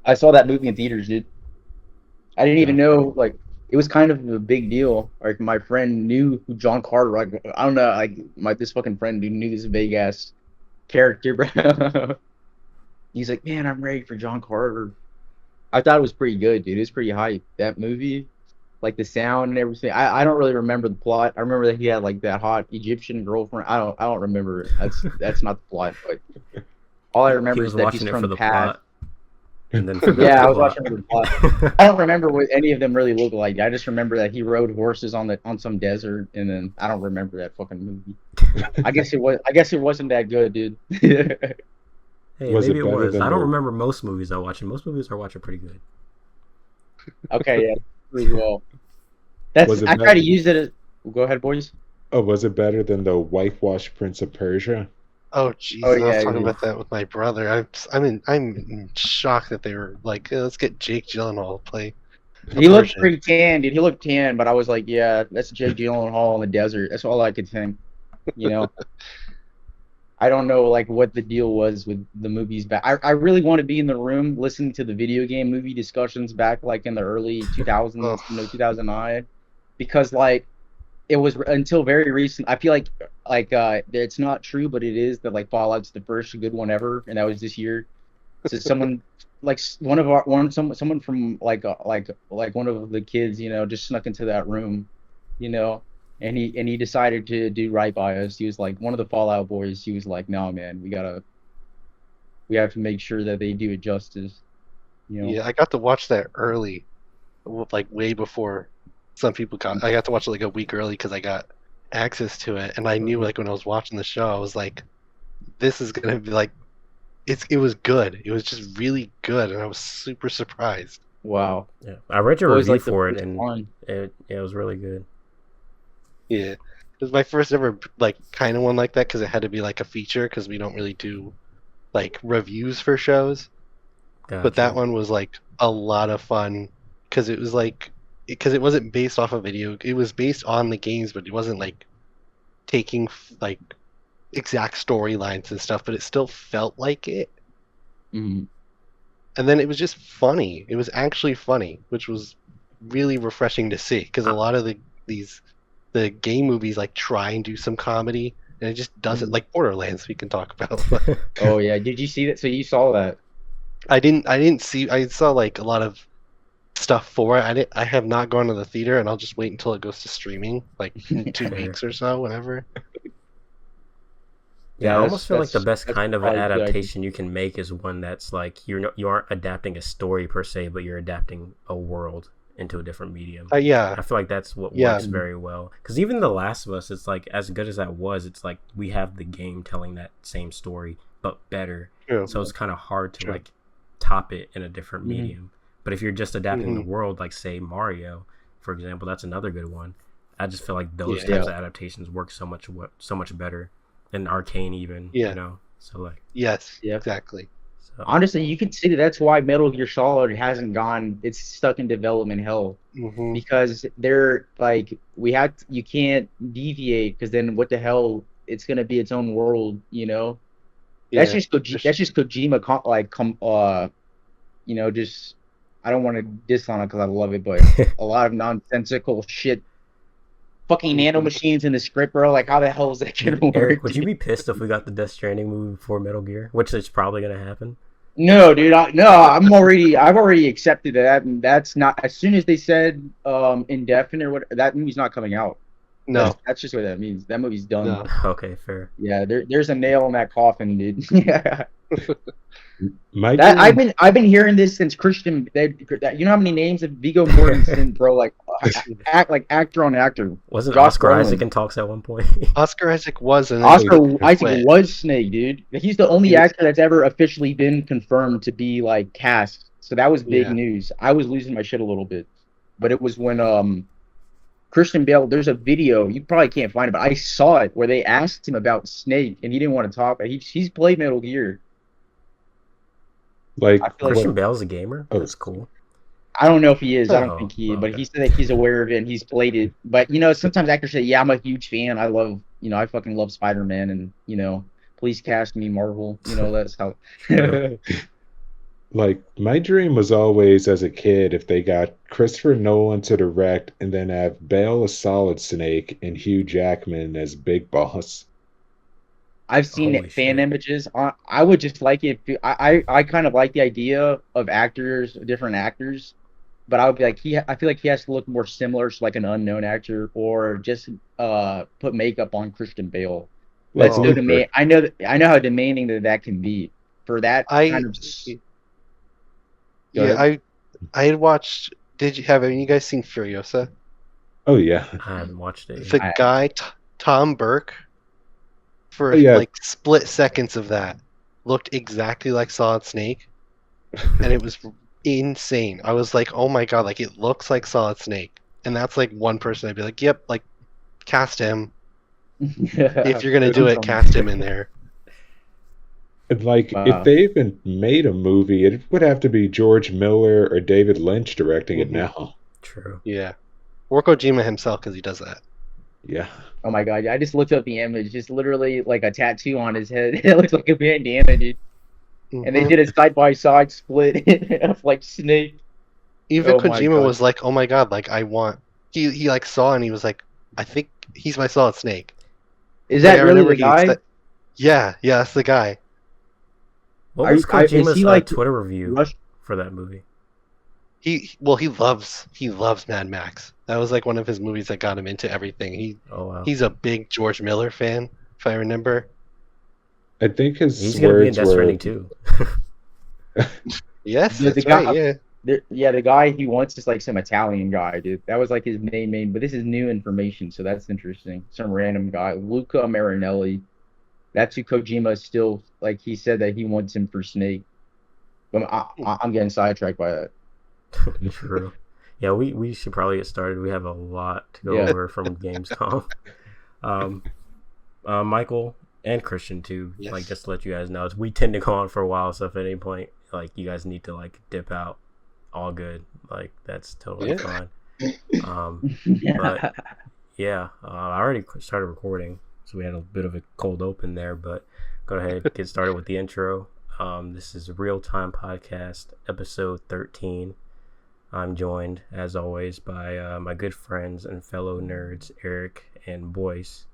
I saw that movie in theaters, dude. I didn't even Yeah. know, like, it was kind of a big deal. Like, my friend knew who John Carter, like, I don't know, like, this fucking friend dude knew this big ass character, bro. He's like, man, I'm ready for John Carter. I thought it was pretty good, dude. It was pretty hype. That movie, like the sound and everything. I don't really remember the plot. I remember that he had like that hot Egyptian girlfriend. I don't remember it. That's not the plot, but all I He remember was is that he's watching it from for the the past. plot and then forgot Yeah, the I was plot. watching for the plot. I don't remember what any of them really look like. I just remember that he rode horses on some desert, and then I don't remember that fucking movie. I guess it was. I guess it wasn't that good, dude. Hey, Was maybe it it better was. than I don't the? remember most movies I watch, and most movies I watch are pretty good. Okay, yeah, pretty well. That's Was it I try to better? use it as. Go ahead, boys. Oh, was it better than the whitewashed Prince of Persia? Oh Oh Jesus! I was yeah, talking dude. about that with my brother. I'm in shock that they were like, let's get Jake Gyllenhaal to play a He looked Persian. pretty tan, dude. He looked tan, but I was like, yeah, that's Jake Gyllenhaal in the desert. That's all I could think. You know, I don't know like what the deal was with the movies back. I really want to be in the room listening to the video game movie discussions back like in the early 2000s, Oh, 2009, because like it was until very recent. I feel like it's not true, but it is that like Fallout's the first good one ever, and that was this year. So someone like one of our one someone from like one of the kids, just snuck into that room, you know, and he decided to do right by us. He was like one of the Fallout boys. He was like, "No, man, we have to make sure that they do it justice." You know. yeah, I got to watch that early, like way before some people got. I got to watch it like a week early because I got access to it, and I knew like when I was watching the show, I was like, this is gonna be like it was good. It was just really good, and I was super surprised. Wow. Yeah, I read your What was review like the for it, first and one? it was really good. Yeah, it was my first ever like kind of one like that because it had to be like a feature because we don't really do like reviews for shows. But that Gotcha. one was like a lot of fun because it was like because it wasn't based off a video. It was based on the games, but it wasn't like taking like exact storylines and stuff. But it still felt like it. Mhm. And then it was just funny. It was actually funny, which was really refreshing to see because a I, lot of the game movies like try and do some comedy and it just doesn't. Mhm. Like Borderlands we can talk about, but Oh yeah, did you see that? So you saw that? I didn't see. I saw like a lot of stuff for it. I have not gone to the theater, and I'll just wait until it goes to streaming, like in two fair. weeks or so, whenever. Yeah, I Yeah, almost feel like the best that's kind of an probably a good idea. adaptation you can make is one that's like you aren't adapting a story per se, but you're adapting a world into a different medium. Yeah, I feel like that's what yeah, works very well. Because even The Last of Us, it's like as good as that was, it's like we have the game telling that same story but better. true, So it's kind of hard to true. like top it in a different Mhm. medium. But if you're just adapting the Hmm. world, like say Mario, for example, that's another good one. I just feel like those Yeah, types Yeah. of adaptations work so much better than Arcane even, yeah, So like yes, Yeah. exactly. so Honestly, you could see that's why Metal Gear Solid hasn't gone. It's stuck in development hell Hmm. because they're like you can't deviate because then what the hell? It's gonna be its own world, you know. That's Yeah, just that's just Kojima, just I don't want to diss on it because I love it, but a lot of nonsensical shit. Fucking hmm. nanomachines in the script, bro. Like, how the hell is that gonna Eric, work, would you dude? be pissed if we got the Death Stranding movie before Metal Gear, which is probably gonna happen? No, dude. No, I've already accepted that, and that's not. As soon as they said indefinite, or what, that movie's not coming out. That's No, that's just what that means. That movie's done. no. Okay, fair. Yeah, there's a nail in that coffin, dude. Yeah. My That I've game. been I've been hearing this since Christian. You know how many names of Viggo Mortensen, bro? Like act like actor on actor. Wasn't Josh Oscar Isaac Brolin. in talks at one point? Oscar Isaac was, and then he Oscar Isaac quit. was Snake, dude. He's the He only was, actor that's ever officially been confirmed to be like cast. So that was big yeah. news. I was losing my shit a little bit, but it was when Christian Bale. There's a video you probably can't find it, but I saw it where they asked him about Snake, and he didn't want to talk. He's played Metal Gear. Like I feel like what? Christian Bale's a gamer. Oh, That's cool. I don't know if he is. I don't Oh, think he is, but okay. he said that he's aware of it and he's played it. But sometimes actors say, "Yeah, I'm a huge fan. I love, I fucking love Spider-Man, and please cast me, Marvel." That's how. True. Like, my dream was always as a kid if they got Christopher Nolan to direct and then have Bale as Solid Snake and Hugh Jackman as Big Boss. I've seen Holy fan shit. images. I would just like it. I kind of like the idea of actors, different actors, but I would be like I feel like he has to look more similar to like an unknown actor, or just put makeup on Christian Bale. Like That's so Luther. I know how demanding that can be for that kind I of. Go yeah, ahead. I had watched. Did you have any of you guys seen Furiosa? Oh yeah. I haven't watched it The yet. guy Tom Burke, Oh for yeah. like split seconds of that, looked exactly like Solid Snake, and it was insane. I was like, oh my god, like it looks like Solid Snake, and that's like one person I'd be like, yep, like cast him if you're gonna do it, cast him in there. And like, if Wow. they even made a movie, it would have to be George Miller or David Lynch directing it Mhm. now. True. Yeah, or Kojima himself because he does that. Yeah. Oh my god! I just looked up the image. Just literally like a tattoo on his head. It looks like a bandana, dude. And they Hmm. did a side by side split of like Snake. Even Oh my Kojima god! was like, oh my god, like I want. He like saw and he was like, I think he's my Solid Snake. Is Like that I really remember the he guy? said, yeah, that's the guy. What was Is Kojima's he like Twitter review Rush? for that movie? He loves Mad Max. That was like one of his movies that got him into everything. Oh wow. He's a big George Miller fan, if I remember. I think his He's gonna be in words Death were, Stranding too. Yes, The that's right. guy, Yeah. the guy he wants is like some Italian guy, dude. That was like his main. But this is new information, so that's interesting. Some random guy, Luca Marinelli. That's who Kojima is still like. He said that he wants him for Snake. But I'm getting sidetracked by that. True. Yeah, we should probably get started. We have a lot to go Yeah. over from Gamescom. um, Michael and Christian too. Yes. Like, just to let you guys know, we tend to go on for a while. So if at any point like you guys need to like dip out, all good. Like that's totally Yeah. fine. But yeah, I already started recording, so we had a bit of a cold open there. But go ahead, get started with the intro. This is Real Time Podcast, episode 13. I'm joined, as always, by my good friends and fellow nerds, Eric and Boyce.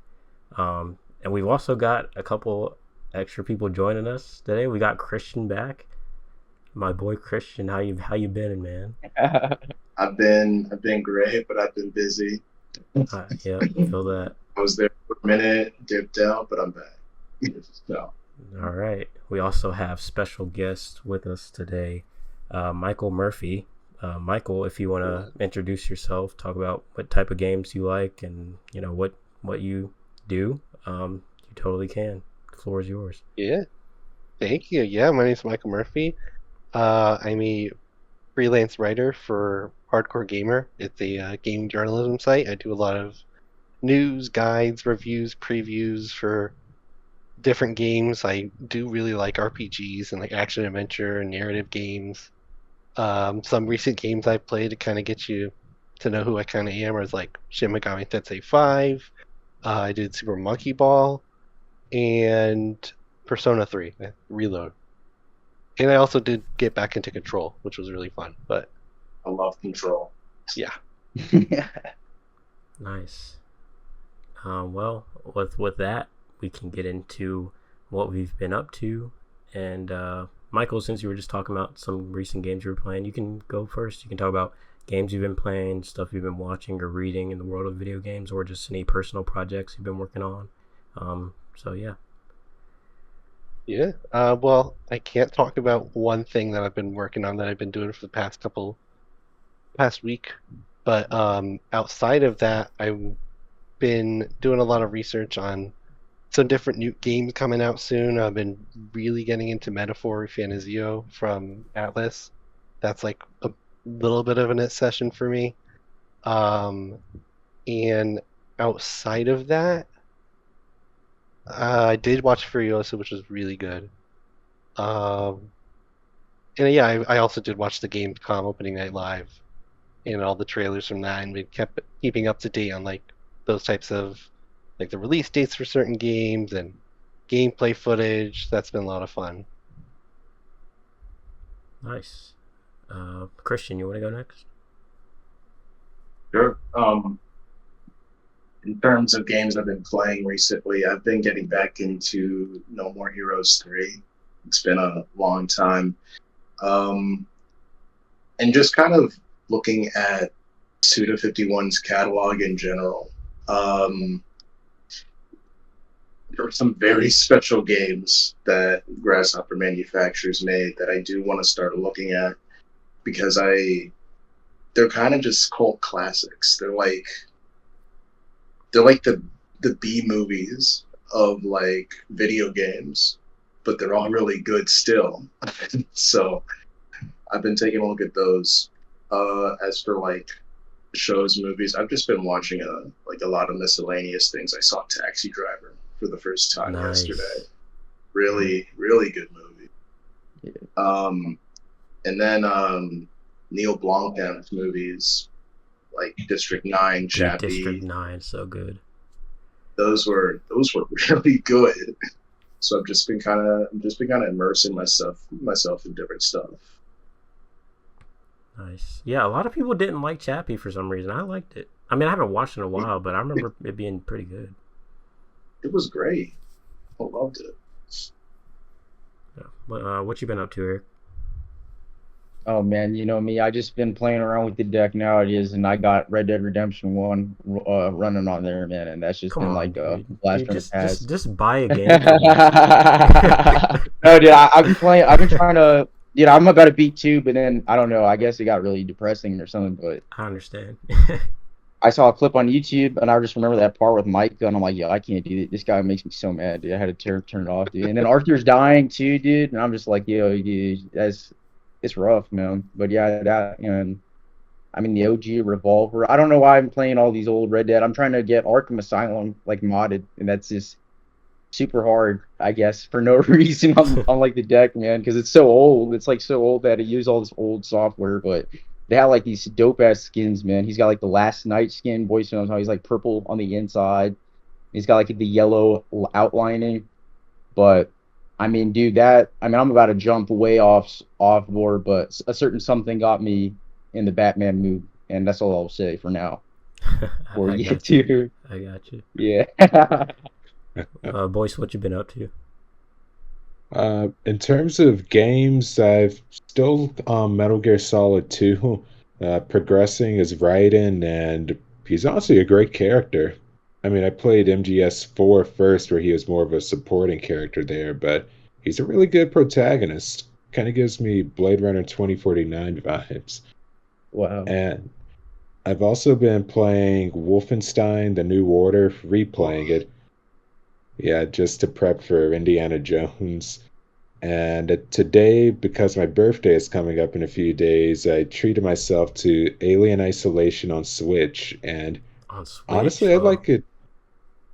And we've also got a couple extra people joining us today. We got Christian back. My boy Christian, how you been, man? I've been great, but I've been busy. Yeah, feel that. I was there for a minute, dipped out, but I'm back. So, All right. We also have special guests with us today, Michael Murphy. Michael, if you want to introduce yourself, talk about what type of games you like, and you know what you do, you totally can. The floor is yours. Yeah. Thank you. Yeah, my name's Michael Murphy. I'm a freelance writer for Hardcore Gamer. It's a gaming journalism site. I do a lot of news, guides, reviews, previews for different games. I do really like RPGs and like action adventure and narrative games. Some recent games I've played to kind of get you to know who I kind of am is like Shin Megami Tensei 5. I did Super Monkey Ball and Persona 3 Reload. And I also did get back into Control, which was really fun. But I love Control. yeah. Nice. Well, with that, we can get into what we've been up to. And Michael, since you were just talking about some recent games you were playing, you can go first. You can talk about games you've been playing, stuff you've been watching or reading in the world of video games, or just any personal projects you've been working on. So yeah. Yeah. Well, I can't talk about one thing that I've been working on that I've been doing for the past week, but outside of that, I've been doing a lot of research on some different new games coming out soon. I've been really getting into Metaphor Fantasio from Atlas. That's like a little bit of an session for me. And outside of that, I did watch Furiosa, which was really good. And yeah, I also did watch the Gamescom Opening Night Live and all the trailers from that, and we kept keeping up to date on like those types of like the release dates for certain games and gameplay footage. That's been a lot of fun. Nice. Christian, you want to go next? Sure. In terms of games I've been playing recently, I've been getting back into No More Heroes 3. It's been a long time. And just kind of looking at Suda51's catalog in general. There were some very special games that Grasshopper Manufacturers made that I do want to start looking at because they're kind of just cult classics. They're like the B movies of like video games, but they're all really good still. So I've been taking a look at those. As for like shows, movies, I've just been watching a lot of miscellaneous things. I saw Taxi Driver for the first time yesterday. Really, really good movie. Yeah. And then Neil Blomkamp's movies like District 9, Chappie. District 9, so good. Those were really good. So I've just been kind of immersing myself in different stuff. Nice. Yeah, a lot of people didn't like Chappie for some reason. I liked it. I mean, I haven't watched it in a while, but I remember it being pretty good. It was great. I loved it. Yeah. What you been up to, Eric? Oh man, you know me. I just been playing around with the deck nowadays, and I got Red Dead Redemption 1 running on there, man, and that's just been like a blast from the past. Just buy a game. No, dude, I've been playing. I've been trying to. You know, I'm about to beat 2, but then I don't know. I guess it got really depressing or something. But I understand. I saw a clip on YouTube, and I just remember that part with Mike, and I'm like, yo, I can't do it. This guy makes me so mad, dude. I had to turn it off, dude. And then Arthur's dying too, dude, and I'm just like, yo, dude, it's rough, man. But yeah, that, and I mean the OG Revolver. I don't know why I'm playing all these old Red Dead. I'm trying to get Arkham Asylum like modded, and that's just super hard, I guess, for no reason on like the deck, man, because it's so old. It's like so old that it used all this old software, but they have like these dope ass skins, man. He's got like the Last Night skin, boys knows how he's like purple on the inside. He's got like the yellow outlining, but I mean, dude, I'm about to jump way off board, but a certain something got me in the Batman mood, and that's all I'll say for now. Before you get to, I got you. Yeah. Boyce, what you been up to? In terms of games, I've still Metal Gear Solid 2 progressing as Raiden, and he's honestly a great character. I mean, I played MGS4 first, where he was more of a supporting character there, but he's a really good protagonist. Kind of gives me Blade Runner 2049 vibes. Wow. And I've also been playing Wolfenstein: The New Order, replaying it. Yeah, just to prep for Indiana Jones. And today, because my birthday is coming up in a few days, I treated myself to Alien Isolation on Switch. And on Switch, honestly, I like it.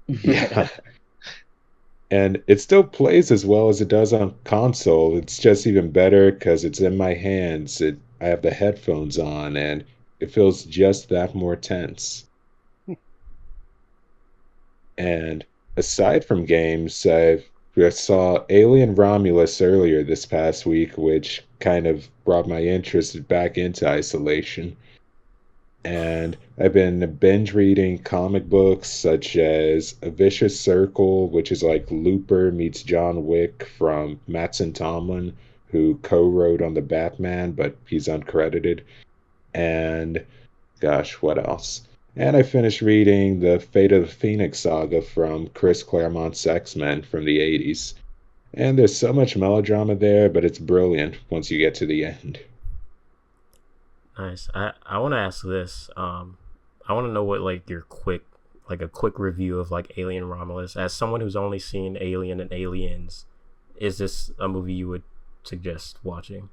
Yeah. And it still plays as well as it does on console. It's just even better because it's in my hands. I have the headphones on, and it feels just that more tense. And aside from games, I saw Alien Romulus earlier this past week, which kind of brought my interest back into Isolation. And I've been binge reading comic books such as A Vicious Circle, which is like Looper meets John Wick from Mattson Tomlin, who co-wrote on the Batman, but he's uncredited. And gosh, what else? And I finished reading the Fate of the Phoenix saga from Chris Claremont's X-Men from the 80s. And there's so much melodrama there, but it's brilliant once you get to the end. Nice. I want to ask this. I want to know what like your quick review of like Alien Romulus. As someone who's only seen Alien and Aliens, is this a movie you would suggest watching?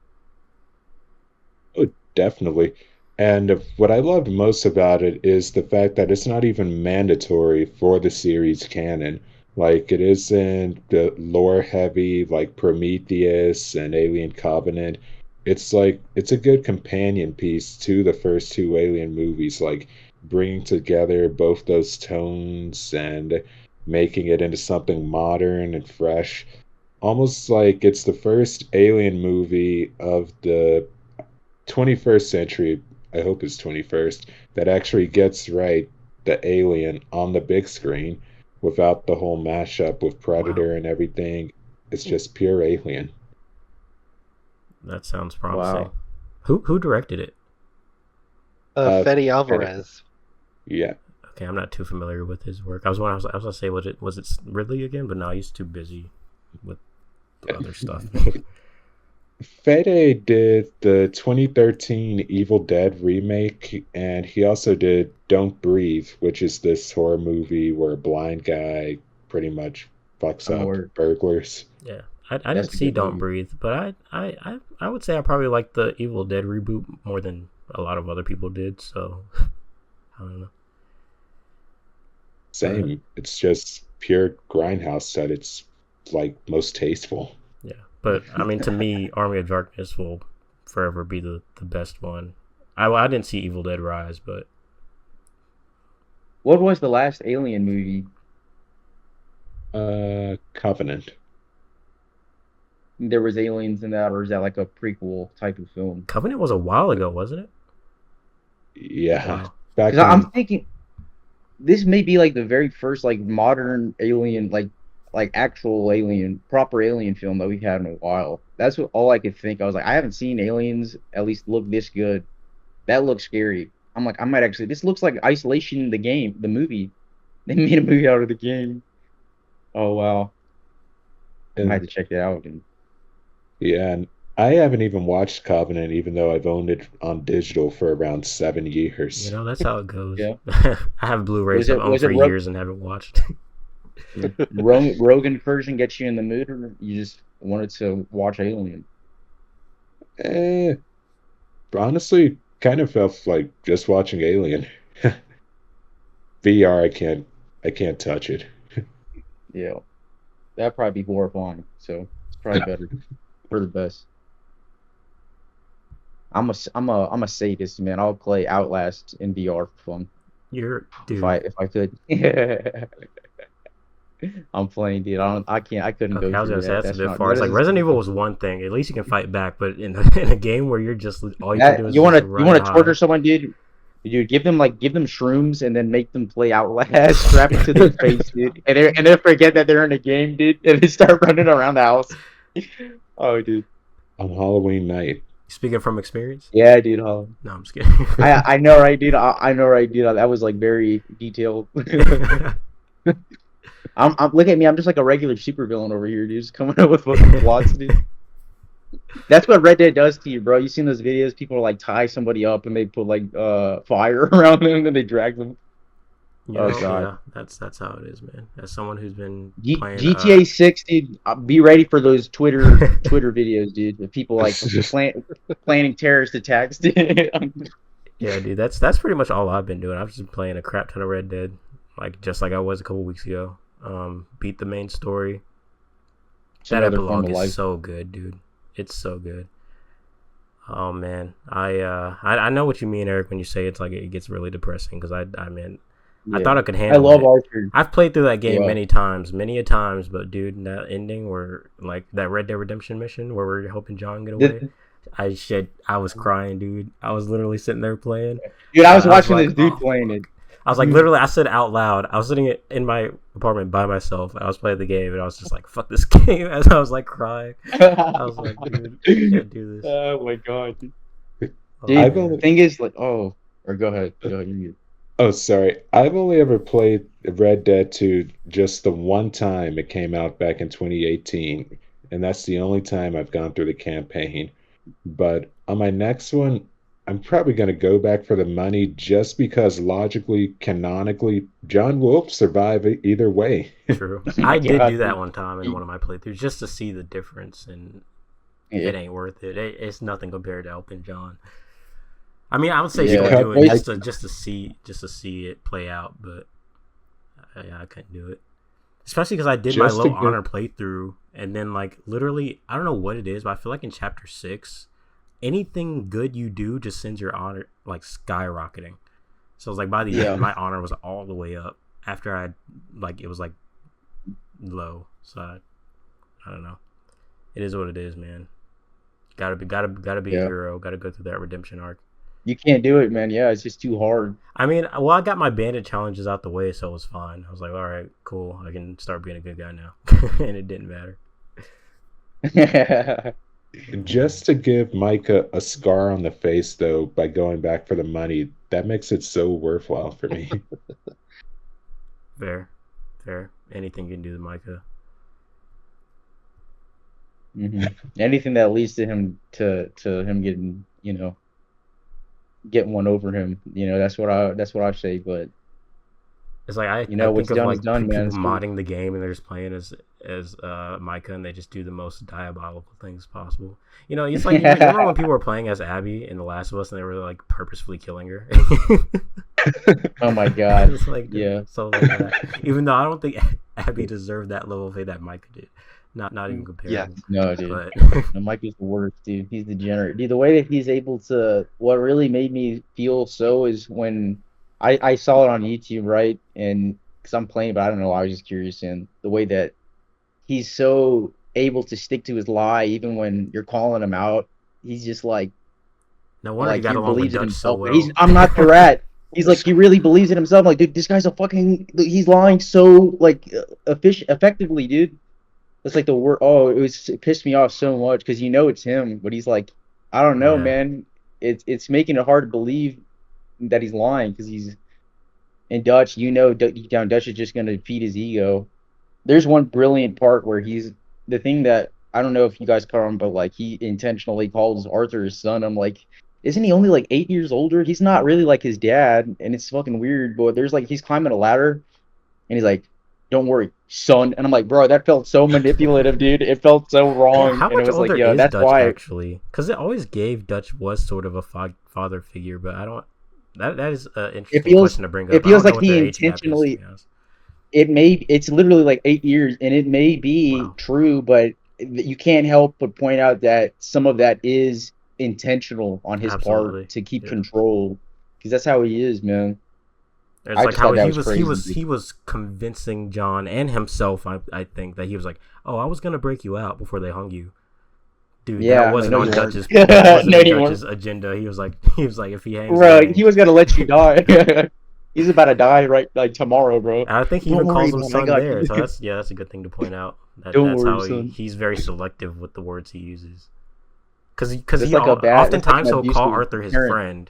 Oh, definitely. And what I loved most about it is the fact that it's not even mandatory for the series canon. Like, it isn't the lore heavy like Prometheus and Alien Covenant. It's like, it's a good companion piece to the first two Alien movies, like bringing together both those tones and making it into something modern and fresh. almost like it's the first Alien movie of the 21st century. I hope it's 21st that actually gets right the alien on the big screen without the whole mashup with Predator and everything. It's just pure Alien. That sounds promising. Wow. Who directed it? Fede Alvarez. Yeah. Okay, I'm not too familiar with his work. I was gonna say, was it Ridley again? But no, he's too busy with other stuff. Fede did the 2013 Evil Dead remake, and he also did Don't Breathe, which is this horror movie where a blind guy pretty much fucks up burglars. Yeah, I didn't see Don't Breathe, but I would say I probably like the Evil Dead reboot more than a lot of other people did. So I don't know. Same. It's just pure grindhouse at its like most tasteful. Yeah, but I mean, to me, Army of Darkness will forever be the best one. I didn't see Evil Dead Rise, but What was the last Alien movie? Covenant. There was aliens in that, or is that like a prequel type of film? Covenant was a while ago, wasn't it? Yeah. Wow. Back 'Cause I'm thinking this may be like the very first like modern alien, like actual alien, proper alien film that we've had in a while. That's all I could think. I was like, I haven't seen aliens at least look this good. That looks scary. I'm like, I might actually. This looks like Isolation, the game, the movie. They made a movie out of the game. Oh wow! I might have to check that out. Yeah, and I haven't even watched Covenant, even though I've owned it on digital for around 7 years. You know, that's how it goes. Yeah. I have Blu-rays I've owned for years and haven't watched. Rogan version gets you in the mood, or you just wanted to watch Alien? Honestly, kind of felt like just watching Alien. VR, I can't touch it. Yeah, that'd probably be horrifying. So it's probably better for the best. I'm a sadist, man. I'll play Outlast in VR for fun. You're dude. If I could. I'm playing, dude. I couldn't go. I was gonna say that's a bit far. It's like is- Resident Evil was one thing. At least you can fight back, but in a game where you're just all you can do is you want just to run torture high. someone, dude? Dude, give them shrooms and then make them play Outlast, strap it to their face, dude, and then forget that they're in a game, dude, and then start running around the house. Oh, dude. On Halloween night. Speaking from experience? Yeah, dude. Huh? No, I'm just kidding. I know, right, dude. I know, right, dude. That was like very detailed. I'm look at me. I'm just like a regular supervillain over here, dude. Just coming up with fucking plots, dude. That's what Red Dead does to you, bro. You seen those videos? People like tie somebody up and they put like fire around them and then they drag them. Oh God. yeah, that's how it is, man. As someone who's been playing GTA 6, dude, be ready for those Twitter videos, dude. Of people like planning terrorist attacks, dude. Yeah, dude, that's pretty much all I've been doing. I've just been playing a crap ton of Red Dead, just like I was a couple weeks ago. Beat the main story. That epilogue is so good, dude. It's so good. Oh man, I know what you mean, Eric, when you say it's like it gets really depressing because I thought I could handle it. I love Archer. I've played through that game many a times, but dude, that ending where like that Red Dead Redemption mission where we're helping John get away, I was crying, dude. I was literally sitting there playing. Dude, I was watching this dude playing it. I was like, literally, I said out loud. I was sitting in my apartment by myself, and I was playing the game, and I was just like, "Fuck this game!" As I was like crying. I was like, "Dude, I can't do this." Oh my god, dude. The thing is, like, or go ahead. You. Oh, sorry. I've only ever played Red Dead 2 just the one time it came out back in 2018, and that's the only time I've gone through the campaign. But on my next one, I'm probably going to go back for the money just because logically, canonically, John will survive either way. True. I did do that one time in one of my playthroughs just to see the difference, and it ain't worth it. It's nothing compared to helping John. I mean, I would say you can do it just to see it play out, but I couldn't do it. Especially because I did my low honor playthrough, and then like literally, I don't know what it is, but I feel like in chapter 6, anything good you do just sends your honor like skyrocketing. So it's like by the end, my honor was all the way up after it was like low. So I don't know. It is what it is, man. Gotta be a hero. Gotta go through that redemption arc. You can't do it, man. Yeah, it's just too hard. I mean, well, I got my bandit challenges out the way, so it was fine. I was like, all right, cool. I can start being a good guy now. And it didn't matter. Just to give Micah a scar on the face, though, by going back for the money, that makes it so worthwhile for me. Fair. Anything you can do to Micah. Mm-hmm. Anything that leads to him getting, getting one over him. That's what I say. But it's like I what's think done of is done, people man. modding the game and they're just playing as Micah and they just do the most diabolical things possible. It's like you remember when people were playing as Abby in The Last of Us and they were like purposefully killing her. Oh my god! It's like so like that. Even though I don't think Abby deserved that level of hate that Micah did. Not even comparable. Yeah. No, dude. But Micah's the worst, dude. He's degenerate. Dude, the way that he's able to... What really made me feel so is when... I saw it on YouTube, right? And... Because I'm playing, but I don't know. I was just curious. And the way that he's so able to stick to his lie, even when you're calling him out, he's just like... No wonder he got along with Dutch so well. I'm not the rat. He's like, he really believes in himself. Like, dude, this guy's a fucking... He's lying so, like, effectively, dude. It's like the word. Oh, it pissed me off so much because it's him, but he's like, I don't know, man. It's making it hard to believe that he's lying because he's in Dutch. Deep down, Dutch is just gonna feed his ego. There's one brilliant part where he's the thing that I don't know if you guys caught on, but like he intentionally calls Arthur his son. I'm like, isn't he only like 8 years older? He's not really like his dad, and it's fucking weird. But there's like he's climbing a ladder, and he's like, don't worry, son. And I'm like, bro, that felt so manipulative, dude. It felt so wrong. Yeah, how much and it was older like, is that's Dutch why actually? Because it always gave Dutch was sort of a father figure, but I don't. That is an interesting question to bring up. It feels like he intentionally. It's literally like 8 years, and it may be true, but you can't help but point out that some of that is intentional on his part to keep control, because that's how he is, man. It's like how he was convincing John and himself. I think that he was like, "Oh, I was gonna break you out before they hung you, dude." Yeah, that wasn't on Dutch's agenda. He was like, if he hangs, bro, he was gonna let you die. He's about to die like tomorrow, bro. And I think he even calls him son there. So that's a good thing to point out. That's how he's very selective with the words he uses. Because he oftentimes he'll call Arthur his friend.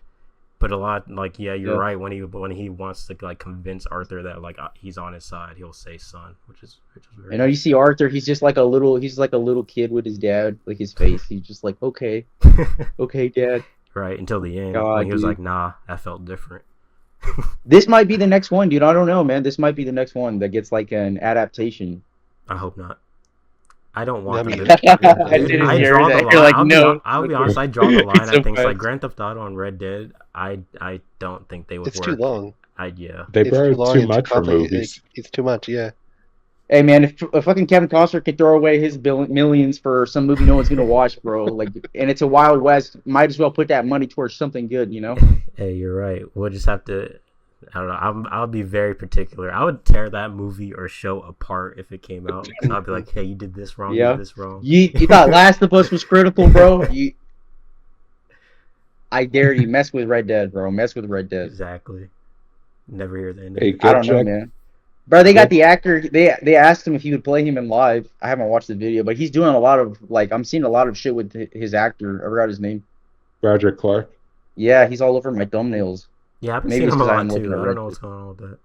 But a lot, like, you're right. When he wants to like convince Arthur that like he's on his side, he'll say "son," which is very. You see Arthur. He's just like a little kid with his dad. Like his face, he's just like, okay, dad. Right until the end, when he was like, "Nah, I felt different." This might be the next one, dude. I don't know, man. This might be the next one that gets like an adaptation. I hope not. I don't want them to. I draw the line. I'll be honest. I draw the line at things like Grand Theft Auto and Red Dead. I don't think they would work. It's too long. They borrowed too much for movies. It's too much, yeah. Hey man, if fucking Kevin Costner can throw away his millions for some movie no one's gonna watch, bro, like, and it's a Wild West, might as well put that money towards something good, Hey, you're right. We'll just have to. I don't know. I'll be very particular. I would tear that movie or show apart if it came out. I'll be like, hey, you did this wrong. You did this wrong. You thought Last of Us was critical, bro? I dare you. Mess with Red Dead, bro. Mess with Red Dead. Exactly. Never hear the end. Hey, I don't know, man. Bro, they got the actor. They asked him if he would play him in live. I haven't watched the video, but he's doing a lot of I'm seeing a lot of shit with his actor. I forgot his name. Roderick Clark. Yeah, he's all over my thumbnails. Yeah, I've been seeing him a lot too. I don't know what's going on with that.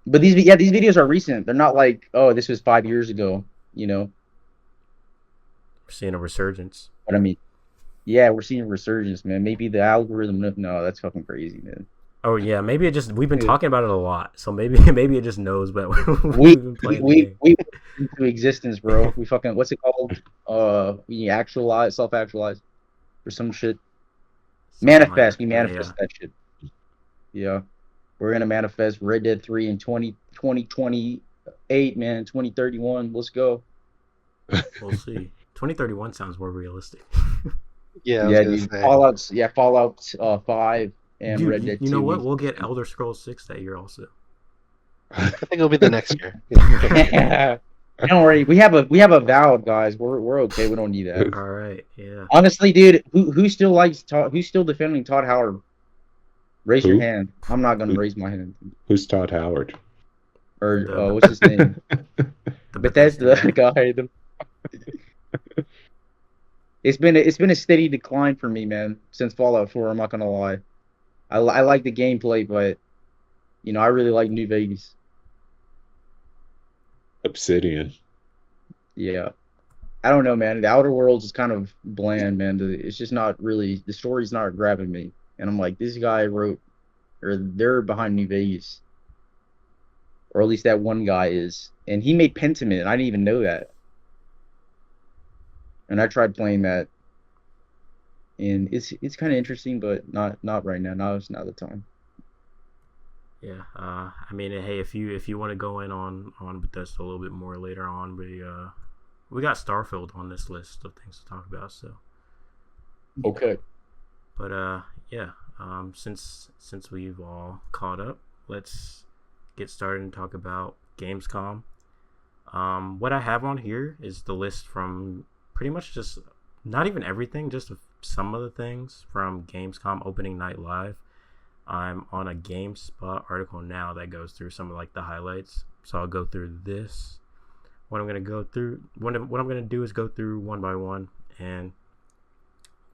But these videos are recent. They're not like, oh, this was 5 years ago. We're seeing a resurgence. But I mean, yeah, we're seeing a resurgence, man. Maybe the algorithm. No, that's fucking crazy, man. Oh yeah, maybe we've been talking about it a lot, so maybe it just knows. But we've been playing we into existence, bro. We fucking what's it called? We self-actualize, or some shit. Manifest. We manifest that shit. Yeah, we're gonna manifest Red Dead 3 in 2028, man. 2031. Let's go. We'll see. 2031 sounds more realistic. Dude. Fallout 5 and Red Dead 2. You know what? We'll get Elder Scrolls 6 that year also. I think it'll be the next year. Don't worry. We have a Valve, guys. We're okay. We don't need that. All right, yeah. Honestly, dude, who still likes Todd? Who's still defending Todd Howard? Raise your Who? hand. I'm not gonna raise my hand. Who's Todd Howard? Or The what's his name? the Bethesda Bethesda guy. It's been a steady decline for me, man, since Fallout 4. I'm not gonna lie. I like the gameplay, but I really like New Vegas. Obsidian. Yeah, I don't know, man. The Outer Worlds is kind of bland, man. It's just not really, the story's not grabbing me, and I'm like, this guy wrote, or they're behind New Vegas, or at least that one guy is, and he made Pentiment, and I didn't even know that. And I tried playing that, and it's kind of interesting, but not right now. Now it's not the time. Yeah, I mean, hey, if you want to go in on Bethesda a little bit more later on, we got Starfield on this list of things to talk about. So, Okay. but yeah, since we've all caught up, let's get started and talk about Gamescom. What I have on here is the list from pretty much just not even everything, just some of the things from Gamescom Opening Night Live. I'm on a GameSpot article now that goes through some of like the highlights. So I'll go through this. What I'm gonna do is go through one by one, and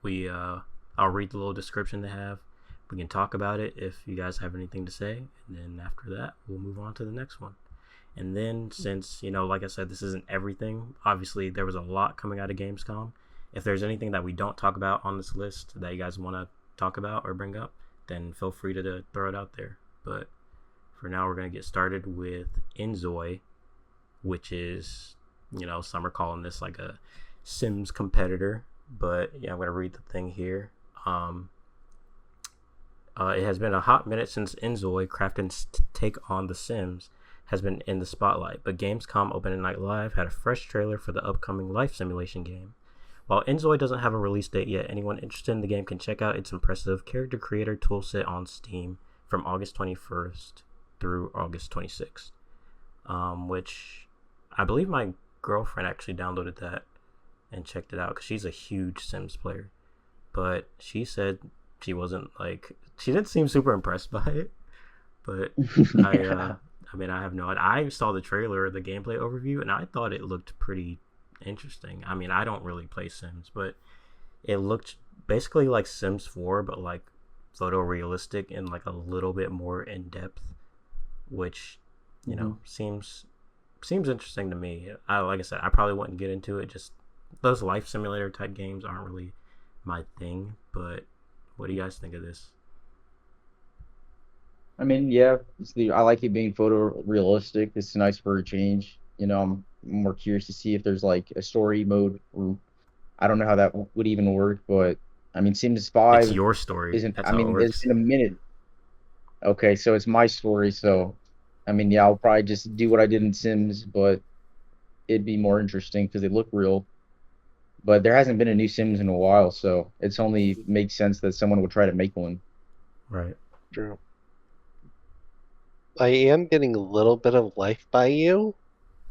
I'll read the little description they have. We can talk about it if you guys have anything to say, and then after that we'll move on to the next one. And then since like I said, this isn't everything. Obviously, there was a lot coming out of Gamescom. If there's anything that we don't talk about on this list that you guys want to talk about or bring up, then feel free to throw it out there. But for now, we're going to get started with Inzoi, which is, some are calling this like a Sims competitor. But yeah, I'm going to read the thing here. It has been a hot minute since Inzoi, Krafton's take on The Sims, has been in the spotlight. But Gamescom Opening Night Live had a fresh trailer for the upcoming life simulation game. While Inzoi doesn't have a release date yet, anyone interested in the game can check out its impressive character creator toolset on Steam from August 21st through August 26th, which I believe my girlfriend actually downloaded that and checked it out because she's a huge Sims player. But she said she didn't seem super impressed by it. But I mean, I have no idea. I saw the trailer, the gameplay overview, and I thought it looked pretty interesting. I mean, I don't really play Sims, but it looked basically like Sims 4, but like photorealistic and like a little bit more in depth, which seems interesting to me. Like I said, I probably wouldn't get into it. Just those life simulator type games aren't really my thing. But what do you guys think of this? I mean, yeah, I like it being photorealistic. It's nice for a change. I'm more curious to see if there's like a story mode. I don't know how that would even work, but I mean, Sims 5 It's your story. isn't. That's I how it mean, works. it's been a minute. Okay, so it's my story. So, I mean, yeah, I'll probably just do what I did in Sims, but it'd be more interesting because they look real. But there hasn't been a new Sims in a while, so it's only makes sense that someone would try to make one. Right. True. I am getting a little bit of Life by You,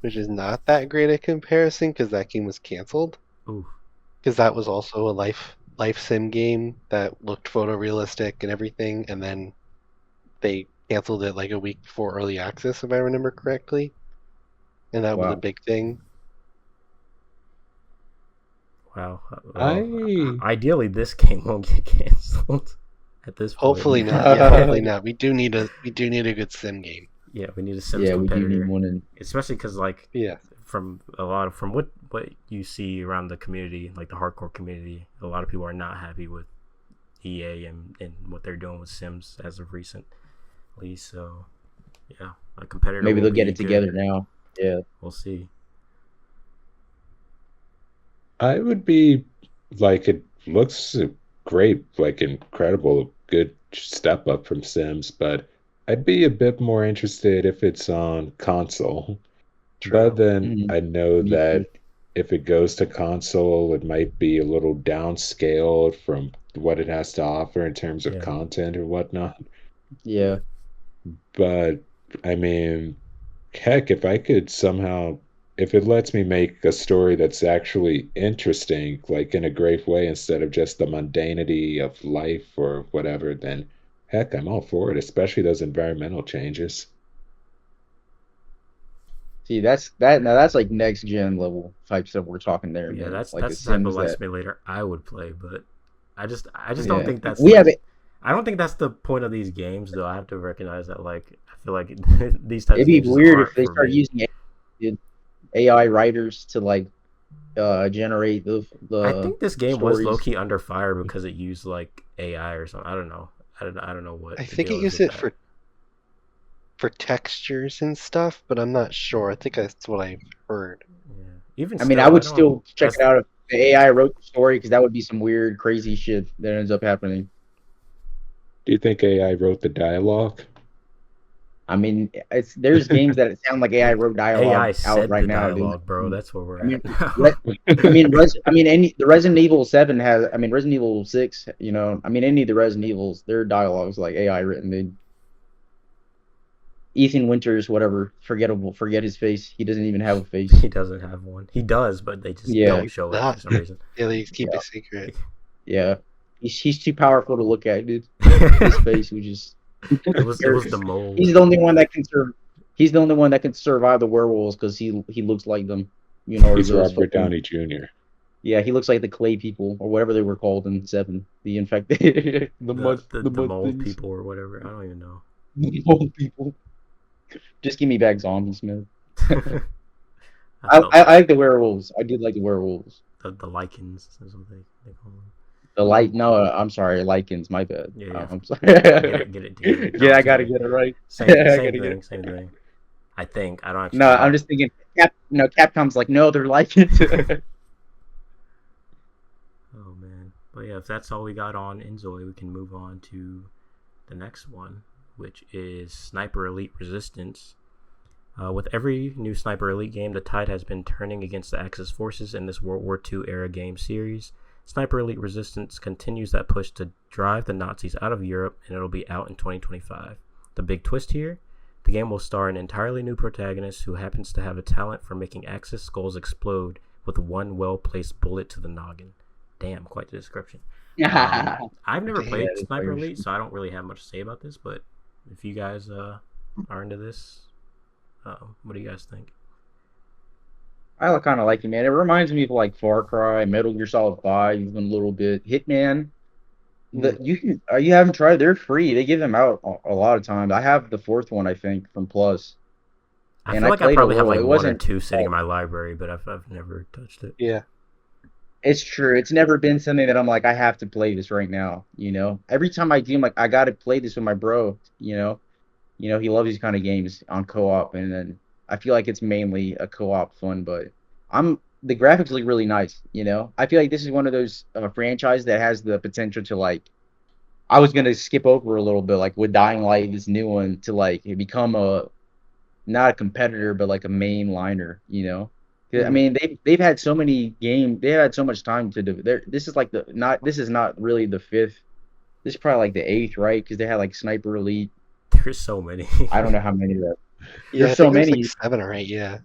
which is not that great a comparison because that game was canceled. Ooh. Because that was also a life sim game that looked photorealistic and everything, and then they canceled it like a week before early access, if I remember correctly. And that was a Wow. big thing. Wow. Well, ideally, this game won't get canceled at this point. Hopefully not. Yeah, hopefully not. We do need a good sim game. Yeah, we need a Sims Yeah, we do competitor. need one. Especially because, like, Yeah. from what you see around the community, like the hardcore community, a lot of people are not happy with EA and what they're doing with Sims as of recently. So, yeah, a competitor. Maybe will they'll get be it together good. now. Yeah. We'll see. I would be like, it looks great, like incredible, good step up from Sims, but I'd be a bit more interested if it's on console. But then I know Me too. that if it goes to console, it might be a little downscaled from what it has to offer in terms of Yeah. content or whatnot. Yeah. But I mean, heck, if I could somehow if it lets me make a story that's actually interesting, like in a great way, instead of just the mundanity of life or whatever, then heck, I'm all for it, especially those environmental changes. See, that's like next gen level type stuff we're talking there, Yeah, man. that's Like the type of Sims life that, simulator I would play, but I just don't yeah. think that's We like have it. I don't think that's the point of these games, though. I have to recognize that, like, I feel like these types It'd of be games just weird if aren't they for start me. using AI writers to like generate I the think this game was low stories. key under fire because it used like AI or something. I don't know. I don't know what I the think it deal is used with it that. for textures and stuff, but I'm not sure. I think that's what I've heard. Yeah. Even I mean, I still, I would don't. still check That's it out if the AI wrote the story because that would be some weird, crazy shit that ends up happening. Do you think AI wrote the dialogue? I mean, there's games that sound like AI wrote AI dialogue out said right the now, dude. dialogue, bro. That's where we're I mean, at now. Re- the Resident Evil 7 has. I mean, Resident Evil 6. You know, I mean, any of the Resident Evils, their dialogues like AI written. Dude. Ethan Winters, whatever, forgettable. Forget his face. He doesn't even have a face. He doesn't have one. He does, but they just Yeah, don't show it Not. for some reason. Yeah, they keep yeah, it secret. yeah. He's too powerful to look at, dude. His face was just. It was the mold. He's the only one that can He's the only one that can survive the werewolves because he looks like them. You know, or He's those Robert fucking. Downey Jr. Yeah, he looks like the clay people or whatever they were called in 7. The infected, The mud mold things. people or whatever. I don't even know. The mold people. Just give me back zombies, man. I I, felt I, I like the werewolves. I did like the werewolves. the lichens is what they call them. The light. No, I'm sorry, lichens. My bad. Yeah. I'm sorry. Get it together. No, Yeah, I'm I gotta kidding. get it right. Same I same gotta get it. thing. Same thing. I think I don't actually No, know. I'm just thinking. Capcom's like, no, they're lichens. Oh man, but yeah, if that's all we got on Inzoi, we can move on to the next one, which is Sniper Elite Resistance. With every new Sniper Elite game, the tide has been turning against the Axis forces in this World War II era game series. Sniper Elite Resistance continues that push to drive the Nazis out of Europe, and it'll be out in 2025. The big twist here? The game will star an entirely new protagonist who happens to have a talent for making Axis skulls explode with one well-placed bullet to the noggin. Damn, quite the description. I've never Damn, played Sniper Elite, so I don't really have much to say about this, but if you guys are into this, what do you guys think? I kind of like it, man. It reminds me of like Far Cry, Metal Gear Solid 5, even a little bit. Hitman. You haven't tried? They're free. They give them out a lot of times. I have the 4th one, I think, from Plus, I and feel I like I played a probably have little. like It one or wasn't. two sitting in my library, but I've never touched it. Yeah. It's true. It's never been something that I'm like, I have to play this right now. You know, every time I do, I'm like, I got to play this with my bro. He loves these kind of games on co-op, and then I feel like it's mainly a co-op fun. But the graphics look really nice. You know, I feel like this is one of those franchise that has the potential to like. I was gonna skip over a little bit, like with Dying Light, this new one, to like become not a competitor, but like a main liner. You know. I mean, they've had so many games. They had so much time to do. This is like This is not really the 5th. This is probably like the 8th, right? Because they had like Sniper Elite. There's so many. I don't know how many there. Yeah, There's I so think there's many. like 7 or 8. Yeah.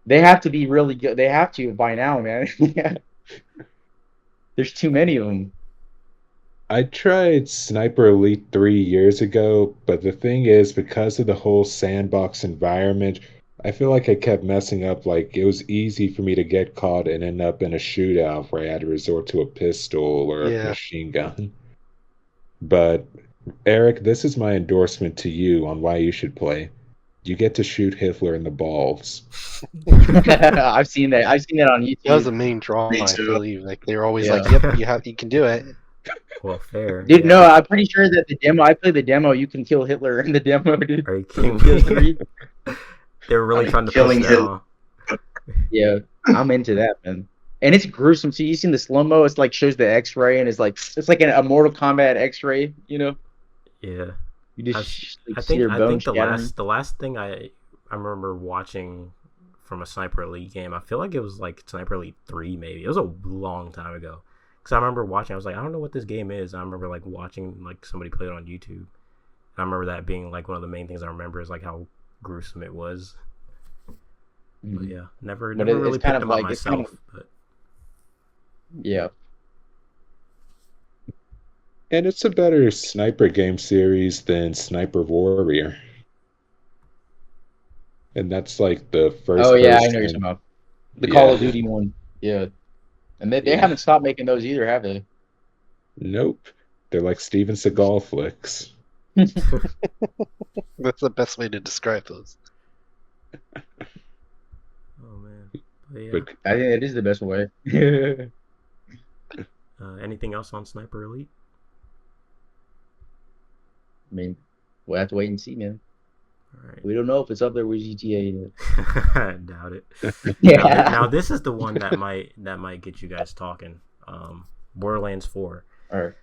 They have to be really good. They have to by now, man. There's too many of them. I tried Sniper Elite 3 years ago, but the thing is, because of the whole sandbox environment, I feel like I kept messing up. Like, it was easy for me to get caught and end up in a shootout where I had to resort to a pistol or a Yeah. machine gun. But, Eric, this is my endorsement to you on why you should play. You get to shoot Hitler in the balls. I've seen that. I've seen that on That was the YouTube. main draw, Me I too. believe. Like they were always Yeah. like, "Yep, you can do it." Well, fair. Dude, yeah. no, I'm pretty sure that the demo. I played the demo. You can kill Hitler in the demo, dude. Are you For the kidding me? PS3. They were really I'm trying to killing push that, Hitler. huh? Yeah, I'm into that, man. And it's gruesome. So you seen the slow mo? It's like shows the X-ray, and it's like a Mortal Kombat X-ray. You know, Yeah. you I, just like, I see think their I bones think shattering. the last thing I remember watching from a Sniper Elite game, I feel like it was like Sniper Elite 3 maybe. It was a long time ago. Cuz I remember watching, I was like, I don't know what this game is. And I remember like watching like somebody play it on YouTube. And I remember that being like one of the main things I remember is like how gruesome it was. But yeah, never But really it's kind picked of them up like it's kind myself. of But yeah. And it's a better sniper game series than Sniper Warrior. And that's like the Oh first yeah, I know you're talking person. about the Call of Yeah. Duty one. Yeah, and they Yeah. haven't stopped making those either, have they? Nope. They're like Steven Seagal flicks. That's the best way to describe those. oh man, but yeah. But I think it is the best way. Anything else on Sniper Elite? I mean, we'll have to wait and see, man. All right. We don't know if it's up there with GTA yet. I doubt it. Yeah. Now this is the one that might get you guys talking. Borderlands 4. All right.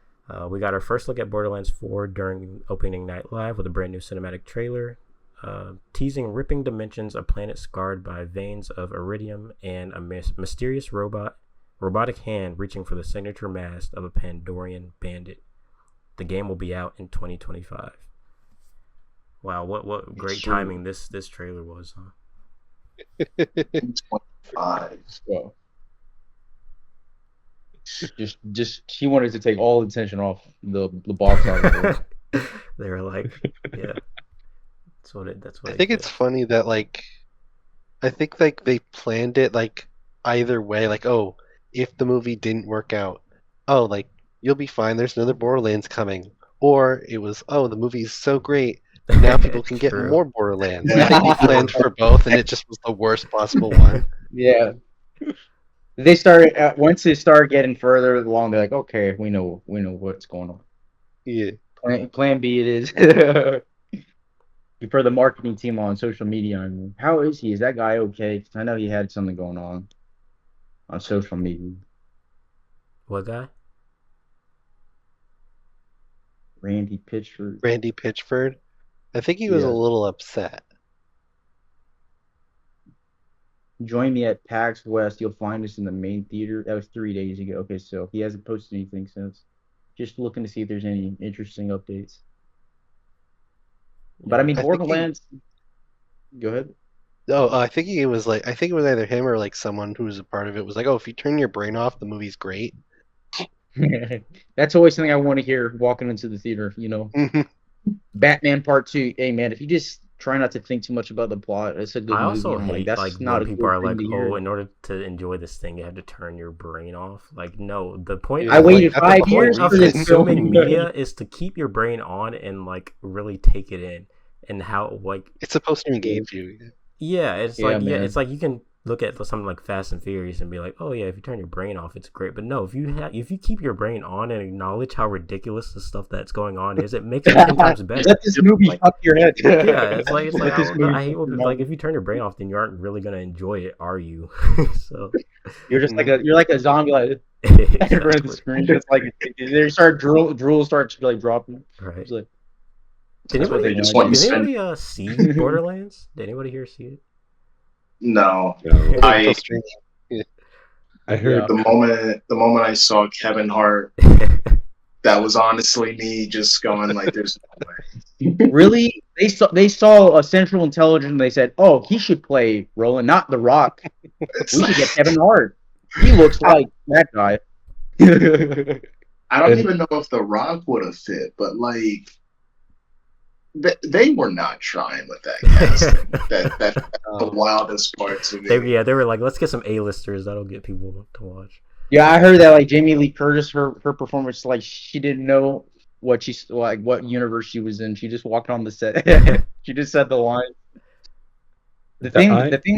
We got our first look at Borderlands 4 during opening night live with a brand new cinematic trailer, teasing ripping dimensions, a planet scarred by veins of iridium, and a mysterious robotic hand reaching for the signature mask of a Pandorian bandit. The game will be out in 2025. Wow, what great timing this trailer was, huh? 25. Well, just he wanted to take all attention off the box office. They were like, yeah, that's what I think it's funny that like, I think like they planned it like either way. Like, oh, if the movie didn't work out, oh, like you'll be fine. There's another Borderlands coming. Or it was, oh, the movie's so great. Now people can get True. more Borderlands. I think they planned for both, and it just was the worst possible one. Yeah. They started once they started getting further along. They're like, okay, we know what's going on. Yeah. Plan B it is. For the marketing team on social media, I mean, how is he? Is that guy okay? 'Cause I know he had something going on social media. What guy? Randy Pitchford. Randy Pitchford. I think he was a Yeah. little upset. Join me at PAX West. You'll find us in the main theater. That was 3 days ago. Okay, so he hasn't posted anything since. Just looking to see if there's any interesting updates. But I mean, I think Borderlands. Go ahead. Oh, I think it was either him or like someone who was a part of it was like, oh, if you turn your brain off, the movie's great. That's always something I want to hear walking into the theater. You know, Batman Part 2. Hey man, if you just try not to think too much about the plot, it's a good I movie. also I'm hate that's like not when a people good are like, thing to hear. oh, in order to enjoy this thing, you have to turn your brain off. Like, no, the point. I of, waited like, 5 the years point for of this consuming film. media is to keep your brain on and like really take it in, and how like It's supposed to engage you. yeah, it's Yeah, like man. it's like you can look at something like Fast and Furious and be like, oh yeah, if you turn your brain off, it's great. But no, if you keep your brain on and acknowledge how ridiculous the stuff that's going on is, it makes it 10 times better. Let this movie fuck your head. Yeah, it's like Let this movie I hate fuck when, your like mind. if you turn your brain off, then you aren't really gonna enjoy it, are you? So You're just like a zombie, like in front of the exactly. screen. Just like they start drool starts like dropping. Right. It's like, Did that's what anybody, they just want. want did you to anybody see Borderlands? Did anybody here see it? No. no, I I heard the moment I saw Kevin Hart, that was honestly me just going like, "There's no way." Really? They saw a Central Intelligence and they said, "Oh, he should play Roland, not The Rock. It's We should like, get Kevin Hart. He looks like that guy." I don't And- even know if The Rock would have fit, but like they were not trying with that casting. That's the wildest part to me. They were like, let's get some A-listers that'll get people to watch. Yeah, I heard that like Jamie Lee Curtis, her performance, like she didn't know what what universe she was in. She just walked on the set. She just said the line. The thing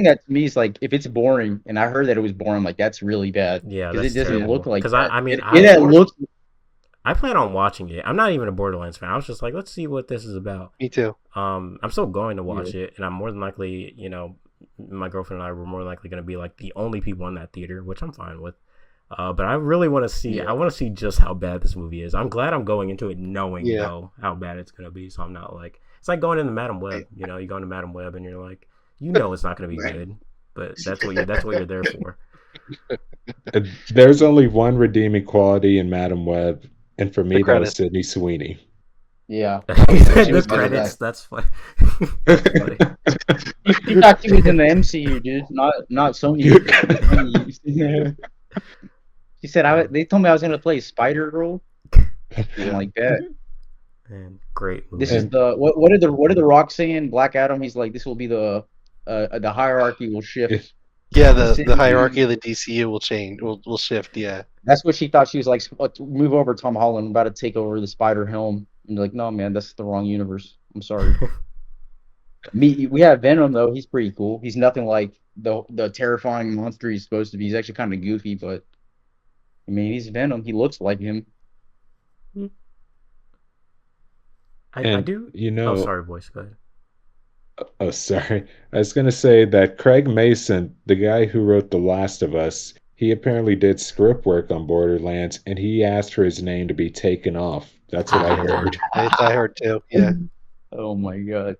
that to me is like if it's boring, and I heard that it was boring, like that's really bad. Yeah, because that's it doesn't terrible. look like 'Cause that. I mean, I I plan on watching it. I'm not even a Borderlands fan. I was just like, let's see what this is about. Me too. I'm still going to watch it, and I'm more than likely, you know, my girlfriend and I were more likely going to be like the only people in that theater, which I'm fine with. But I really want to see. Yeah. I want to see just how bad this movie is. I'm glad I'm going into it knowing, Yeah. how bad it's going to be. So I'm not like it's like going into Madam Web. You know, you go into Madam Web and you're like, you know, it's not going to be good, but that's what you're there for. There's only one redeeming quality in Madam Web, and for me, that was credits. Sydney Sweeney. Yeah. He said She the was better than credits. that. That's funny. She thought she was in the MCU, dude, not Sony. She said, they told me I was gonna play Spider Girl. I'm like that. Man, great movie. This is the what are the Rock saying? Black Adam. He's like, this will be the hierarchy will shift. Yeah, the hierarchy of the DCU will change. Will shift. Yeah. That's what she thought. She was like, move over, Tom Holland. I'm about to take over the Spider Helm. And like, no, man, that's the wrong universe. I'm sorry. We have Venom though. He's pretty cool. He's nothing like the terrifying monster he's supposed to be. He's actually kind of goofy, but I mean, he's Venom. He looks like him. I do. You Oh, know, sorry, boys. Go ahead. oh, sorry. I was going to say that Craig Mason, the guy who wrote The Last of Us, he apparently did script work on Borderlands, and he asked for his name to be taken off. That's what I heard. I heard too. Yeah. Oh my god,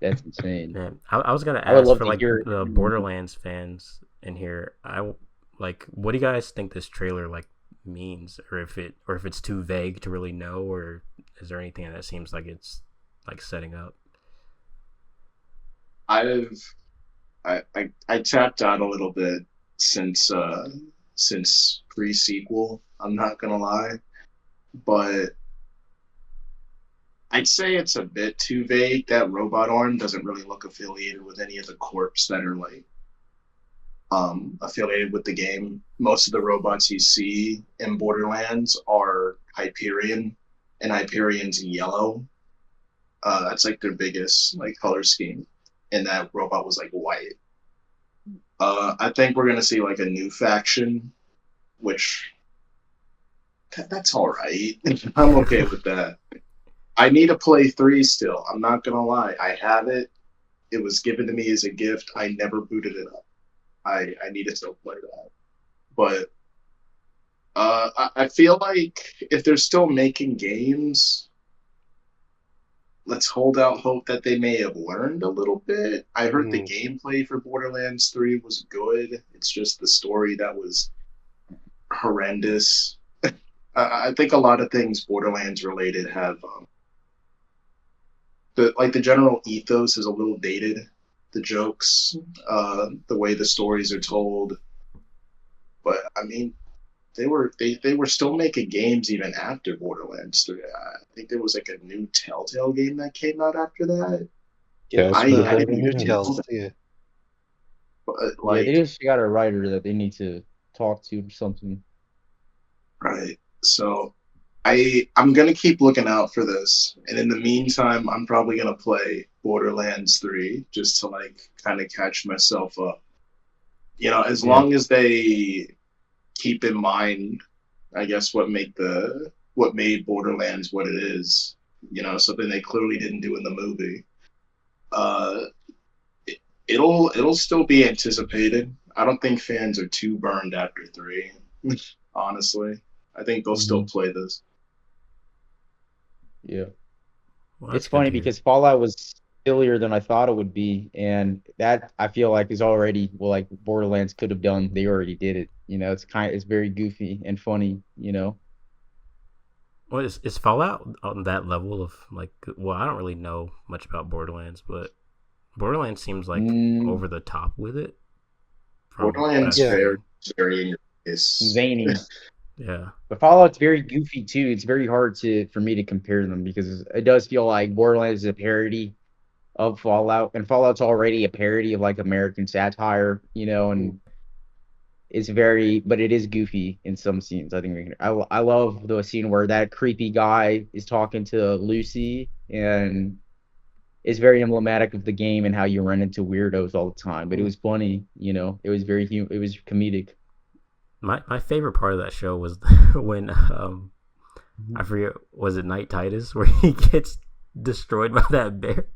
that's insane. Man, I was gonna I would ask love for to like hear- the Borderlands fans in here. What do you guys think this trailer like means, or if it's too vague to really know, or is there anything that seems like it's like setting up? I tapped out a little bit since pre-sequel. I'm not gonna lie, but I'd say it's a bit too vague. That robot arm doesn't really look affiliated with any of the corps that are like affiliated with the game. Most of the robots you see in Borderlands are Hyperion, and Hyperion's yellow. That's like their biggest like color scheme, and that robot was like white. I think we're gonna see like a new faction, which that's all right. I'm okay with that. I need to play 3 still. I'm not gonna lie. I have it. It was given to me as a gift. I never booted it up. I need to still play that. But I feel like if they're still making games, let's hold out hope that they may have learned a little bit. I heard the gameplay for Borderlands 3 was good. It's just the story that was horrendous. I think a lot of things Borderlands related have the general ethos is a little dated. The jokes, the way the stories are told. But I mean, they were still making games even after Borderlands 3. I think there was like a new Telltale game that came out after that. Yeah, I didn't New know. Tales. Yeah. But Yeah, like, they just got a writer that they need to talk to or something. right. So I'm gonna keep looking out for this, and in the meantime, I'm probably gonna play Borderlands 3 just to like kind of catch myself up. You know, as long as they keep in mind, I guess what made Borderlands what it is. You know, something they clearly didn't do in the movie. It'll still be anticipated. I don't think fans are too burned after 3. Honestly, I think they'll still play this. Yeah. Well, It's funny because Fallout was sillier than I thought it would be, and that I feel like is already like Borderlands could have done. They already did it. You know, it's very goofy and funny. You know. Well, is Fallout on that level of like? Well, I don't really know much about Borderlands, but Borderlands seems like over the top with it. Borderlands very in your face. Zany. Yeah. But Fallout's very goofy too. It's very hard for me to compare them because it does feel like Borderlands is a parody of Fallout, and Fallout's already a parody of like American satire, you know, and but it is goofy in some scenes. I think I love the scene where that creepy guy is talking to Lucy, and it's very emblematic of the game and how you run into weirdos all the time. But it was funny, you know. It was it was comedic. My favorite part of that show was when I forget, was it Night Titus, where he gets destroyed by that bear.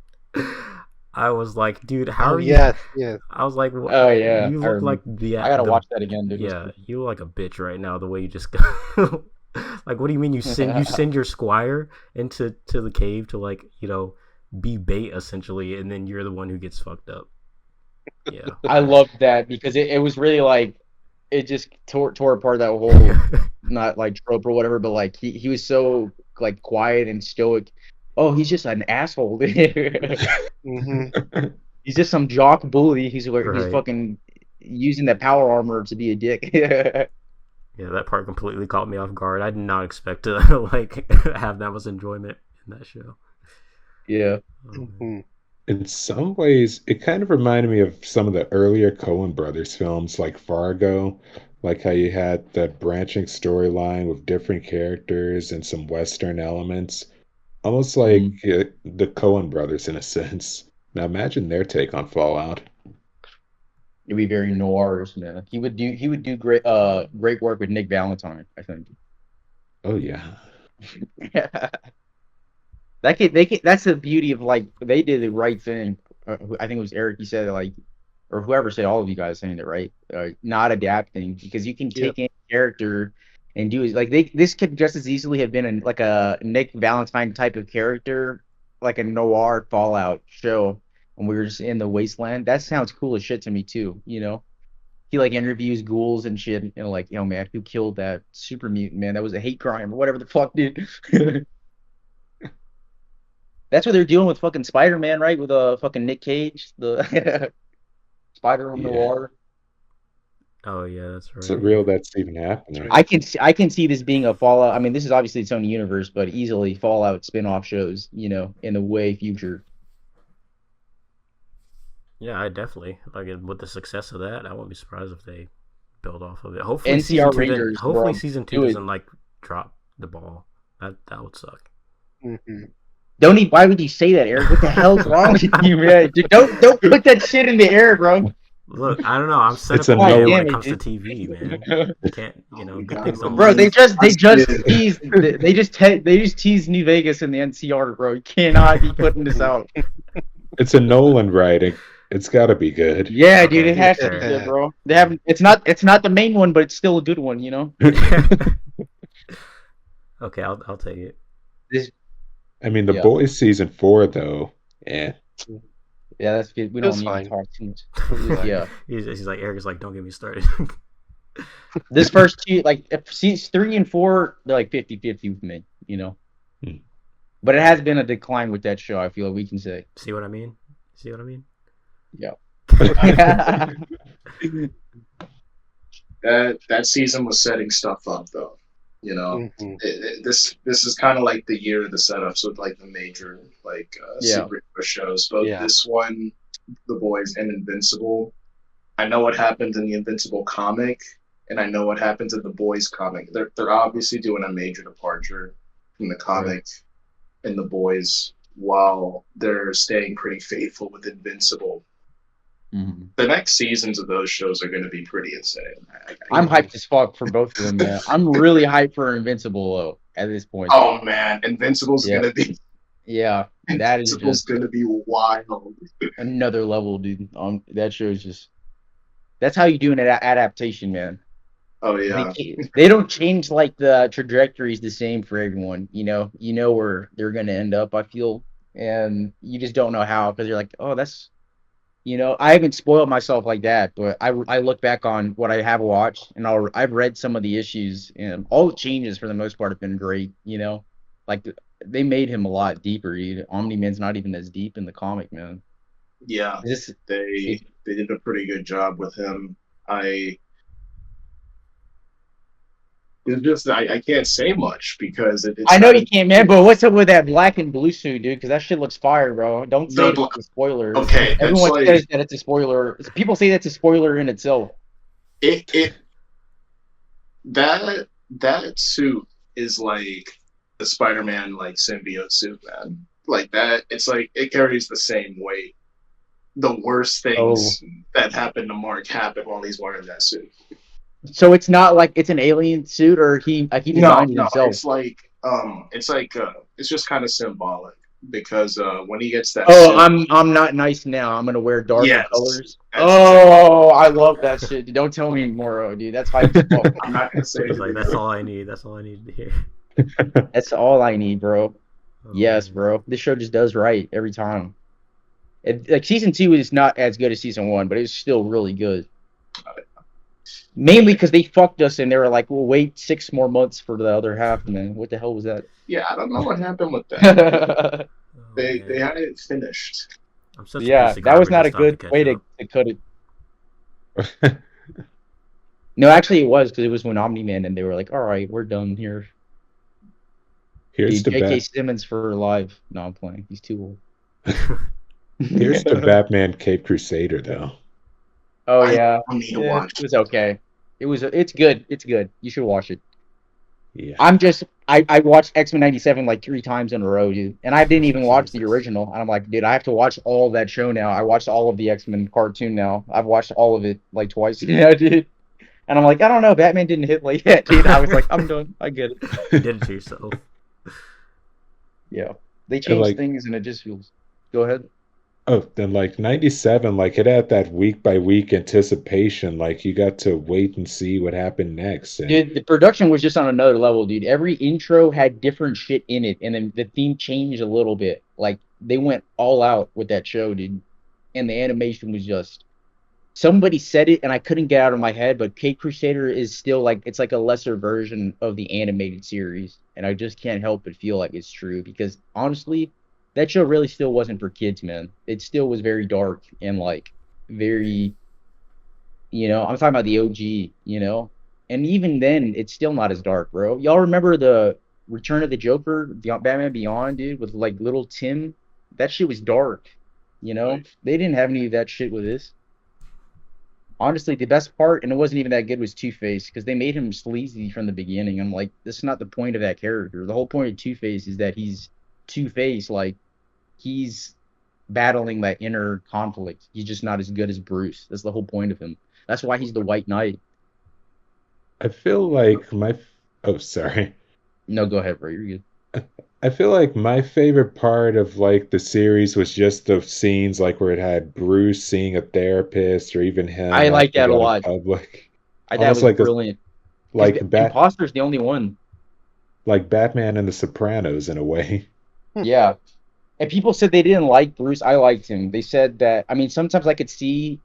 I was like, dude, how are you? Yeah. I was like, oh yeah, you look like I gotta watch that again, dude. Yeah, you look like a bitch right now. The way you just go. Like, what do you mean you send your squire into the cave to like, you know, be bait essentially, and then you're the one who gets fucked up. Yeah, I loved that because it was really like it just tore apart that whole not like trope or whatever, but like he was so like quiet and stoic. Oh, he's just an asshole. Mm-hmm. He's just some jock bully. He's Right. fucking using that power armor to be a dick. Yeah, that part completely caught me off guard. I did not expect to like have that much enjoyment in that show. Yeah. Oh, Mm-hmm. In some ways, it kind of reminded me of some of the earlier Coen Brothers films, like Fargo, like how you had that branching storyline with different characters and some Western elements, almost like the Coen Brothers in a sense. Now imagine their take on Fallout. It'd be very noirish, man. He would do great work with Nick Valentine, I think. Oh yeah. That's the beauty of like they did the right thing. I think it was Eric. You said like, or whoever said, all of you guys saying it right. Not adapting, because you can take any character and do it. Like this could just as easily have been like a Nick Valentine type of character, like a noir Fallout show. When we were just in the wasteland, that sounds cool as shit to me too. You know, he like interviews ghouls and shit, and like, yo man, who killed that super mutant man? That was a hate crime or whatever the fuck, dude. That's what they're doing with fucking Spider-Man, right? With fucking Nick Cage, the Spider on the Yeah. water. Oh yeah, that's Is it right. real that's even happening? I can see this being a Fallout. I mean, this is obviously its own universe, but easily Fallout spin-off shows, you know, in the way future. Yeah, I definitely like it, with the success of that. I wouldn't be surprised if they build off of it. Hopefully, NCR Rangers, bro. season 2 Do it. doesn't like drop the ball. That would suck. Mm-hmm. Why would you say that, Eric? What the hell's wrong with you, man? Dude, don't put that shit in the air, bro. Look, I don't know. I'm set It's up a man no- when Damn it it, comes to dude. TV, man. You can't, good things don't. Bro, last. they just teased New Vegas in the NCR, bro. You cannot be putting this out. It's a Nolan writing. It's got to be good. Yeah, Okay, dude, it has to be good, bro. They haven't. It's not the main one, but it's still a good one, you know. Okay, I'll take it. I mean, The Yeah. Boys season 4 though. Yeah. Yeah, that's good. We That's don't need fine. to talk too much. Yeah. Yeah. He's like, Eric is like, don't get me started. This first two, like, if seasons 3 and 4, they're like 50-50 with me, you know. Hmm. But it has been a decline with that show, I feel we can say. See what I mean? Yeah. That season was setting stuff up though. You know, Mm-hmm. this is kind of like the year of the setups with like the major like Yeah. superhero shows. Both Yeah. this one, The Boys, and Invincible. I know what happened in the Invincible comic, and I know what happened in the Boys comic. They're obviously doing a major departure from the comic and the Boys, while they're staying pretty faithful with Invincible. Mm-hmm. The next seasons of those shows are going to be pretty insane. I'm hyped as fuck for both of them, man. I'm really hyped for Invincible, though, at this point. Oh man, Invincible's Yeah. gonna be Yeah, that is Invincible's just gonna be wild. another level, dude. That show is just... That's how you do an adaptation, man. Oh yeah, They don't change like the trajectories the same for everyone. You know where they're gonna end up. I feel, and you just don't know how, because you're like, oh, that's... I haven't spoiled myself like that, but I look back on what I have watched, and I've read some of the issues, and all the changes for the most part have been great. Like they made him a lot deeper. Omni-Man's not even as deep in the comic, man. yeah. This They did a pretty good job with him. I can't say much because it's I know you can't, man, but what's up with that black and blue suit, dude? Because that shit looks fire, bro. Don't say it's a spoiler. Okay, Everyone like, says that it's a spoiler. People say that's a spoiler in itself. That suit is like the Spider-Man like symbiote suit, man. Like that, it's like it carries the same weight. The worst things that happened to Mark happened while he's wearing that suit. So it's not like it's an alien suit, or he designed it himself. It's just kind of symbolic because when he gets that. Oh, suit, I'm not nice now. I'm gonna wear darker Yes. colors. That's Oh, I love that shit. Dude, don't tell me anymore, dude. That's hype as fuck. I'm not gonna say He's like, anything that's else. all I need. That's all I need to hear. That's all I need, bro. Oh, Yes, man. bro. This show just does right every time. Like season 2 is not as good as season 1, but it's still really good. Mainly because they fucked us and they were like, "We'll wait 6 more months for the other half." Man, what the hell was that? Yeah, I don't know what happened with that. Oh, They man. had it finished. I'm such a Yeah, piece of that was garbage. not I a still have to good catch way up. to cut it. No, actually, it was because it was when Omni-Man and they were like, "All right, we're done here." Here's Dude, the J.K. bat. Simmons for live. No, I'm playing. He's too old. Here's the Batman Cape Crusader though. Oh I yeah, don't need to it watch. was okay. It's good. It's good. You should watch it. Yeah. I watched X-Men '97 like 3 times in a row, dude, and I didn't even watch the Jesus. original. And I'm like, dude, I have to watch all that show now. I watched all of the X-Men cartoon now. I've watched all of it like twice. Yeah, dude. And I'm like, I don't know, Batman didn't hit like that, dude. I was like, I'm done. I get it. You did it to yourself. Yeah, they And changed like, things, and it just feels. Go ahead. oh, then like 97, like it had that week by week anticipation. Like you got to wait and see what happened next. And Dude, the production was just on another level, dude. Every intro had different shit in it, and then the theme changed a little bit. Like they went all out with that show, dude. And the animation was just somebody said it and I couldn't get out of my head, but Cape Crusader is still like it's like a lesser version of the animated series. And I just can't help but feel like it's true because honestly, that show really still wasn't for kids, man. It still was very dark and like very, I'm talking about the OG. And even then, it's still not as dark, bro. Y'all remember the Return of the Joker, Batman Beyond, dude, with like little Tim? That shit was dark. Right. They didn't have any of that shit with this. Honestly, the best part, and it wasn't even that good, was Two-Face because they made him sleazy from the beginning. I'm like, this is not the point of that character. The whole point of Two-Face is that he's Two-Face, like he's battling that inner conflict. He's just not as good as Bruce. That's the whole point of him. That's why he's the White Knight. I feel like oh, sorry. No, go ahead, bro. You're good. I feel like my favorite part of like the series was just the scenes like where it had Bruce seeing a therapist or even him I like that a acting out in lot. public. That Almost was like a brilliant. Because like the Bat imposter's the only one. like Batman and the Sopranos in a way. Yeah. And people said they didn't like Bruce. I liked him. They said that, I mean, sometimes I could see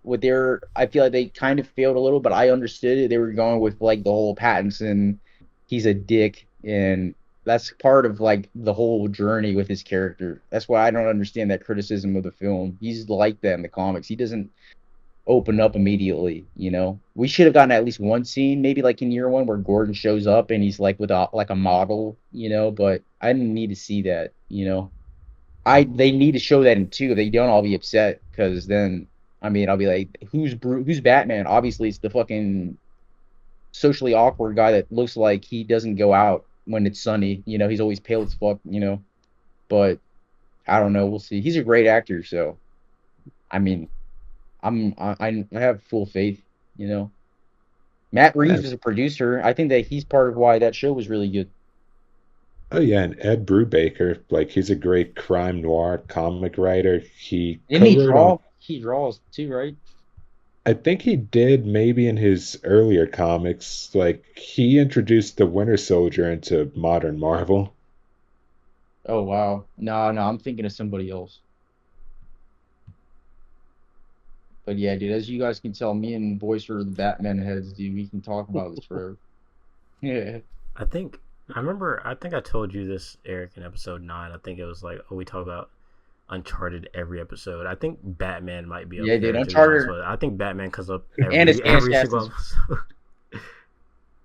I feel like they kind of failed a little, but I understood it. They were going with like the whole Pattinson, he's a dick. And that's part of like the whole journey with his character. That's why I don't understand that criticism of the film. He's like that in the comics. He doesn't open up immediately. We should have gotten at least one scene, maybe like in year one, where Gordon shows up and he's like with a model. But I didn't need to see that. They need to show that in two. They don't all be upset because then I mean I'll be like, who's Batman? Obviously it's the fucking socially awkward guy that looks like he doesn't go out when it's sunny. He's always pale as fuck. But I don't know. We'll see. He's a great actor, so I mean I have full faith. Matt Reeves And, is a producer. I think that he's part of why that show was really good. oh yeah, and Ed Brubaker, like he's a great crime noir comic writer. He Didn't he co-wrote on draw? He draws too, right? I think he did maybe in his earlier comics. Like he introduced the Winter Soldier into modern Marvel. Oh wow. No, I'm thinking of somebody else. But yeah, dude, as you guys can tell, me and Boyce are the Batman heads, dude. We can talk about this forever. Yeah. I think I told you this, Eric, in episode 9. I think it was like, we talk about Uncharted every episode. I think Batman might be up Yeah, there. dude, To be honest Uncharted, with you. I think Batman comes up and it's every fantastic. single episode.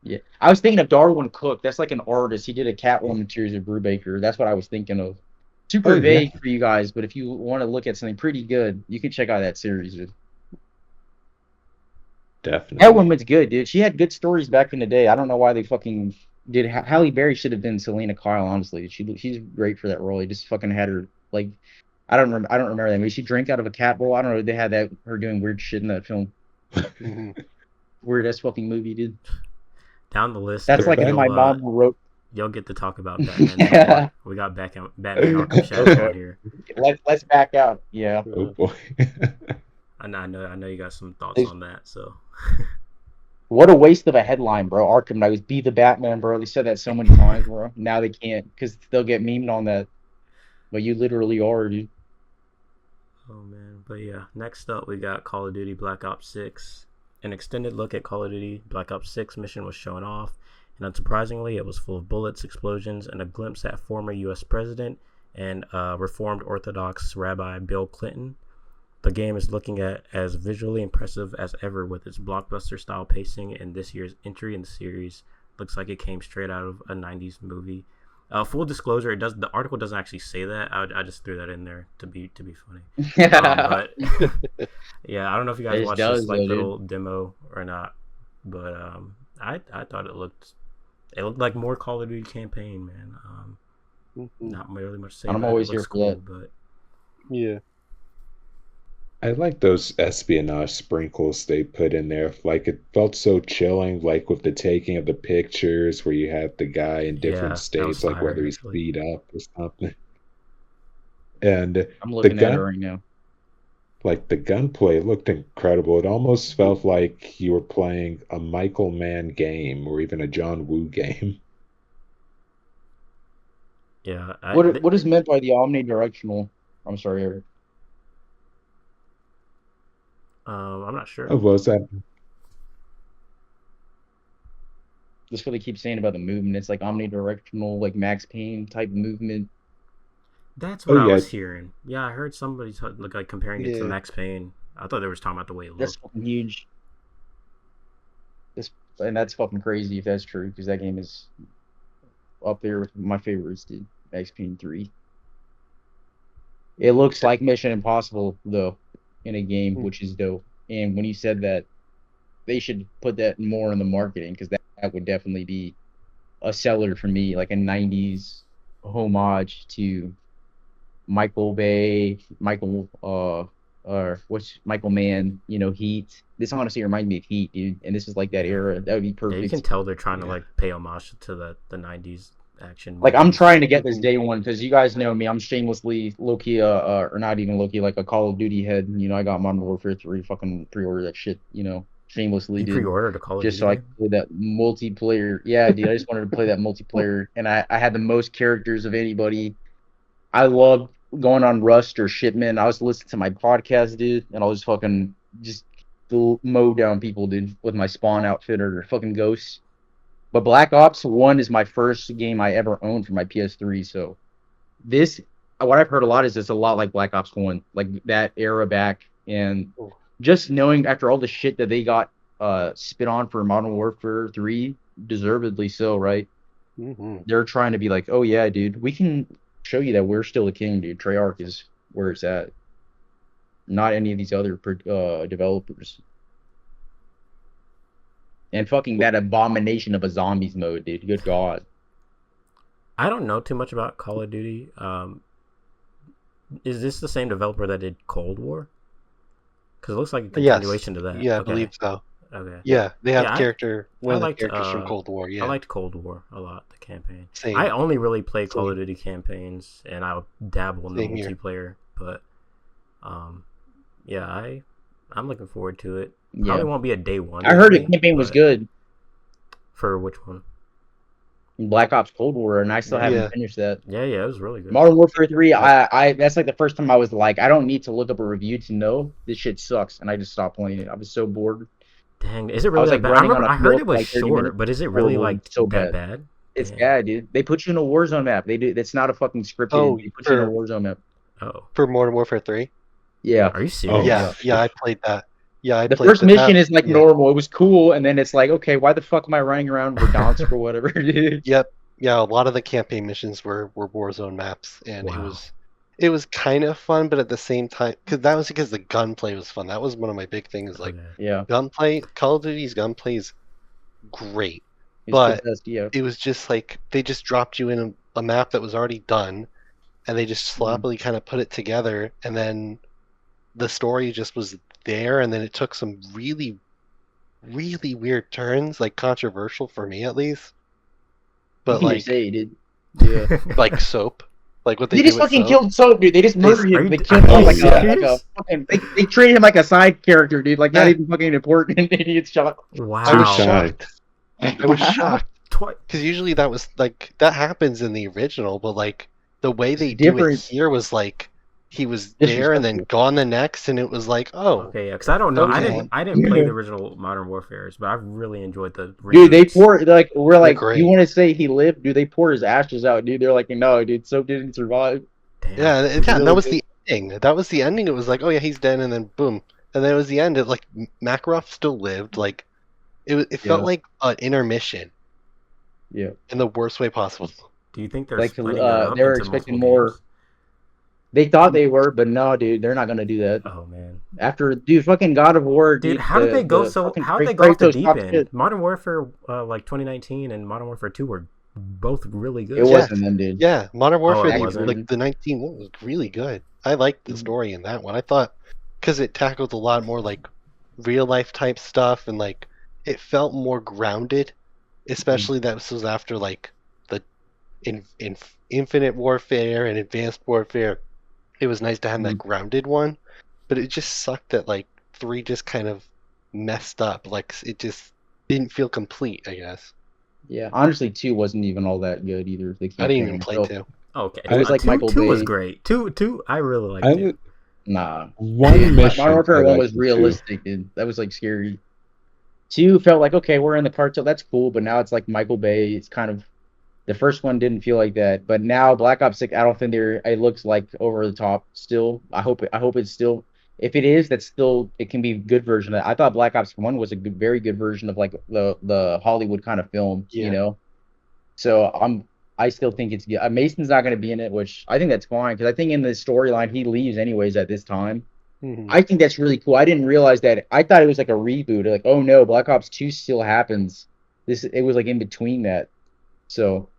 Yeah, I was thinking of Darwin Cook. That's like an artist. He did a Catwoman series of Brubaker. That's what I was thinking of. Super Oh yeah, vague for you guys, but if you want to look at something pretty good, you can check out that series, dude. definitely. Catwoman's good, dude. She had good stories back in the day. I don't know why they fucking did. Halle Berry should have been Selena Kyle. Honestly, she's great for that role. They just fucking had her like, I don't remember that. Maybe she drank out of a cat bowl. I don't know. They had her doing weird shit in that film. Weird ass fucking movie, dude. Down the list, That's Eric, like if my mom wrote. you'll get to talk about Batman more. We got Batman Arkham Shadow on here. Let's back out. Yeah. Oh boy. I know you got some thoughts on that. So What a waste of a headline, bro. Arkham Knight was be the Batman, bro. They said that so many times, bro. Now they can't because they'll get memed on that. But you literally are, dude. oh man, but yeah. Next up, we got Call of Duty Black Ops 6. an extended look at Call of Duty Black Ops 6 mission was shown off, and unsurprisingly, it was full of bullets, explosions, and a glimpse at former U.S. President and Reformed Orthodox Rabbi Bill Clinton. The game is looking at as visually impressive as ever with its blockbuster-style pacing, and this year's entry in the series looks like it came straight out of a 90s movie. Full disclosure, the article doesn't actually say that. I just threw that in there to be funny. But yeah, I don't know if you guys watched this little demo or not, but I thought it looked like more Call of Duty campaign, man. Not really much to say. I'm always here for that. But yeah. I like those espionage sprinkles they put in there. Like, it felt so chilling, like with the taking of the pictures where you had the guy in different states, like whether he's beat up or something. And I'm looking at it right now. Like, the gunplay looked incredible. It almost felt like you were playing a Michael Mann game or even a John Woo game. Yeah. What is meant by the omnidirectional? I'm sorry, Eric. I'm not sure. Oh, what was that? That's what they keep saying about the movement. It's like omnidirectional, like Max Payne type movement. That's what I was hearing. Yeah, I heard somebody like comparing it to Max Payne. I thought they were talking about the way it looked. That's fucking huge. And that's fucking crazy if that's true, because that game is up there with my favorites, dude. Max Payne 3. It looks like Mission Impossible, though, in a game, which is dope. And when you said that, they should put that more in the marketing, because that would definitely be a seller for me, like a 90s homage to Michael Bay, Michael Mann, Heat. This honestly reminds me of Heat, dude. And this is like that era. That would be perfect. Yeah, you can tell they're trying to like pay homage to the 90s action. Like, I'm trying to get this day one, because you guys know me. I'm shamelessly low-key, or not even low-key, like a Call of Duty head. I got Modern Warfare 3, fucking pre-order that shit, shamelessly, dude. You pre-ordered a Call of Duty? Just so I could play that multiplayer. Yeah, dude, I just wanted to play that multiplayer. And I had the most characters of anybody. I loved going on Rust or Shipman. I was listening to my podcast, dude, and I was fucking just mow down people, dude, with my Spawn outfit or fucking Ghosts. But Black Ops 1 is my first game I ever owned for my PS3, so what I've heard a lot is it's a lot like Black Ops 1, like that era back, and just knowing after all the shit that they got spit on for Modern Warfare 3, deservedly so, right? They're trying to be like, oh yeah, dude, we can show you that we're still the king, dude. Treyarch is where it's at, not any of these other developers. And fucking that abomination of a zombies mode, dude. Good God. I don't know too much about Call of Duty. Is this the same developer that did Cold War? Because it looks like a continuation to that. Yeah, I believe so. Okay. Yeah, they have characters from Cold War. Yeah, I liked Cold War a lot, the campaign. Same. I only really play Call of Duty campaigns, and I dabble in the multiplayer. But, I'm looking forward to it. Probably won't be a day one. I heard the campaign was good. For which one? Black Ops Cold War, and I still haven't finished that. Yeah, it was really good. Modern Warfare 3, I that's like the first time I was like, I don't need to look up a review to know this shit sucks, and I just stopped playing it. I was so bored. Dang, is it really that bad? I heard it was short, but is it really like so bad? It's bad, dude. They put you in a Warzone map. They do. It's not a fucking scripted. They put you in a Warzone map. Oh, for Modern Warfare 3. Yeah. Are you serious? Yeah, I played that. Yeah, the first mission is like normal. It was cool, and then it's like, okay, why the fuck am I running around Verdansk or whatever, dude? Yep. Yeah, a lot of the campaign missions were Warzone maps, and it was kind of fun, but at the same time, because the gunplay was fun. That was one of my big things. Like, gunplay, Call of Duty's gunplay is great, but it was just like they just dropped you in a map that was already done, and they just sloppily kind of put it together, and then the story just was there, and then it took some really, really weird turns, like controversial for me at least. But like, like Soap, like what they just fucking killed Soap, dude. They just murdered him. They killed him like a fucking. They treated him like a side character, dude. Like not even fucking important. And he gets shot. Wow, I was shocked. I was shocked because usually that happens in the original, but like the way they do it here was like he was there and then gone the next, and it was like, oh, Okay, yeah, because I don't know. okay. I didn't play the original Modern Warfares, but I really enjoyed the Dude, they reboots. pour like we're like, great. you want to say he lived? Dude, they pour his ashes out, dude. They're like, no, dude, so didn't survive. Damn. Yeah, Really that was good. the ending. That was the ending. It was like, oh yeah, he's dead, and then boom, and then it was the end. It like Makarov still lived. Like it felt Yeah. like an intermission Yeah, in the worst way possible. Do you think they're like splitting it up they were into expecting multiple more. games? They thought they were, but no, dude, they're not gonna do that. Oh man, After dude, fucking God of War, dude, dude, how did they go the so? fucking How did they go off the Kratos deep top end? shit. Modern Warfare, like 2019, and Modern Warfare 2 were both really good. It Yeah. wasn't them, dude. Yeah, Modern Warfare, it wasn't? like the 19 one was really good. I liked the story in that one. I thought because it tackled a lot more like real life type stuff, and like it felt more grounded. Especially that this was after like the Infinite Warfare and Advanced Warfare. It was nice to have that grounded one, but it just sucked that like 3 just kind of messed up. Like it just didn't feel complete, I guess. Yeah, honestly, 2 wasn't even all that good either. The I didn't campaign even play itself. 2. Okay, It was like 2, Michael 2 was Bay. great. 2, I really liked I it. Nah. one Dude, mission. Modern Warfare I 1 liked was too. realistic, dude. That was like scary. 2 felt like, okay, we're in the cartel. That's cool, but now it's like Michael Bay. It's kind of the first one didn't feel like that, but now Black Ops 6, I don't think it looks like over the top still. I hope it's still, if it is, that's still, it can be a good version of that. I thought Black Ops 1 was a very good version of like the Hollywood kind of film, you know. So I still think it's good. Mason's not going to be in it, which I think that's fine because I think in the storyline he leaves anyways at this time. I think that's really cool. I didn't realize that. I thought it was like a reboot. Like, oh no, Black Ops 2 still happens. It was like in between that. So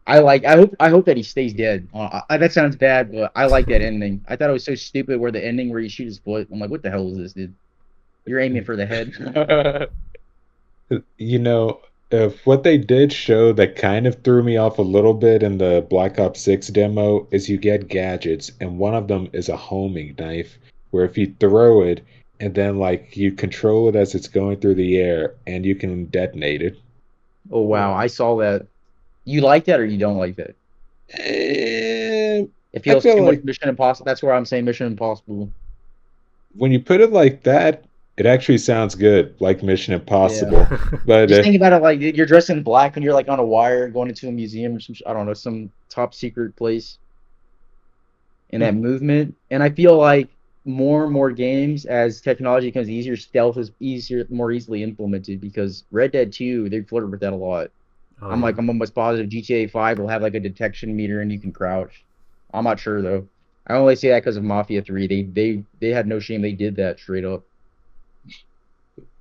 I hope that he stays dead. That sounds bad, but I like that ending. I thought it was so stupid where the ending where you shoot his foot. I'm like, what the hell is this, dude? You're aiming for the head. You know, if what they did show that kind of threw me off a little bit in the Black Ops 6 demo is you get gadgets, and one of them is a homing knife, where if you throw it, and then like you control it as it's going through the air, and you can detonate it. Oh wow, I saw that. You like that or you don't like that? It feels feel too much like- Mission Impossible. That's where I'm saying Mission Impossible. When you put it like that, it actually sounds good, like Mission Impossible. But Just think about it like you're dressed in black and you're like on a wire going into a museum or some, I don't know, some top secret place. And that movement. And I feel like more and more games, as technology becomes easier, stealth is more easily implemented because Red Dead 2, they flirted with that a lot. I'm almost positive GTA 5 will have like a detection meter and you can crouch. I'm not sure though. I only say that because of Mafia 3. They had no shame. They did that straight up.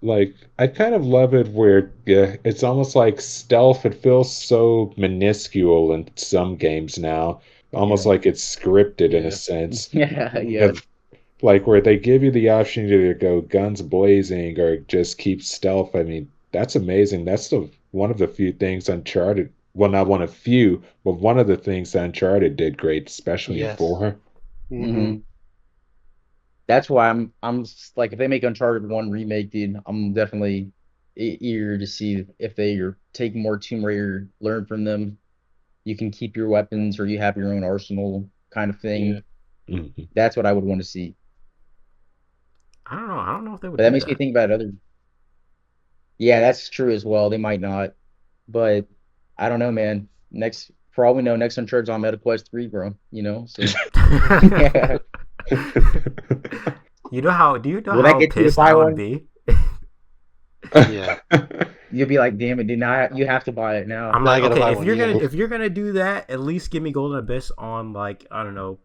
like I kind of love it where it's almost like stealth. It feels so minuscule in some games now, almost like it's scripted in a sense. Yeah. Like where they give you the option to go guns blazing or just keep stealth. I mean, that's amazing. That's one of the few things Uncharted. Well, not one of few, but one of the things that Uncharted did great, especially in 4. That's why I'm like, if they make Uncharted 1 remake, dude, I'm definitely eager to see if they take more Tomb Raider, learn from them. You can keep your weapons or you have your own arsenal kind of thing. That's what I would want to see. I don't know if they would. But that makes me think about other. Yeah, that's true as well. They might not, but I don't know, man. For all we know, next Uncharted's on MetaQuest 3, bro. You know, so yeah. Do you know how get you to pissed buy I would one? be? Yeah. You'll be like, damn it, dude! Now you have to buy it now. I'm like, I gotta buy okay, one, if you're gonna do that, at least give me Golden Abyss on like, I don't know,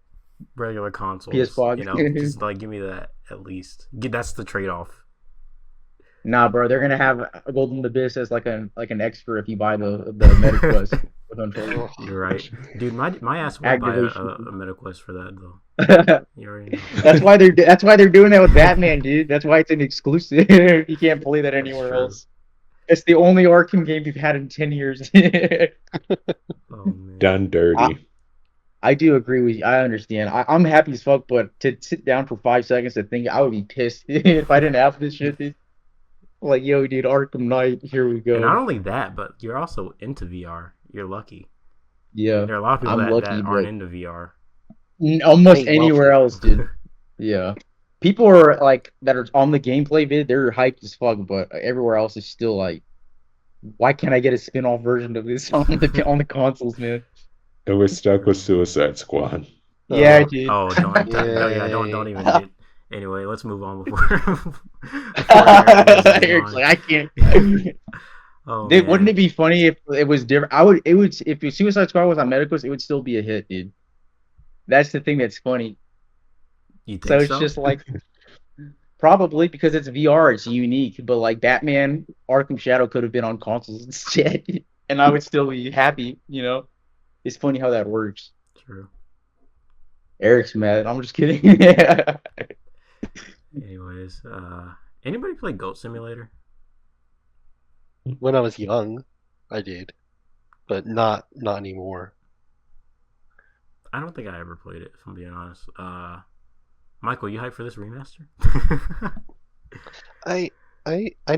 regular consoles. PS5. You know, just like give me that at least. That's the trade off. Nah, bro, they're gonna have a Golden Abyss as like an extra if you buy the MetaQuest with Uncharted. You're right, dude. My ass would buy a MetaQuest for that though. You already know. That's why they're doing that with Batman, dude. That's why it's an exclusive. You can't play that anywhere else. It's the only Arkham game we've had in 10 years. Oh, man. Done dirty. I do agree with you. I understand. I'm happy as fuck, but to sit down for 5 seconds to think, I would be pissed if I didn't have this shit, dude. Like, yo, dude, Arkham Knight, here we go. And not only that, but you're also into VR. You're lucky. Yeah. There are a lot of people I'm that lucky, aren't but into VR. Almost Ain't anywhere wealthy. else, dude. Yeah. People are like that are on the gameplay vid, they're hyped as fuck, but everywhere else is still like, why can't I get a spin-off version of this on the consoles, man? And we're stuck with Suicide Squad. Yeah, dude. Oh, don't even Yay. get. Anyway, let's move on before Eric loses his Eric's mind. like, I can't. Oh Dude, wouldn't man, it be funny if it was different? I would. It would. If Suicide Squad was on Medicals, it would still be a hit, dude. That's the thing that's funny. you So think it's so? just like probably because it's VR, it's unique. But like Batman, Arkham Shadow could have been on consoles instead, and I would still be happy. You know, it's funny how that works. True. Eric's mad. I'm just kidding. Anyways, anybody play Goat Simulator? When I was young, I did, but not anymore. I don't think I ever played it, if I'm being honest. Michael, you hyped for this remaster? I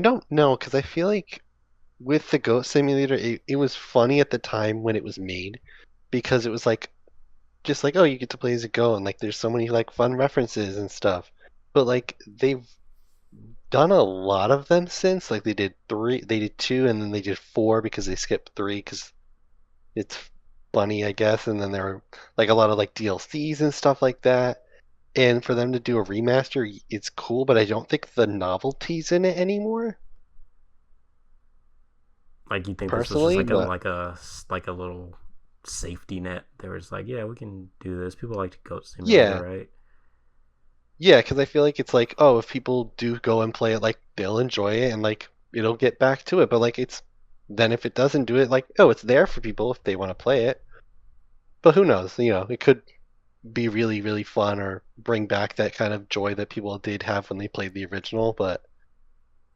don't know because I feel like with the Goat Simulator, it was funny at the time when it was made because it was like just like, oh, you get to play as a goat and like there's so many like fun references and stuff. But like they've done a lot of them since. Like they did two, and then they did four because they skipped three because it's funny, I guess. And then there were like a lot of like DLCs and stuff like that. And for them to do a remaster, it's cool, but I don't think the novelty's in it anymore. Like you think this was just Personally, like but a little safety net? They were just like, yeah, we can do this. People like to Goat yeah, Simulator, right? yeah, because I feel like it's like, oh, if people do go and play it, like they'll enjoy it and like it'll get back to it. But like it's then if it doesn't do it, like oh, it's there for people if they want to play it. But who knows? You know, it could be really, really fun or bring back that kind of joy that people did have when they played the original. But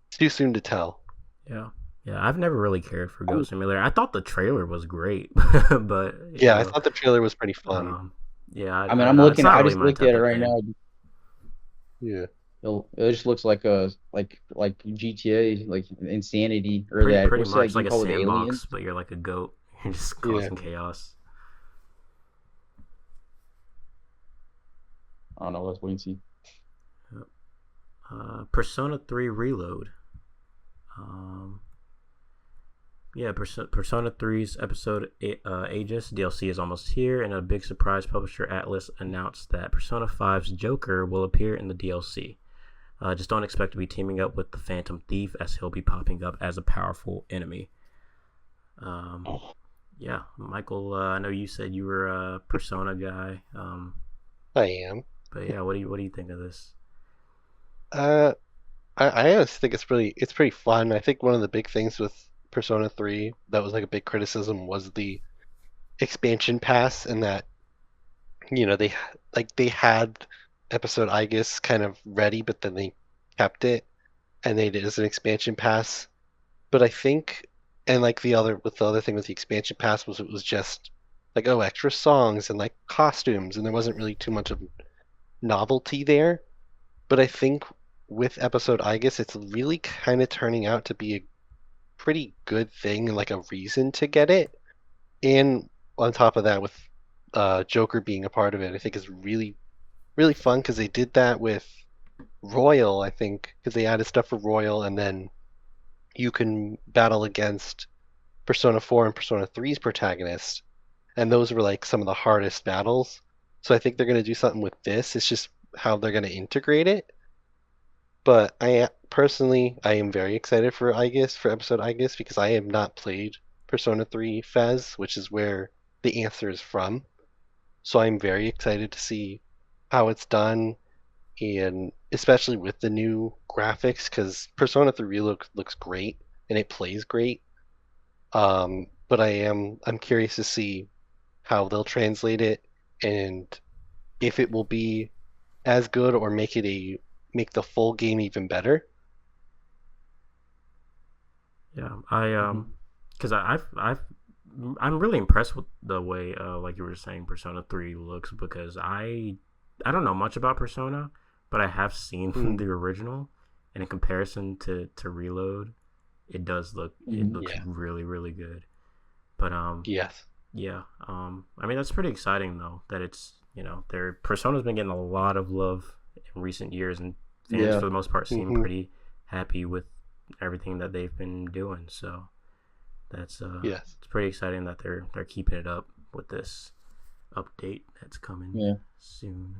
it's too soon to tell. Yeah. Yeah, I've never really cared for Goat Simulator. I thought the trailer was great, but Yeah, I thought the trailer was pretty fun. yeah, I mean, I'm looking. It's not I really just my looked type at it of right thing. now. Yeah. It just looks like a like GTA, like Insanity or that. Pretty What's much that like game a called? sandbox, Aliens? but you're like a goat. You're just Yeah. causing chaos. I don't know. Let's wait and see. Persona 3 Reload. Yeah, Persona 3's episode Aegis DLC is almost here, and a big surprise, publisher Atlas announced that Persona 5's Joker will appear in the DLC. Just don't expect to be teaming up with the Phantom Thief, as he'll be popping up as a powerful enemy. Yeah, Michael, I know you said you were a Persona guy. I am. But yeah, what do you think of this? I honestly think it's pretty fun. I think one of the big things with Persona 3 that was like a big criticism was the expansion pass, and that you know they had episode Aigis kind of ready, but then they kept it and they did it as an expansion pass. But I think and like the other thing with the expansion pass was it was just like oh extra songs and like costumes, and there wasn't really too much of novelty there. But I think with episode Aigis, it's really kind of turning out to be a pretty good thing and like a reason to get it. And on top of that, with Joker being a part of it, I think is really, really fun because they did that with Royal, I think, because they added stuff for Royal, and then you can battle against Persona 4 and Persona 3's protagonists, and those were like some of the hardest battles. So I think they're going to do something with this. It's just how they're going to integrate it. But I am very excited for Aigis, for episode Aigis, because I have not played Persona 3 Fez, which is where the answer is from. So I'm very excited to see how it's done, and especially with the new graphics, because Persona 3 looks great and it plays great. But I'm curious to see how they'll translate it and if it will be as good or make the full game even better. Yeah, because I'm really impressed with the way, like you were saying, Persona 3 looks, because I don't know much about Persona, but I have seen the original, and in comparison to Reload, it looks really, really good. But Yes. yeah, I mean that's pretty exciting though, that it's their Persona's been getting a lot of love in recent years, and fans for the most part seem pretty happy with everything that they've been doing. So that's it's pretty exciting that they're keeping it up with this update that's coming soon.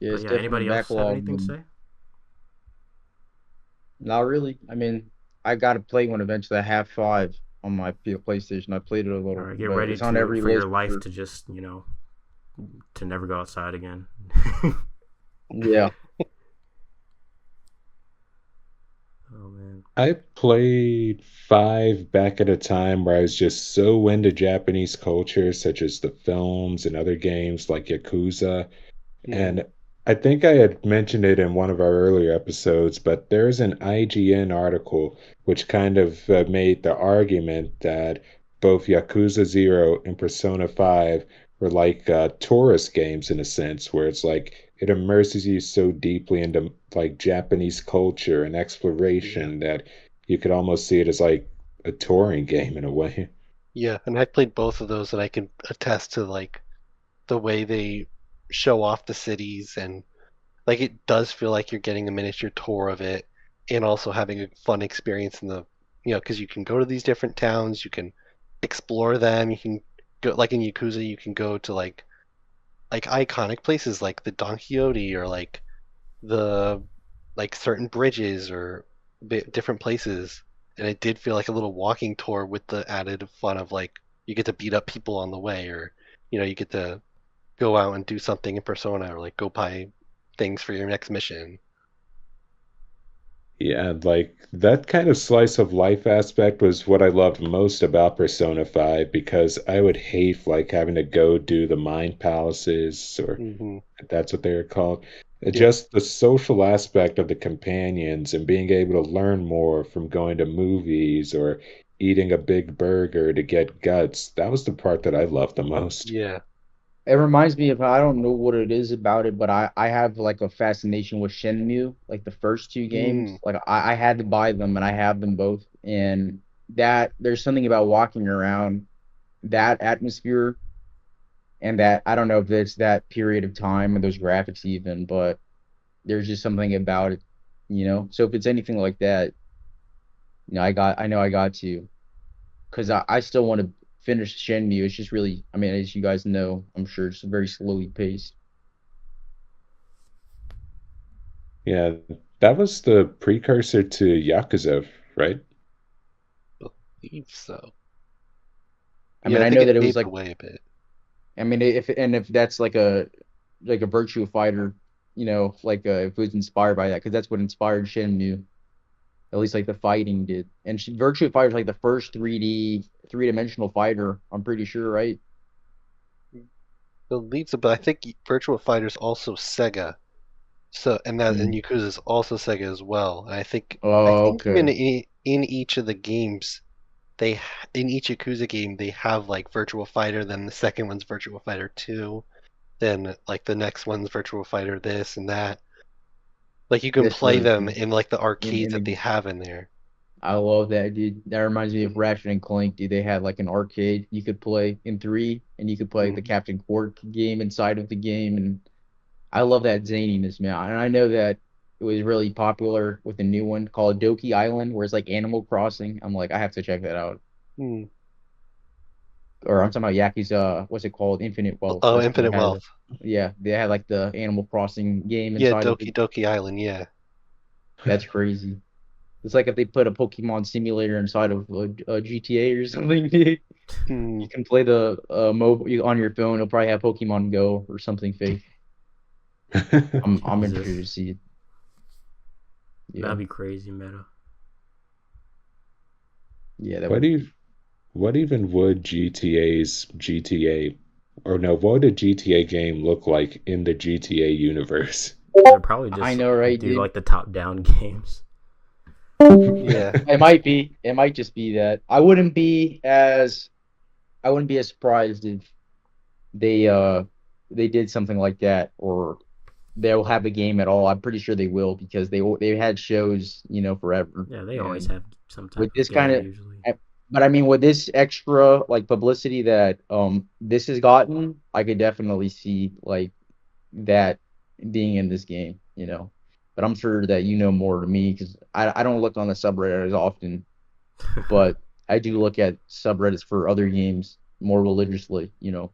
Anybody else have anything to say? Not really. I mean, I got to play one eventually. I have 5 on my PlayStation. I played it a little. All right, get ready for your life to just to never go outside again. Yeah. Oh man. I played 5 back at a time where I was just so into Japanese culture, such as the films and other games like Yakuza. And I think I had mentioned it in one of our earlier episodes, but there's an IGN article which kind of made the argument that both Yakuza 0 and Persona 5 were like tourist games in a sense, where it's like it immerses you so deeply into like Japanese culture and exploration that you could almost see it as like a touring game in a way. Yeah, and I played both of those, and I can attest to like the way they show off the cities, and like it does feel like you're getting a miniature tour of it, and also having a fun experience in the because you can go to these different towns, you can explore them, you can go like in Yakuza, you can go to like iconic places like the Don Quixote or like the like certain bridges or different places, and it did feel like a little walking tour with the added fun of like you get to beat up people on the way, or you get to go out and do something in Persona, or like go buy things for your next mission. Yeah, like that kind of slice of life aspect was what I loved most about Persona 5 because I would hate like having to go do the mind palaces or if that's what they were called. Just the social aspect of the companions and being able to learn more from going to movies or eating a big burger to get guts. That was the part that I loved the most. Yeah. It reminds me of, I don't know what it is about it, but I have like a fascination with Shenmue, like the first 2 games. Like I had to buy them and I have them both. And that there's something about walking around that atmosphere and that I don't know if it's that period of time and those graphics even, but there's just something about it, So if it's anything like that, I know I got to, because I still want to finish Shenmue. It's just really, I mean, as you guys know, I'm sure it's very slowly paced. Yeah, that was the precursor to Yakuza, right? I believe so. I mean, I know that it was like away a bit. I mean, if that's like a Virtua Fighter, like if it was inspired by that, because that's what inspired Shenmue. At least like the fighting did. And Virtua Fighter is like the first 3-dimensional fighter, I'm pretty sure, right? Believe so, but I think Virtua Fighter is also Sega. So and Yakuza is also Sega as well. And I think even in each of the games, in each Yakuza game they have like Virtua Fighter. Then the second one's Virtua Fighter 2. Then like the next one's Virtua Fighter this and that. Like you can play them in like the arcades that they have in there. I love that, dude. That reminds me of Ratchet and Clank, dude. They had like an arcade you could play in 3, and you could play the Captain Quark game inside of the game, and I love that zaniness, man. And I know that it was really popular with a new one called Doki Island, where it's like Animal Crossing. I'm like, I have to check that out. Or I'm talking about Yakuza, what's it called? Infinite Wealth. Oh, Infinite Wealth. Yeah, they had like the Animal Crossing game inside of it. Doki Island, yeah. That's crazy. It's like if they put a Pokemon simulator inside of a GTA or something. You can play the mobile on your phone. It'll probably have Pokemon Go or something fake. I'm interested to see it. Yeah. That'd be crazy meta. Yeah. What even would what would a GTA game look like in the GTA universe? They're probably just I know, right, do like the top-down games. Yeah, it might be. It might just be that. I wouldn't be as surprised if they did something like that, or they'll have a game at all. I'm pretty sure they will, because they had shows, forever. Yeah, they always have some type with of this game kind of usually. But I mean, with this extra like publicity that this has gotten, I could definitely see like that being in this game, you know. But I'm sure that you know more than me because I don't look on the subreddit as often, but I do look at subreddits for other games more religiously, you know.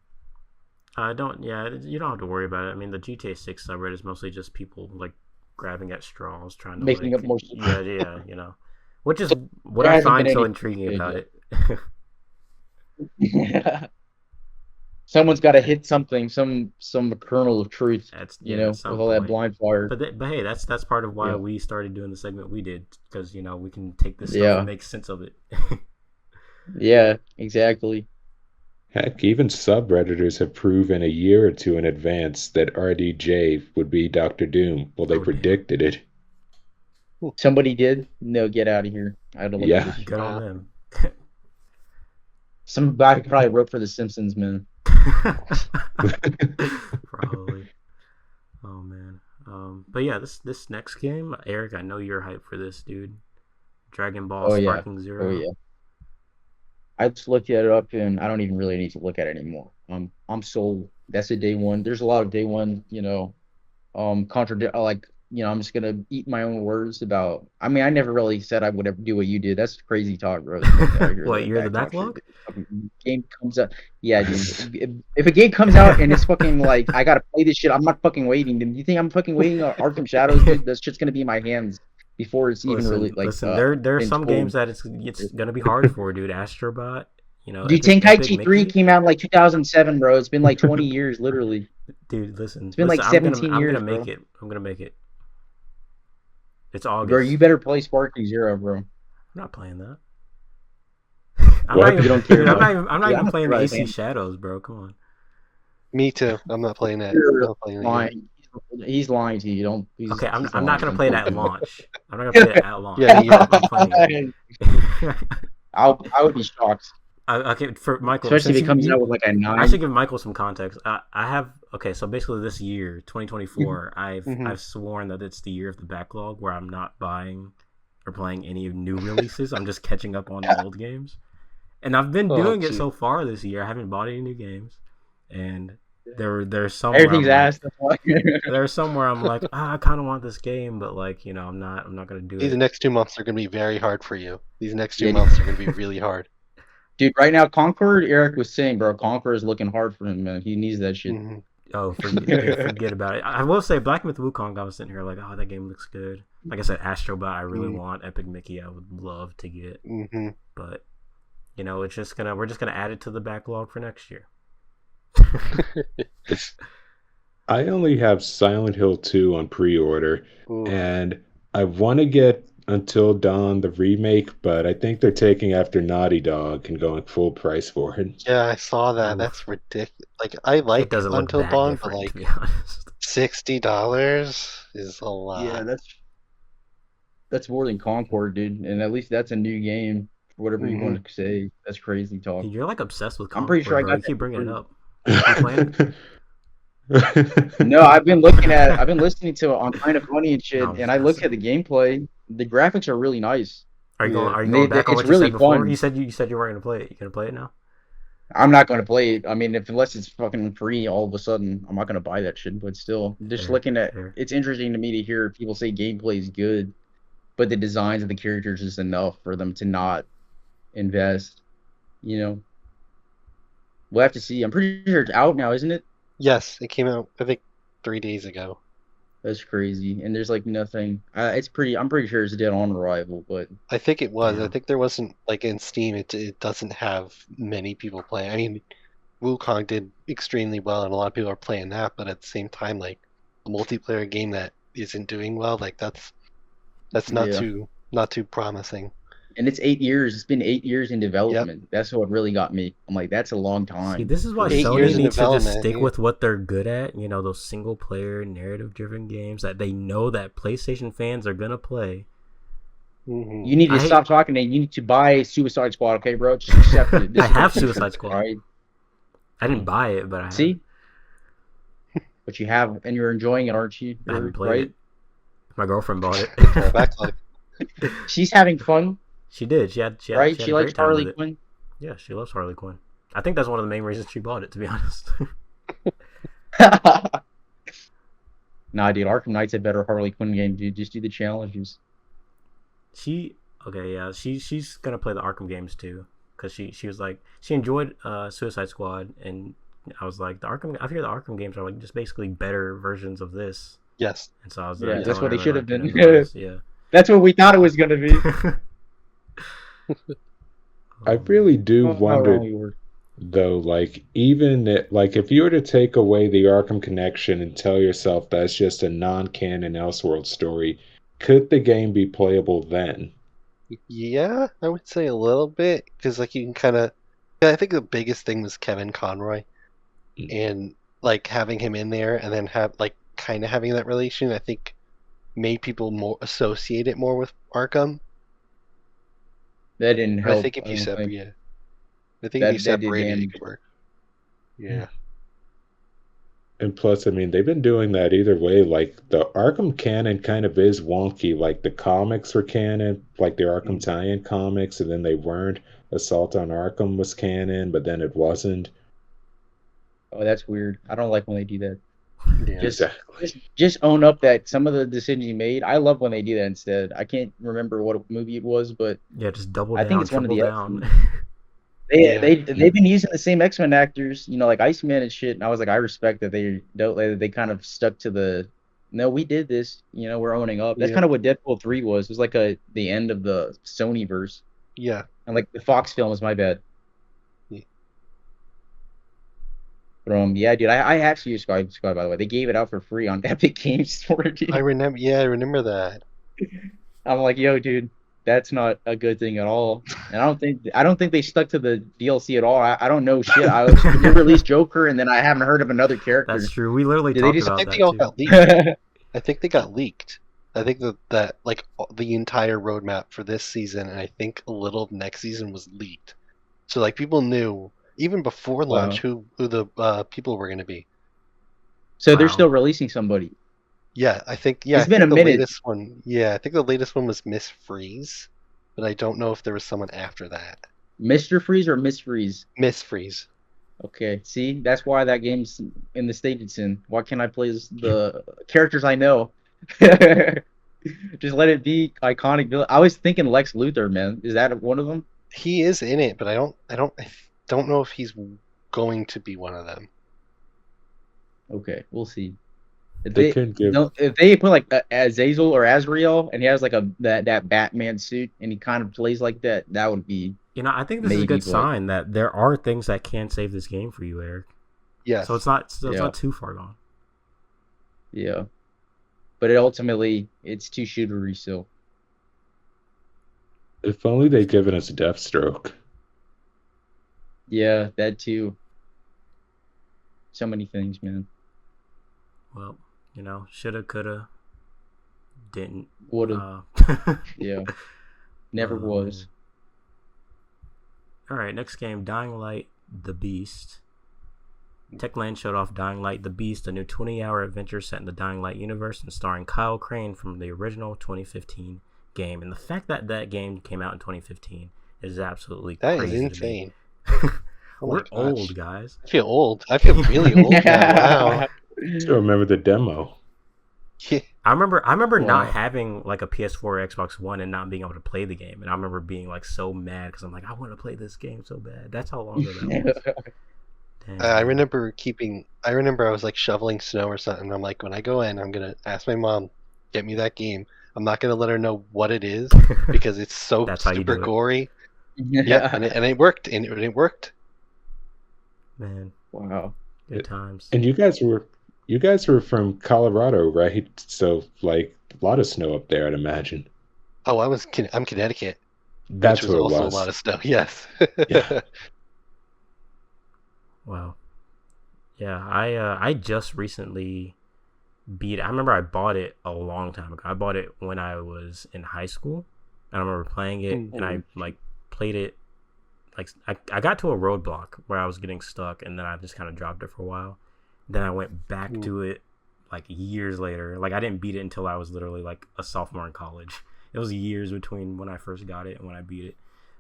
I don't. Yeah, you don't have to worry about it. I mean, the GTA 6 subreddit is mostly just people like grabbing at straws, trying to Making up like, more. yeah, you know, which is what There I hasn't been find so any intriguing good about it. yet. Someone's got to hit something, some kernel of truth, That's you At know, with some all that point. blind fire. But hey, that's part of why Yeah, we started doing the segment we did because we can take this stuff and yeah, make sense of it. yeah, exactly. Heck, even subredditors have proven a year or two in advance that RDJ would be Doctor Doom. Well, they Oh damn! predicted it. Somebody did. No, get out of here. I had to look at Yeah. this shit. Good on Wow. them. Somebody probably wrote for The Simpsons, man. Probably. Oh man. But yeah, this next game, Eric, I know you're hyped for this, dude. Dragon Ball Oh yeah, Sparking oh Zero. yeah. I just looked it up, and I don't even really need to look at it anymore. I'm sold. That's a day one. There's a lot of day one, you know, contradict like I'm just gonna eat my own words about. I mean, I never really said I would ever do what you did. That's crazy talk, bro. Fuck out of here, What? that You're the backlog shit. backlog? Fucking game comes out, yeah, dude. If a game comes out and it's fucking like I gotta play this shit, I'm not fucking waiting. Do you think I'm fucking waiting on Arkham Shadows, dude? That shit's gonna be in my hands before it's even really like Listen. There are been some games told. that it's gonna be hard for, dude. Astrobot, Dude, Epic Tenkaichi 3 Mickey, came out in like 2007, bro. It's been like 20 years, literally. dude. Listen, It's been like I'm gonna 17 I'm years, gonna make bro. it. I'm gonna make it. It's Bro, you August. better play Sparking Zero, bro. I'm not playing that. What? You don't care Dude. I'm about not it. even. I'm not Yeah, even I'm playing the right, AC man. Shadows, bro. Come on. Me too. I'm not playing it. I'm You're not playing it either. lying. He's lying to you. Don't. Okay, He's I'm not gonna lying. play it at launch. I'm not gonna play it at launch. Yeah, me either. I'm playing it. I would be shocked, Okay, for Michael, especially since if it comes you out with like a I should 9. give Michael some context. I have okay, so basically this year, 2024, I've sworn that it's the year of the backlog where I'm not buying or playing any new releases. I'm just catching up on old games, and I've been Oh, doing it gee. so far this year. I haven't bought any new games, and there's some where Everything's I'm like, ass. there's somewhere I'm like, I kind of want this game, but like I'm not gonna do These it. next 2 months are going to be very hard for you. These next two Yeah, months are going to be really hard. dude. Right now, Concord. Eric was saying, bro, Concord is looking hard for him, man. He needs that shit. hmm Oh, forget about it. I will say, Black Myth Wukong, I was sitting here like, oh, that game looks good. Like I said, Astrobot, I really want. Epic Mickey, I would love to get. hmm But, we're just gonna add it to the backlog for next year. I only have Silent Hill 2 on pre-order, Ooh. and I want to get Until Dawn the remake, but I think they're taking after Naughty Dog and going full price for it. Yeah, I saw that. Oof. That's ridiculous. Like, I It like doesn't look Until that Dawn, but different, like to be honest. $60 is a lot. Yeah, that's more than Concord, dude. And at least that's a new game. Whatever you want to say, that's crazy talk. You're like obsessed with I'm pretty Concord, sure I bro. got You that keep for bringing it free. up. You playing it? No, I've been listening to it on Kind of Funny and No, shit, I'm and just I looked at messing. the gameplay. The graphics are really nice. Are you Yeah. going back on It's what you said really before? fun. You said you weren't gonna play it. You gonna play it now? I'm not gonna play it. I mean, unless it's fucking free, all of a sudden, I'm not gonna buy that shit. But still, just Fair, looking at fair. it's interesting to me to hear people say gameplay is good, but the designs of the characters is enough for them to not invest. You know, we'll have to see. I'm pretty sure it's out now, isn't it? Yes, it came out, I think, 3 days ago. That's crazy. And there's like nothing. I'm pretty sure it's dead on arrival, but I think it was. I Damn. think there wasn't, like, in Steam, it doesn't have many people playing. I mean, Wukong did extremely well, and a lot of people are playing that, but at the same time, like, a multiplayer game that isn't doing well, like, that's not yeah. not too promising. And it's 8 years. It's been 8 years in development. That's what really got me. I'm like, that's a long time. See, this is why 8 Sony years in needs to just development, stick yeah. with what they're good at. Those single player narrative driven games that they know that PlayStation fans are gonna play. Mhm. You need to stop talking and you need to buy Suicide Squad, okay, bro? Just accept it. I have Suicide Squad. Right? I didn't buy it, but I have. See? But you have, and you're enjoying it, aren't you? I haven't played Right? it. My girlfriend bought it. Backlog. She's having fun. She did. She had right? she had She a likes great time Harley with it. Quinn. Yeah, she loves Harley Quinn. I think that's one of the main reasons she bought it, to be honest. Nah, dude, Arkham Knight's a better Harley Quinn game, dude. Just do the challenges. She's gonna play the Arkham games too, because she was like, she enjoyed Suicide Squad, and I was like, I hear the Arkham games are like just basically better versions of this. Yes. And so I was Yeah, that's what they should have been. Yeah. That's what we thought it was gonna be. I really do How wonder, wrong we were. though, like, like, if you were to take away the Arkham connection and tell yourself that's just a non-canon Elseworld story, could the game be playable then? Yeah, I would say a little bit, because like you can kind of. I think the biggest thing was Kevin Conroy, and like having him in there, and then have like kind of having that relation. I think made people more associate it more with Arkham. That didn't help. I think if you don't think. separate, I think That if you did separated, it damage. could work. Yeah. And plus, I mean, they've been doing that either way. Like, the Arkham canon kind of is wonky. Like, the comics were canon, like the Arkham tie-in comics, and then they weren't. Assault on Arkham was canon, but then it wasn't. Oh, that's weird. I don't like when they do that. Yeah. Just own up that some of the decisions you made. I love when they do that instead. I can't remember what movie it was, but Yeah, just double I down, think it's one of triple the down. they've been using the same X-Men actors, like Iceman and shit. And I was like, I respect that they kind of stuck to the. No, we did this. We're owning up. That's Yeah. kind of what Deadpool 3 was. It was like the end of the Sony verse. Yeah. And like the Fox film was my bad. Yeah. But yeah, dude, I actually used Squad by the way. They gave it out for free on Epic Games Store, dude. I remember that. I'm like, yo, dude, that's not a good thing at all. And I don't think they stuck to the DLC at all. I don't know shit. They released Joker, and then I haven't heard of another character. That's true. We literally Did they talked just- about I think that they all too. got leaked. I think they got leaked. I think that like the entire roadmap for this season, and I think a little of next season was leaked. So like people knew even before launch who the people were going to be. So they're Wow. still releasing somebody. Yeah, I think. It's I been think a the minute. latest one. Yeah, I think the latest one was Miss Freeze, but I don't know if there was someone after that. Mr. Freeze or Miss Freeze? Miss Freeze. Okay, see, that's why that game's in the state it's in. Why can't I play the characters I know? Just let it be iconic. I was thinking Lex Luthor, man. Is that one of them? He is in it, but I don't know if he's going to be one of them. Okay, we'll see. If They couldn't give- if they put like Azazel or Azrael, and he has like that Batman suit, and he kind of plays like that, that would be. I think this is a Maybe, good but- sign that there are things that can save this game for you, Eric. Yes. So it's not Yeah. not too far gone. Yeah, but it's too shootery still. If only they'd given us Deathstroke. Yeah, that too. So many things, man. Well, shoulda, coulda, didn't. Would've. Yeah. Never was. All right, next game, Dying Light: The Beast. Techland showed off Dying Light: The Beast, a new 20-hour adventure set in the Dying Light universe and starring Kyle Crane from the original 2015 game. And the fact that that game came out in 2015 is absolutely That is crazy to me. insane. Oh my We're gosh. old, guys. I feel old. I feel really old now. Wow. Still remember the demo. Yeah. I remember Wow. not having like a PS4 or Xbox One and not being able to play the game, and I remember being like so mad because I'm like, I want to play this game so bad. That's how long ago that was. Damn. I remember I was like shoveling snow or something. I'm like, when I go in, I'm gonna ask my mom, get me that game. I'm not gonna let her know what it is because it's so That's how you super do it. gory. Yeah, and it worked, and it worked. Man, Wow. good times. And you guys were from Colorado, right? So like a lot of snow up there, I'd imagine. Oh, I'm Connecticut. That's which what it was also was. a lot of snow. Yes. Yeah. Wow. Yeah, I just recently beat. I remember I bought it a long time ago. I bought it when I was in high school. And I remember playing it, and I like played it. Like I got to a roadblock where I was getting stuck, and then I just kind of dropped it for a while. Then I went back to it like years later. Like I didn't beat it until I was literally like a sophomore in college, it was years between when I first got it and when I beat it.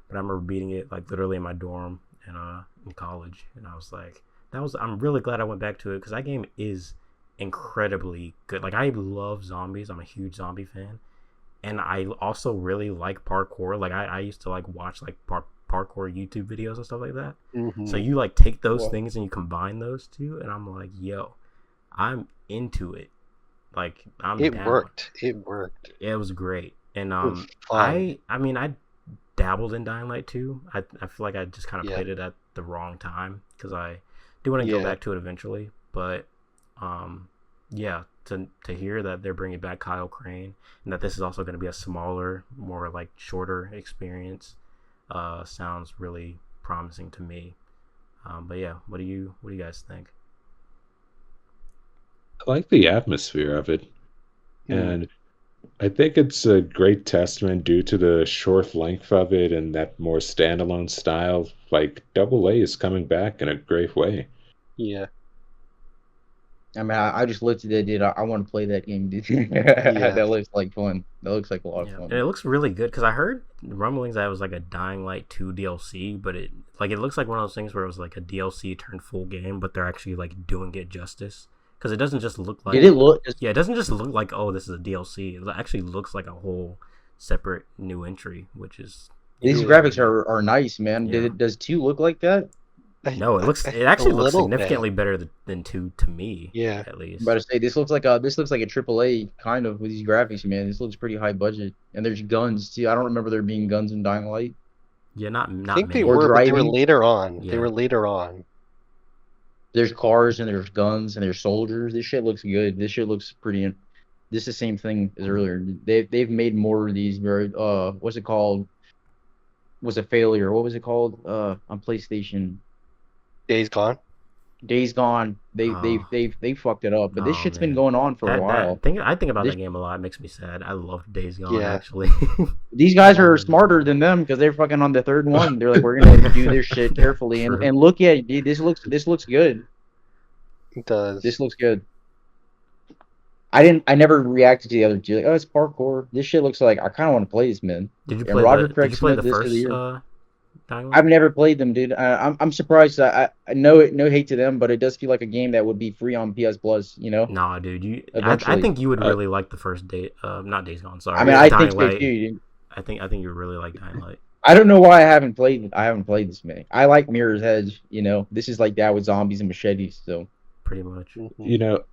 But I remember beating it like literally in my dorm in college, and I was like, I'm really glad I went back to it because that game is incredibly good. Like, I love zombies. I'm a huge zombie fan, and I also really like parkour. Like, I used to like watch like parkour YouTube videos and stuff like that. Mm-hmm. So you like take those things and you combine those two, and I'm like, yo, I'm into it. Like, It down. worked. It was great. And It was fun. I mean, I dabbled in Dying Light 2. I feel like I just kind of played it at the wrong time because I do want to go back to it eventually. But yeah, to hear that they're bringing back Kyle Crane and that this is also going to be a smaller, more like shorter experience, sounds really promising to me. But yeah, what do you guys think? I like the atmosphere of it, and I think it's a great testament due to the short length of it and that more standalone style. Like, Double A is coming back in a great way. Yeah. I mean, I just looked at it, dude. I want to play that game, dude. That looks like fun. That looks like a lot of fun. And it looks really good because I heard rumblings that it was like a Dying Light 2 DLC, but it looks like one of those things where it was like a DLC turned full game, but they're actually like doing it justice. Because it doesn't just look like... Did it look... Yeah, it doesn't just look like, oh, this is a DLC. It actually looks like a whole separate new entry, which is... These graphics are nice, man. Yeah. Does 2 look like that? No, it actually looks significantly better than 2 to me. Yeah. At least. I'm about to say, this looks like a AAA kind of with these graphics, man. This looks pretty high budget. And there's guns, too. I don't remember there being guns in Dying Light. Yeah, not I think many. they were, but they were driving. later on. Yeah. They were later on. There's cars and there's guns and there's soldiers. This shit looks good. This shit looks pretty. This is the same thing as earlier. They've made more of these. Very what's it called? Was a failure. What was it called? On PlayStation. Days Gone. Days Gone. They fucked it up. But this shit's been going on for a while. I think about that game a lot. It makes me sad. I love Days Gone actually. These guys are smarter than them because they're fucking on the third one. They're like, we're gonna do this shit carefully and look at it, dude. This looks good. It does. This looks good. I never reacted to the other two. Like, oh, it's parkour. This shit looks like I kind of want to play this, man. Did you play the first Dying Light? I've never played them, dude. I'm surprised. I know no hate to them, but it does feel like a game that would be free on PS Plus. You know? Nah, dude. I think you would really like the first not Days Gone. Sorry. I mean, I think Light. so too, dude. I think you would really like Dying Light. I don't know why I haven't played this, man. I like Mirror's Edge. You know, this is like that with zombies and machetes. So pretty much. You know,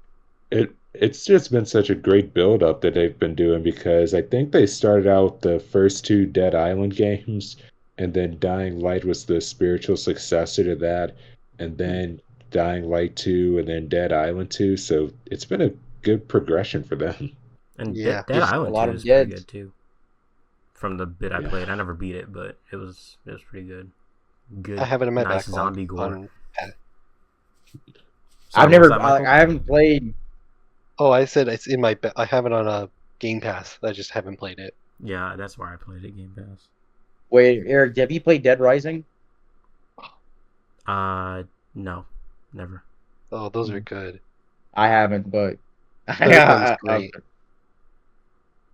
it's just been such a great build up that they've been doing because I think they started out the first 2 Dead Island games. And then Dying Light was the spiritual successor to that. And then Dying Light 2 and then Dead Island 2. So it's been a good progression for them. And Dead Island 2 is pretty good too. From the bit I played. I never beat it, but it was pretty good. Good. I have it in my nice backlog. Zombie gore. I haven't played. Oh, I said it's in my... I have it on a Game Pass. I just haven't played it. Yeah, that's where I played it, Game Pass. Wait, Eric, have you played Dead Rising? No, never. Oh, those are good. I haven't, but Great.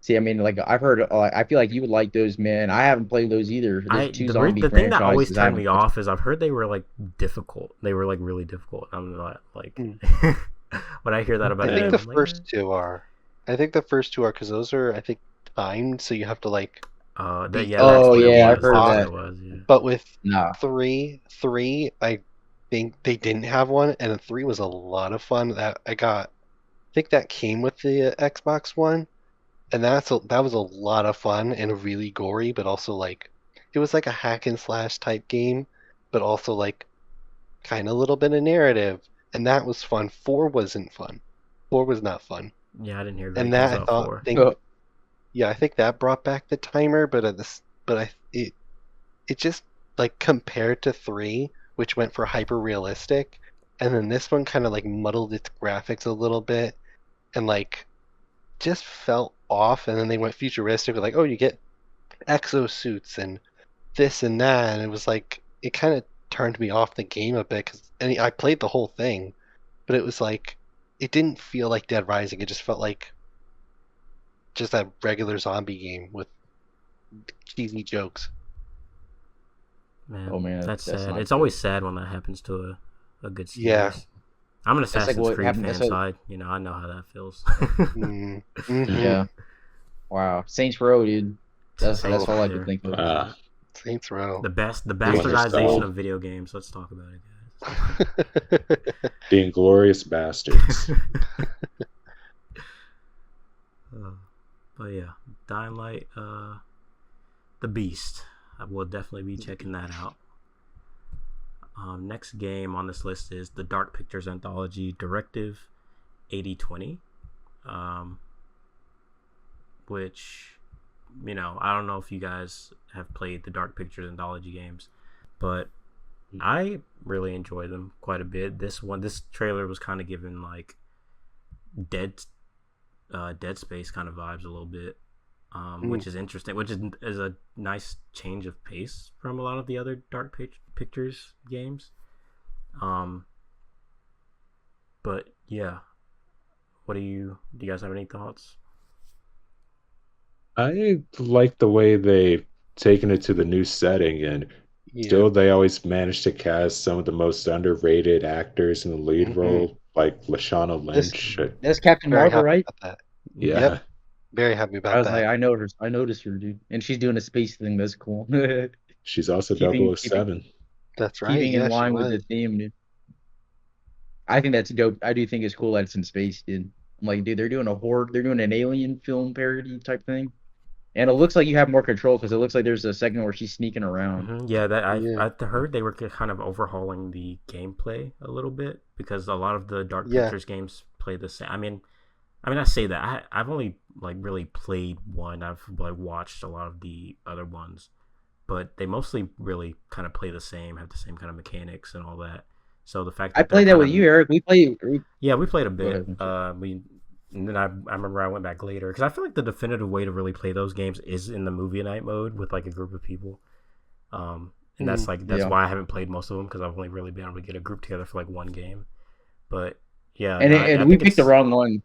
See, I mean, like I've heard, I feel like you would like those, man. I haven't played those either. The thing that always turned me off is I've heard they were like difficult. They were like really difficult. I'm not like when I hear that about I it. think the first two are. I think the first 2 are because those are timed, so you have to like. I've heard that. It was, yeah. But with 3, I think they didn't have one, and 3 was a lot of fun. That I think that came with the Xbox One, and that was a lot of fun and really gory, but also like it was like a hack and slash type game, but also like kind of a little bit of narrative, and that was fun. 4 wasn't fun. 4 was not fun. Yeah, I didn't hear. And that I thought. Yeah, I think that brought back the timer, but it just like compared to 3, which went for hyper realistic, and then this one kind of like muddled its graphics a little bit, and like just felt off. And then they went futuristic with like, oh, you get exosuits and this and that, and it was like it kind of turned me off the game a bit and I played the whole thing, but it was like it didn't feel like Dead Rising. It just felt like just a regular zombie game with cheesy jokes. Man, Oh, man, that's that's sad. not It's good. always sad when that happens to a good series. Yeah. I'm an That's like Assassin's what Creed happened. fan, That's like, so I know how that feels. Mm. Mhm. yeah. Wow. Saints Row, dude. That's Saints all Row I could there. think of. Saints Row. The Wonderful. bastardization of video games. Let's talk about it, guys. The Inglorious Bastards. But yeah, Dying Light, the Beast. I will definitely be checking that out. Next game on this list is the Dark Pictures Anthology Directive 8020, which, you know, I don't know if you guys have played the Dark Pictures Anthology games, but I really enjoy them quite a bit. This trailer was kind of given like Dead Space kind of vibes a little bit, which is interesting, which is a nice change of pace from a lot of the other Dark Pictures games. But yeah, do you guys have any thoughts? I like the way they've taken it to the new setting, and Yeah. still they always manage to cast some of the most underrated actors in the lead Mhm. role, like Lashana Lynch. That's Captain Very Marvel, happy right? about that. Yeah, Yep. Very happy I about was that. like, I noticed her, dude, and she's doing a space thing. That's cool. she's also keeping 007. That's right. keeping in Yeah, she line with the was. theme, dude. I think that's dope. I do think it's cool that it's in space, dude. I'm like, dude, they're doing an alien film parody type thing, and it looks like you have more control because it looks like there's a segment where she's sneaking around. Yeah, that Yeah. I heard they were kind of overhauling the gameplay a little bit because a lot of the Dark Yeah. Pictures games play the same. I mean, I say that I've only like really played one. I've like watched a lot of the other ones, but they mostly really kind of play the same, have the same kind of mechanics and all that. So the fact that I played that with you, Eric. We played. yeah, we played a Go bit. ahead. And then I remember I went back later because I feel like the definitive way to really play those games is in the movie night mode with like a group of people. And that's Yeah. why I haven't played most of them because I've only really been able to get a group together for like one game. But yeah, And I we think picked the wrong one.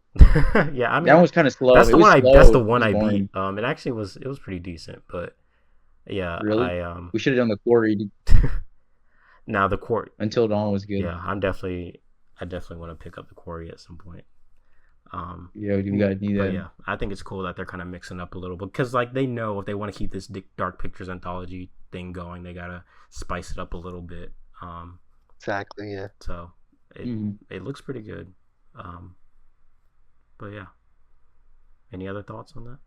yeah, I mean That was kind of slow. that's It the was one slow. that's the It one was I boring. beat. It actually was pretty decent, but yeah, Really? I We should have done the quarry, dude. now the court. Until Dawn was good. Yeah, I definitely want to pick up the quarry at some point. Yeah, we gotta do But that. yeah, I think it's cool that they're kind of mixing up a little bit because like they know if they want to keep this Dark Pictures Anthology thing going, they gotta spice it up a little bit. Exactly. Yeah. So Mhm. it looks pretty good. But yeah, any other thoughts on that?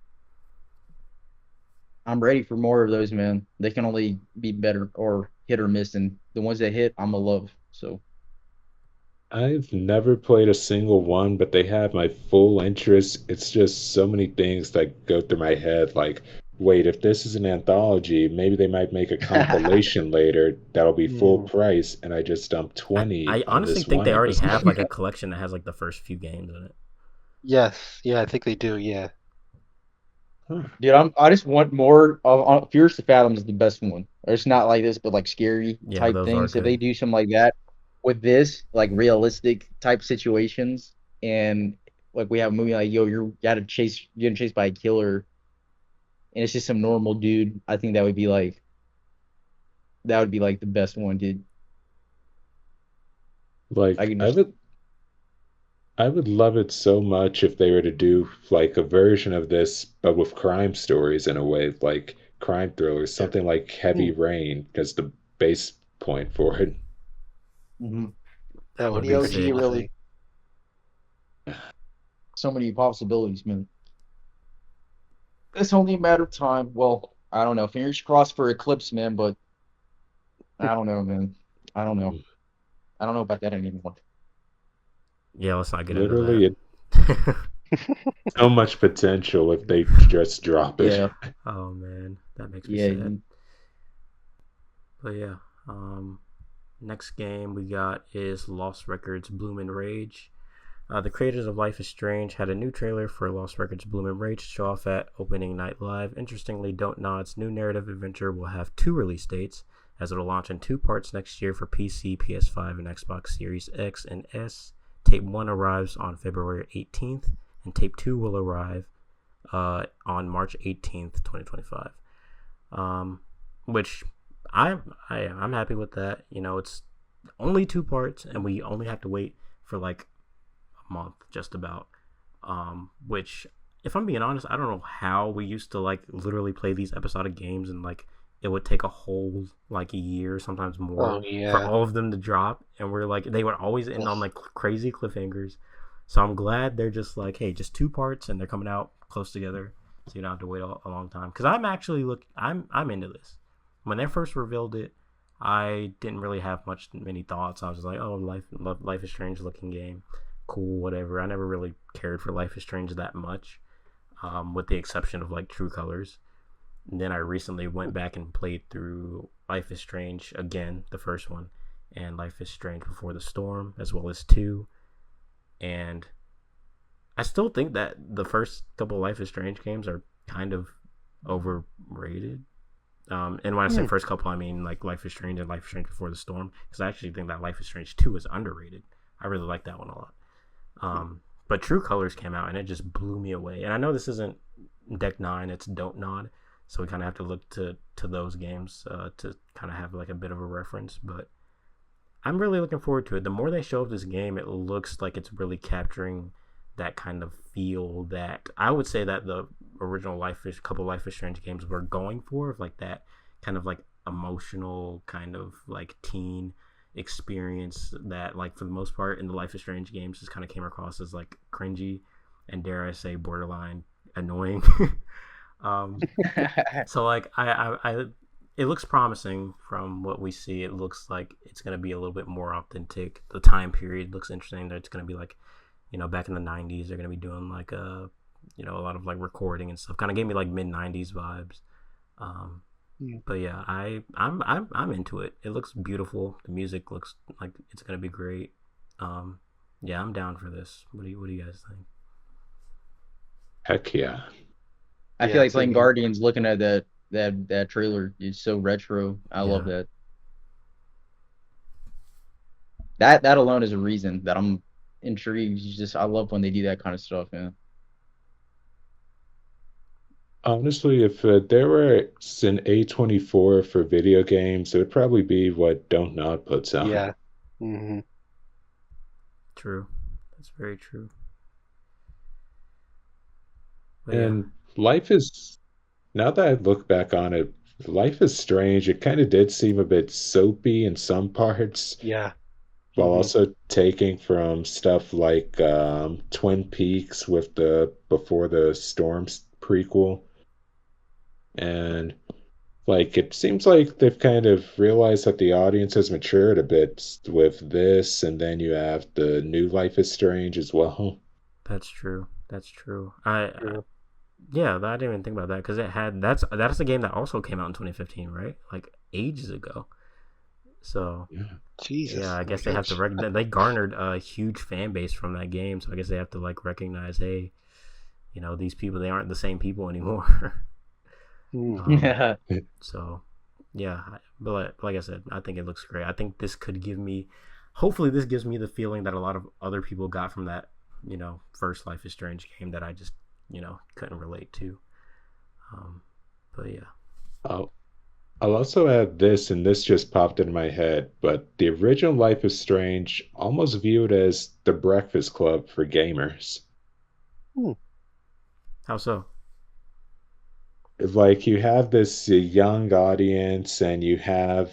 I'm ready for more of those, man. They can only be better or hit or miss, and the ones that hit, I'm a love. So I've never played a single one, but they have my full interest. It's just so many things that go through my head. Like, wait, if this is an anthology, maybe they might make a compilation later that'll be full price, and I just dumped 20 I on honestly this think one they already episode. have like a collection that has like the first few games in it. Yes. Yeah, I think they do. Yeah. dude, I just want more of Fierce to Fathom is the best one. It's not like this, but like scary Yeah, type those things. are If they good. do something like that with this, like realistic type situations, and like we have a movie like, yo, you're getting chased by a killer, and it's just some normal dude. I think that would be like the best one, dude. Like, I can I just would I would love it so much if they were to do like a version of this, but with crime stories in a way, like crime thrillers, something like Heavy Rain, as the base point for it. That would Would be be pretty sick. really funny. so many possibilities, man. It's only a matter of time. Well, I don't know. Fingers crossed for Eclipse, man, but I don't know, man. I don't know. I don't know about that anymore. Yeah, let's not get Literally, into it that. so much potential if they just drop it. Yeah. Oh man, that makes me Yeah. sad. But yeah, next game we got is Lost Records Bloom and Rage. The creators of Life is Strange had a new trailer for Lost Records Bloom and Rage to show off at Opening Night Live. Interestingly, Don't Nod's new narrative adventure will have 2 release dates, as it'll launch in 2 parts next year for PC, PS5, and Xbox Series X and S. Tape 1 arrives on February 18th, and Tape 2 will arrive on March 18th, 2025. which I'm happy with that. You know, it's only 2 parts, and we only have to wait for like a month, just about. Which, if I'm being honest, I don't know how we used to like literally play these episodic games, and like it would take a whole like a year, sometimes more, for all of them to drop, and we're like they would always end on like crazy cliffhangers. So I'm glad they're just like, hey, just 2 parts, and they're coming out close together, so you don't have to wait a long time. Because I'm actually I'm into this. When they first revealed it, I didn't really have many thoughts. I was just like, oh, Life is Strange looking game, cool, whatever. I never really cared for Life is Strange that much, with the exception of like True Colors. And then I recently went back and played through Life is Strange again, the first one, and Life is Strange Before the Storm, as well as 2. And I still think that the first couple Life is Strange games are kind of overrated. And when I say first couple, I mean like Life is Strange and Life is Strange Before the Storm, because I actually think that Life is Strange 2 is underrated. I really like that one a lot. But True Colors came out, and it just blew me away. And I know this isn't Deck 9, it's Don't Nod, so we kind of have to look to those games to kind of have like a bit of a reference. But I'm really looking forward to it. The more they show of this game, it looks like it's really capturing that kind of feel that I would say that the original couple Life is Strange games were going for, of like that kind of like emotional kind of like teen experience that, like, for the most part in the Life is Strange games, just kind of came across as like cringy and, dare I say, borderline annoying. So like I it looks promising from what we see. It looks like it's going to be a little bit more authentic. The time period looks interesting. That it's going to be like, you know, back in the 90s. They're going to be doing like a lot of like recording and stuff. Kind of gave me like mid 90s vibes. But yeah, I'm into it. It looks beautiful. The music looks like it's going to be great. Yeah, I'm down for this. What do you guys think? Heck yeah. I feel like playing Guardians, looking at that trailer is so retro. I love that. That alone is a reason that I'm intrigued. I love when they do that kind of stuff, man. Honestly, if there were an A24 for video games, it would probably be what Don't Nod puts out. Yeah. Mm-hmm. True. That's very true. But and now that I look back on it, Life is Strange. It kind of did seem a bit soapy in some parts. Yeah. While also taking from stuff like Twin Peaks with the Before the Storms prequel. And like it seems like they've kind of realized that the audience has matured a bit with this, and then you have the new Life is Strange as well. That's true. Yeah, I didn't even think about that, because that's a game that also came out in 2015, right? Like ages ago. So Jesus. Yeah, I guess they have to recognize. They garnered a huge fan base from that game, so I guess they have to like recognize, hey, you know, these people, they aren't the same people anymore. So yeah, but like I said, I think it looks great. I think this could hopefully this gives me the feeling that a lot of other people got from that, you know, first Life is Strange game that I just, you know, couldn't relate to. But yeah. I'll also add this, and this just popped in my head, but the original Life is Strange almost viewed as the Breakfast Club for gamers. How so? Like, you have this young audience, and you have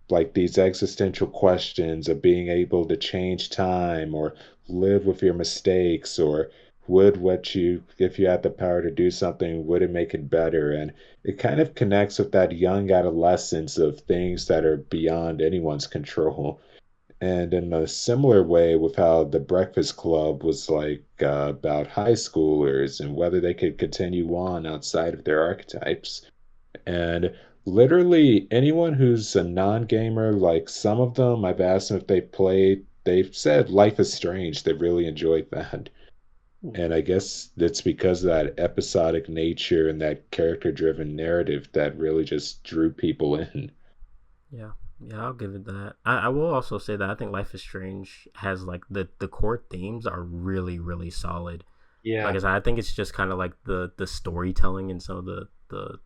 like these existential questions of being able to change time or live with your mistakes, or if you had the power to do something, would it make it better? And it kind of connects with that young adolescence of things that are beyond anyone's control. And in a similar way with how the Breakfast Club was like about high schoolers and whether they could continue on outside of their archetypes. And literally anyone who's a non-gamer, like some of them, I've asked them if they played, they've said Life is Strange. They really enjoyed that. And I guess that's because of that episodic nature and that character-driven narrative that really just drew people in. Yeah, I'll give it that. I will also say that I think Life is Strange has like the core themes are really, really solid. Yeah. Like I said, I think it's just kind of like the storytelling and some of the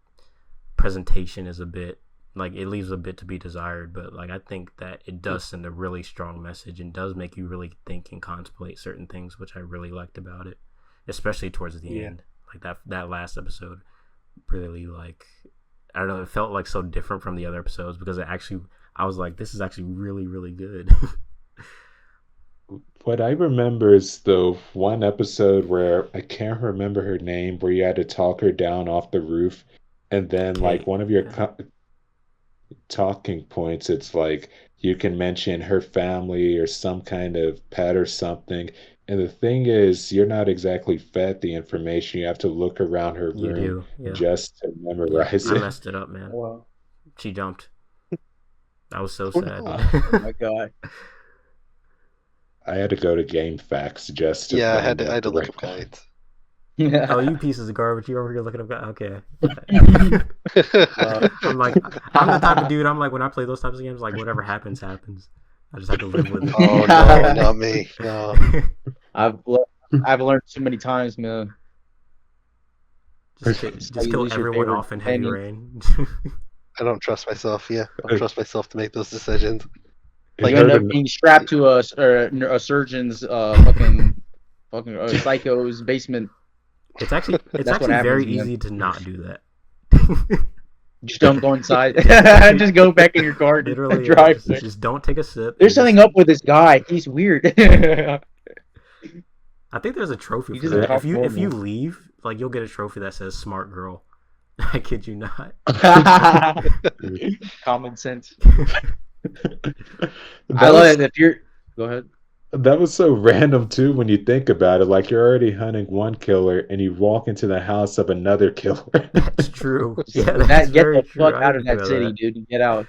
presentation is a bit like it leaves a bit to be desired, but like I think that it does send a really strong message and does make you really think and contemplate certain things, which I really liked about it, especially towards the end. Like that last episode really, like, I don't know, it felt like so different from the other episodes because I was like, this is actually really, really good. What I remember is the one episode where I can't remember her name, where you had to talk her down off the roof, and then like Kate, one of your yeah. talking points, it's like you can mention her family or some kind of pet or something. And the thing is, you're not exactly fed the information. You have to look around her You room do, yeah. just to Yeah, memorize I it. messed it up, man. Wow. She jumped. I was so Oh, sad. no. Oh my god. I had to go to GameFAQs just to Yeah, I find had out to the look right up one. guides. Oh, you pieces of garbage! You over here looking up? Okay. Wow. I'm like, I'm the type of dude. I'm like, when I play those types of games, like whatever happens, happens. I just have to live with it. Oh no, not me. No. I've learned too many times, man. just How just you kill lose your everyone favorite off in heavy companion. rain. I don't trust myself. Yeah, I don't trust myself to make those decisions. It You end hurt up him. being strapped to a surgeon's fucking psycho's basement. It's actually That's what very happens, man. easy to not do that. Just don't go inside. Just go back in your car and Literally, drive there. just don't take a sip. There's something up with this guy. He's weird. I think there's a trophy He for doesn't that. talk If you normal. leave, like you'll get a trophy that says "Smart Girl." I kid you not. Common sense. That I love was it. If you're, go ahead. that was so random too when you think about it. Like you're already hunting one killer and you walk into the house of another killer. That's true. Yeah, that's Get very the true. fuck I out didn't of think that about city, that. dude. Get out.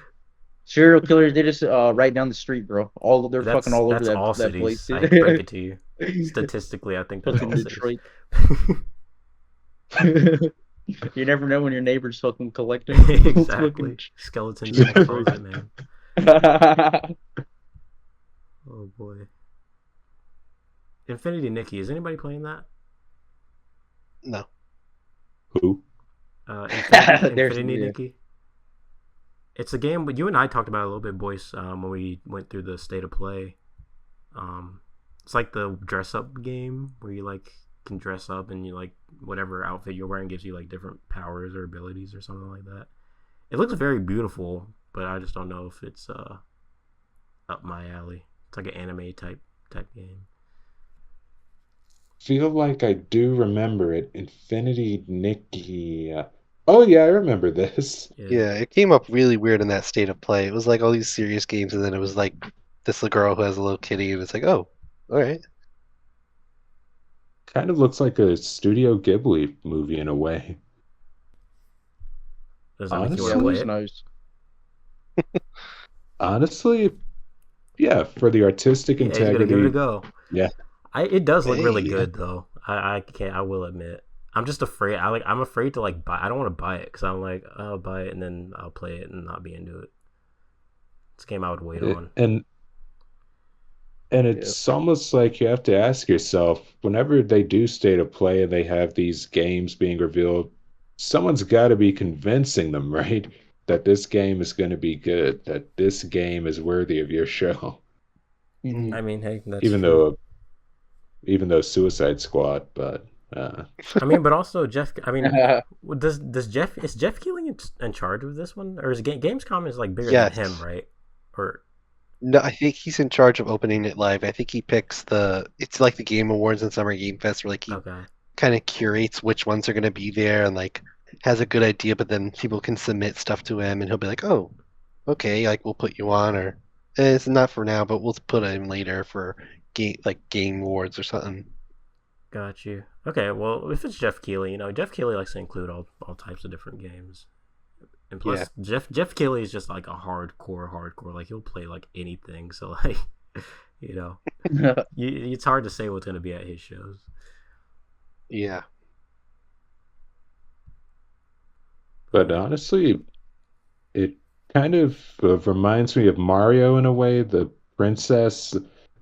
Serial killers, they just right down the street, bro. They're fucking all over That's all that place. cities. I break it to you. Statistically, I think that's Fucking all cities. Detroit. You never know when your neighbor's fucking collecting. Exactly. Skeletons in the closet, man. Oh boy. Infinity Nikki. Is anybody playing that? No. Who? There's- Infinity yeah. Nikki. It's a game, but you and I talked about it a little bit, Boyce, when we went through the state of play. It's like the dress up game where you like can dress up and you like whatever outfit you're wearing gives you like different powers or abilities or something like that. It looks very beautiful, but I just don't know if it's up my alley. It's like an anime type game. Feel like I do remember it. Infinity Nikki. Oh yeah, I remember this. Yeah, it came up really weird in that state of play. It was like all these serious games, and then it was like this little girl who has a little kitty, and it's like, oh, all right. Kind of looks like a Studio Ghibli movie in a way. Does that make you Yeah, want Honestly? to play looks it? nice. Honestly, yeah, for the artistic Yeah, he's gonna give it a integrity. go. Yeah. It does look really Hey. good though. I can't. I will admit. I'm just afraid. I'm afraid to like buy. I don't want to buy it because I'm like, I'll buy it and then I'll play it and not be into it. It's a game I would wait on. And it's almost like you have to ask yourself, whenever they do state of play and they have these games being revealed, someone's got to be convincing them, right? That this game is going to be good, that this game is worthy of your show. Mhm. I mean, hey, that's Even true. though Suicide Squad, but I mean, but also Jeff. I mean, does Jeff is Jeff Keighley in charge of this one, or is Gamescom is like bigger Yes. than him, right? Or No, I think he's in charge of opening it live. I think he picks it's like the Game Awards and Summer Game Fest, where like he okay, kind of curates which ones are going to be there and like has a good idea, but then people can submit stuff to him and he'll be like, oh, okay, like we'll put you on, or it's not for now, but we'll put him later for Game Awards or something. got you. Okay, well, if it's Jeff Keighley, Jeff Keighley likes to include all types of different games. And plus, Jeff Keighley is just like a hardcore. Like he'll play like anything. So like, it's hard to say what's gonna be at his shows. Yeah. But honestly, it kind of reminds me of Mario in a way, the princess,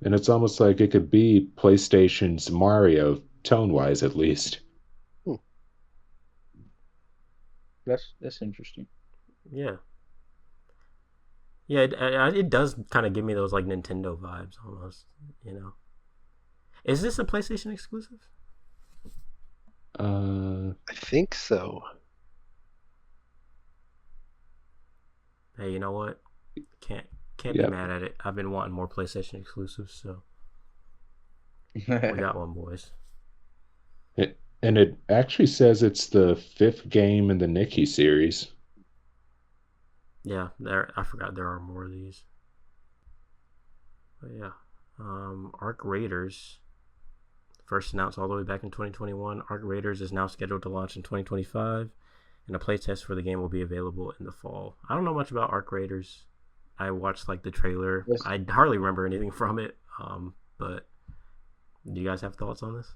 and it's almost like it could be PlayStation's Mario, tone-wise at least. That's interesting. Yeah. Yeah, it does kind of give me those like Nintendo vibes almost, you know. Is this a PlayStation exclusive? I think so. Hey, you know what? Can't be Yep. mad at it. I've been wanting more PlayStation exclusives, so we got one, boys. And it actually says it's the 5th game in the Nikki series. Yeah, I forgot there are more of these. But yeah, Arc Raiders, first announced all the way back in 2021. Arc Raiders is now scheduled to launch in 2025, and a playtest for the game will be available in the fall. I don't know much about Arc Raiders. I watched like the trailer. Yes. I hardly remember anything from it. But do you guys have thoughts on this?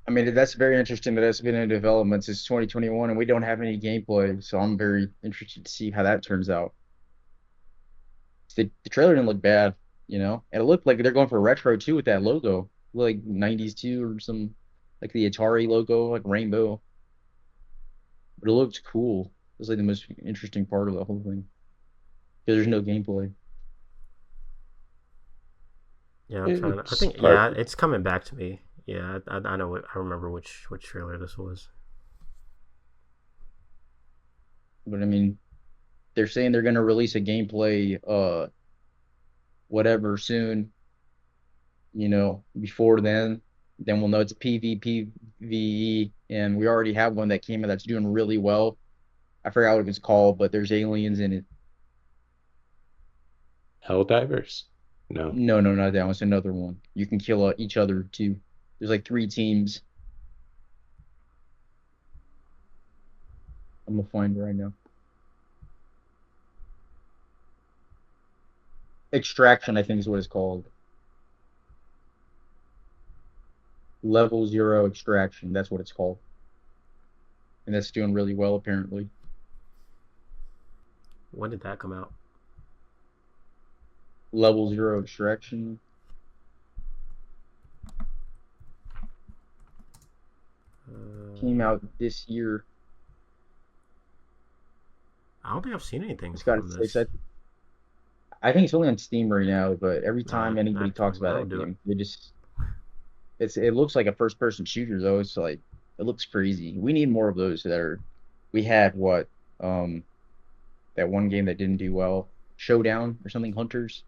I mean, that's very interesting that it's been in development since 2021 and we don't have any gameplay, so I'm very interested to see how that turns out. The trailer didn't look bad, and it looked like they're going for retro too with that logo, like 90s too, or some like the Atari logo, like rainbow. But it looked cool. It was like the most interesting part of the whole thing because there's no gameplay. Yeah, I'm trying to. I think it's coming back to me. Yeah, I know. I remember which trailer this was. But I mean, they're saying they're gonna release a gameplay, whatever soon. Before then we'll know it's a PvPvE, and we already have one that came out that's doing really well. I forgot what it was called, but there's aliens in it. Helldivers? No. No, not that one. It's another one. You can kill each other too. There's like 3 teams. I'm gonna find it right now. Extraction, I think, is what it's called. Level 0 Extraction. That's what it's called. And that's doing really well, apparently. When did that come out? Level 0 Extraction. Came out this year. I don't think I've seen anything It's got from this. I think it's only on Steam right now, but every time anybody talks about that game, it looks like a first-person shooter though. It's like it looks crazy. We need more of those we had that one game that didn't do well, Showdown or something, Hunters.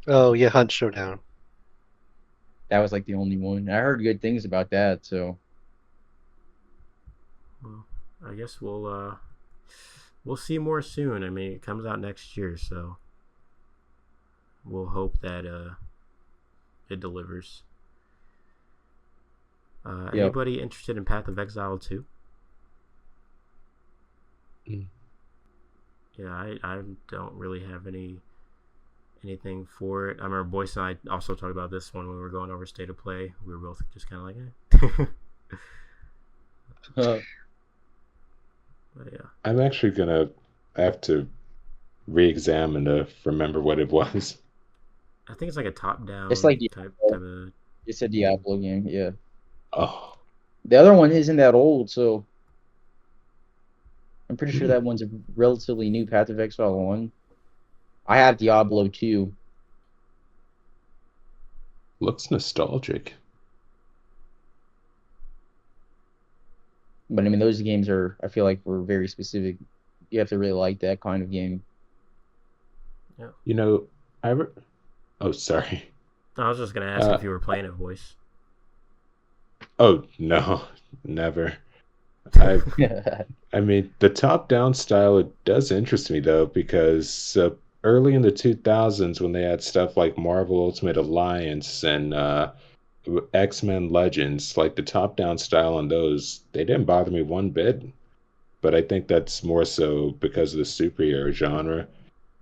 Oh yeah, Hunt Showdown. That was like the only one. I heard good things about that, so. Well, I guess we'll see more soon. I mean, it comes out next year, so we'll hope that it delivers. Yep. Anybody interested in Path of Exile 2? Yeah, I don't really have anything for it. I remember Boyce and I also talked about this one when we were going over State of Play. We were both just kind of like, But yeah. I'm actually gonna have to re-examine to remember what it was. I think it's like a top-down. It's like type of. It's a Diablo game, yeah. Oh. The other one isn't that old, so I'm pretty sure that one's a relatively new. Path of Exile 1. I have Diablo 2. Looks nostalgic. But I mean, those games I feel like, were very specific. You have to really like that kind of game. Yeah. Oh, sorry. I was just going to ask if you were playing it, Boyce. Oh, no. Never. I mean, the top-down style, it does interest me, though, because early in the 2000s, when they had stuff like Marvel Ultimate Alliance and X-Men Legends, like the top-down style on those, they didn't bother me one bit. But I think that's more so because of the superhero genre.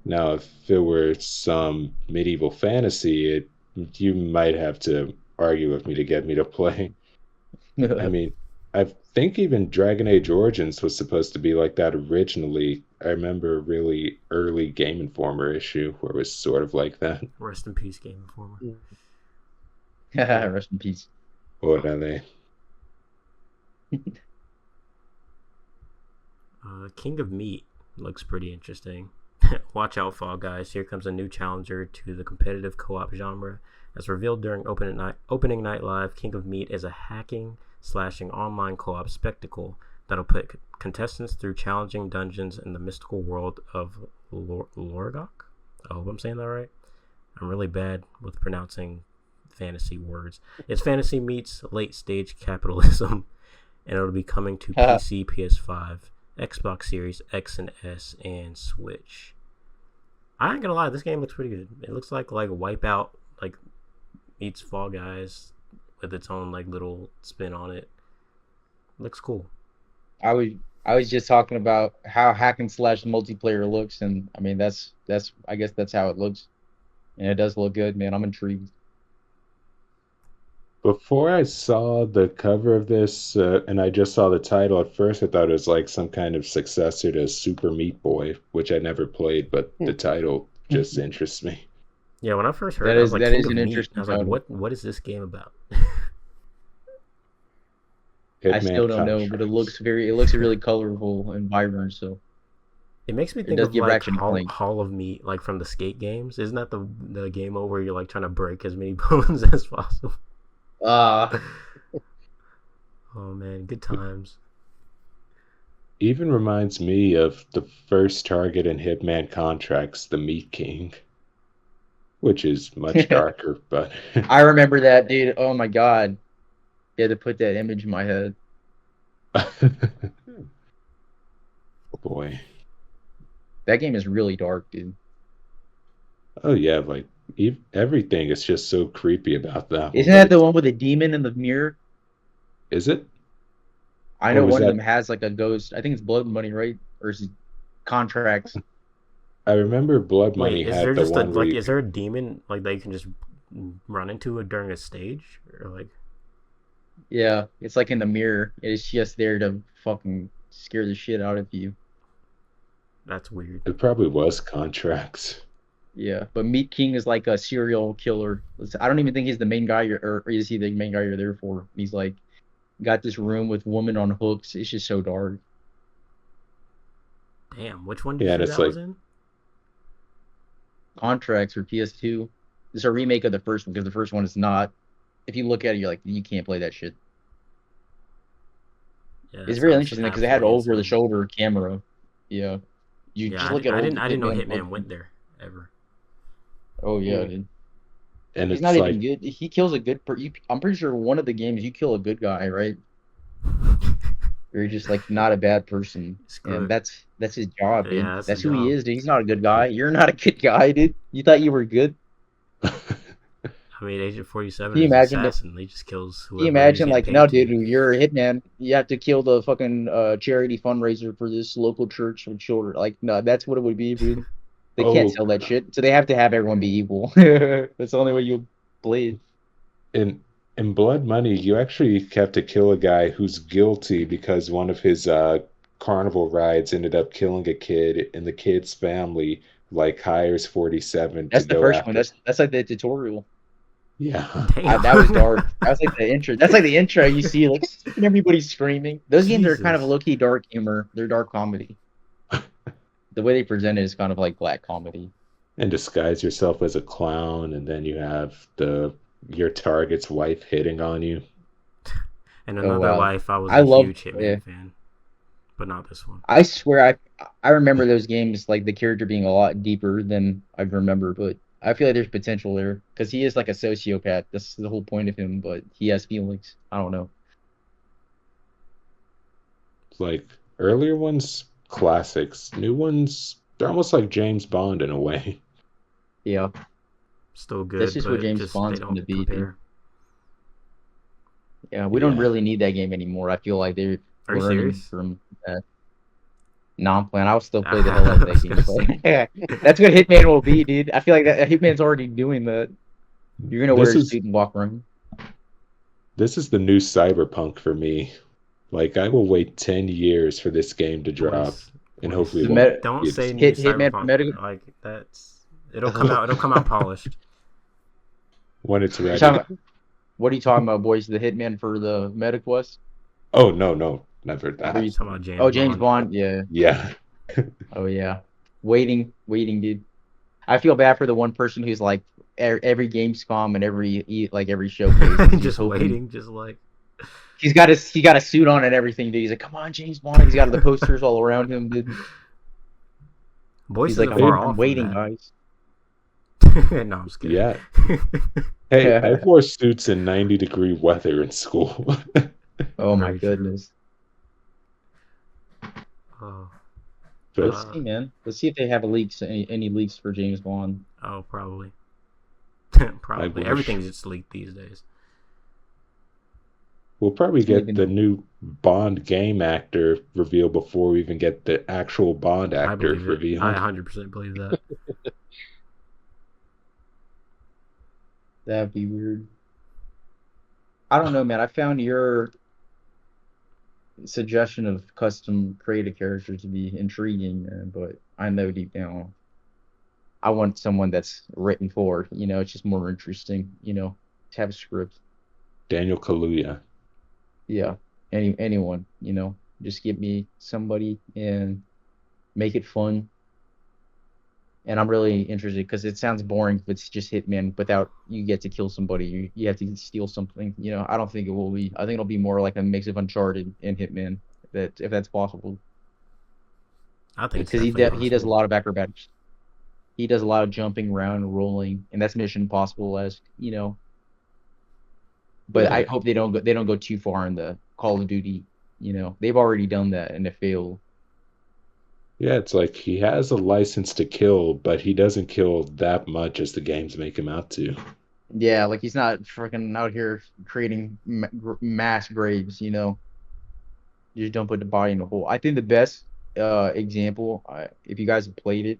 Now, if it were some medieval fantasy, you might have to argue with me to get me to play. I mean, I think even Dragon Age Origins was supposed to be like that originally. I remember a really early Game Informer issue where it was sort of like that. Rest in peace, Game Informer. Rest in peace. Orale. King of Meat looks pretty interesting. Watch out, Fall Guys. Here comes a new challenger to the competitive co-op genre. As revealed during opening night live, King of Meat is a hacking, slashing online co-op spectacle that'll put contestants through challenging dungeons in the mystical world of Lorgok. I hope I'm saying that right. I'm really bad with pronouncing fantasy words. It's fantasy meets late stage capitalism, and it'll be coming to PC, PS5, Xbox Series X and S, and Switch. I ain't gonna lie, this game looks pretty good. It looks like Wipeout meets Fall Guys with its own little spin on it. Looks cool. I was just talking about how hack and slash multiplayer looks, and I mean that's I guess that's how it looks, and it does look good, man. I'm intrigued. Before I saw the cover of this, and I just saw the title, at first I thought it was like some kind of successor to Super Meat Boy, which I never played, but the title just interests me. Yeah, when I first heard it, I was like, that King is of an Meat. interesting I was like, title. what is this game about? I still don't know, but it looks really colorful and vibrant. So It makes me It think does of give action to playing. Hall of Meat, from the skate games. Isn't that the game mode where you're trying to break as many bones as possible? oh man, good times. Even reminds me of the first target in Hitman Contracts, the Meat King, which is much darker, but I remember that, dude. Oh my god, you had to put that image in my head. boy. That game is really dark, dude. Oh yeah, everything is just so creepy about that Isn't one. that the one with the demon in the mirror? Is it? I Or know was one of that- them has a ghost. I think it's Blood Money, right? Or is it Contracts? I remember Blood Money Wait, is had there the just one where you- is there a demon that you can just run into it during a stage, or Yeah, it's in the mirror. It's just there to fucking scare the shit out of you. that's weird. It probably was Contracts. Yeah, but Meat King is like a serial killer. I don't even think he's the main guy, or is he the main guy you're there for? He's got this room with women on hooks. It's just so dark. Damn, which one did Yeah, you and say it's that was in? Contracts for PS2. It's a remake of the first one because the first one is not. If you look at it, you're like, you can't play that shit. Yeah, It's very interesting because they had over-the-shoulder camera. Yeah, you Yeah, just look at. I old didn't know Hitman, Hitman went there ever. Oh yeah, dude. And He's it's not even good. He kills a good. I'm pretty sure one of the games you kill a good guy, right? You're just not a bad person, and that's his job, dude. Yeah, that's That's his who he job. is, dude. He's not a good guy. You're not a good guy, dude. You thought you were good. I mean, Agent 47 Can you is an imagine assassin. He just kills Can whoever. you imagine, he's getting no, paid dude, to. you're a hitman. You have to kill the fucking charity fundraiser for this local church with children. No, that's what it would be, dude. They can't sell that shit, so they have to have everyone be evil. That's the only way you play it. In Blood Money, you actually have to kill a guy who's guilty because one of his carnival rides ended up killing a kid, and the kid's family hires 47 That's to the go first after. one. That's like the tutorial. Yeah. Damn. That was dark. That was the intro. That's the intro. You see, everybody's screaming. Those games are kind of Jesus. low-key dark humor. They're dark comedy. The way they present it is kind of like black comedy. And disguise yourself as a clown, and then you have your target's wife hitting on you. In another wow. life, I was I a love- huge Hitman yeah. fan, but not this one. I swear, I remember those games, the character being a lot deeper than I remember, but I feel like there's potential there because he is a sociopath. That's the whole point of him, but he has feelings. I don't know. Earlier ones, classics. New ones, they're almost like James Bond in a way. Yeah, Still good. That's just what but James just, Bond's they gonna don't be, dude. compare. yeah. We don't Yeah. really need that game anymore. I feel like they're Are you learning serious? from that. No, I'm playing. I'll still play the hell out of that game. But that's what Hitman will be, dude. I feel like that Hitman's already doing that. You're gonna wear a suit and walk around. This is the new Cyberpunk for me. I will wait 10 years for this game to drop, Boys, and boys, hopefully it The won't meta- don't be say dis- new Hitman Cyberpunk. Meta- It'll come out. It'll come out polished. when it's You're ready. talking about- What are you talking about, boys? The Hitman for the MetaQuest? Oh, no. Never Where that. you- Talking about James Oh, James Bond. Bond. Yeah. Yeah. Oh yeah. Waiting, dude. I feel bad for the one person who's like every Gamescom and every showcase. He's Just hoping waiting, just like he got a suit on and everything, dude. He's like, come on, James Bond. He's got the posters all around him, dude. Voice He's isn't like, far I'm off waiting, from guys. that. No, I'm just kidding. Yeah. Hey, I wore suits in 90-degree weather in school. Oh my Very true. goodness. Oh, But Let's see, man. Let's see if they have any leaks for James Bond. oh, probably. I Probably. wish. Everything's just leaked these days. we'll probably It's not get even- the new Bond game actor revealed before we even get the actual Bond I actor believe it. revealed. I 100% believe that. That'd be weird. I don't know, man. I found your suggestion of custom created characters to be intriguing, man, but I know deep down I want someone that's written for, it's just more interesting, to have a script. Daniel Kaluuya. Yeah. Anyone, just give me somebody and make it fun. And I'm really interested because it sounds boring if it's just Hitman without you get to kill somebody. You have to steal something. I don't think it will be. I think it'll be more like a mix of Uncharted and Hitman, if that's possible. I think it's Because he definitely does a possible. lot of acrobatics. He does a lot of jumping around and rolling, and that's Mission Impossible-esque, But I Yeah. hope they don't go too far in the Call of Duty. They've already done that and it failed. Yeah, it's like he has a license to kill, but he doesn't kill that much as the games make him out to. Yeah, like he's not freaking out here creating mass graves. You just don't put the body in the hole. I think the best example, if you guys have played it,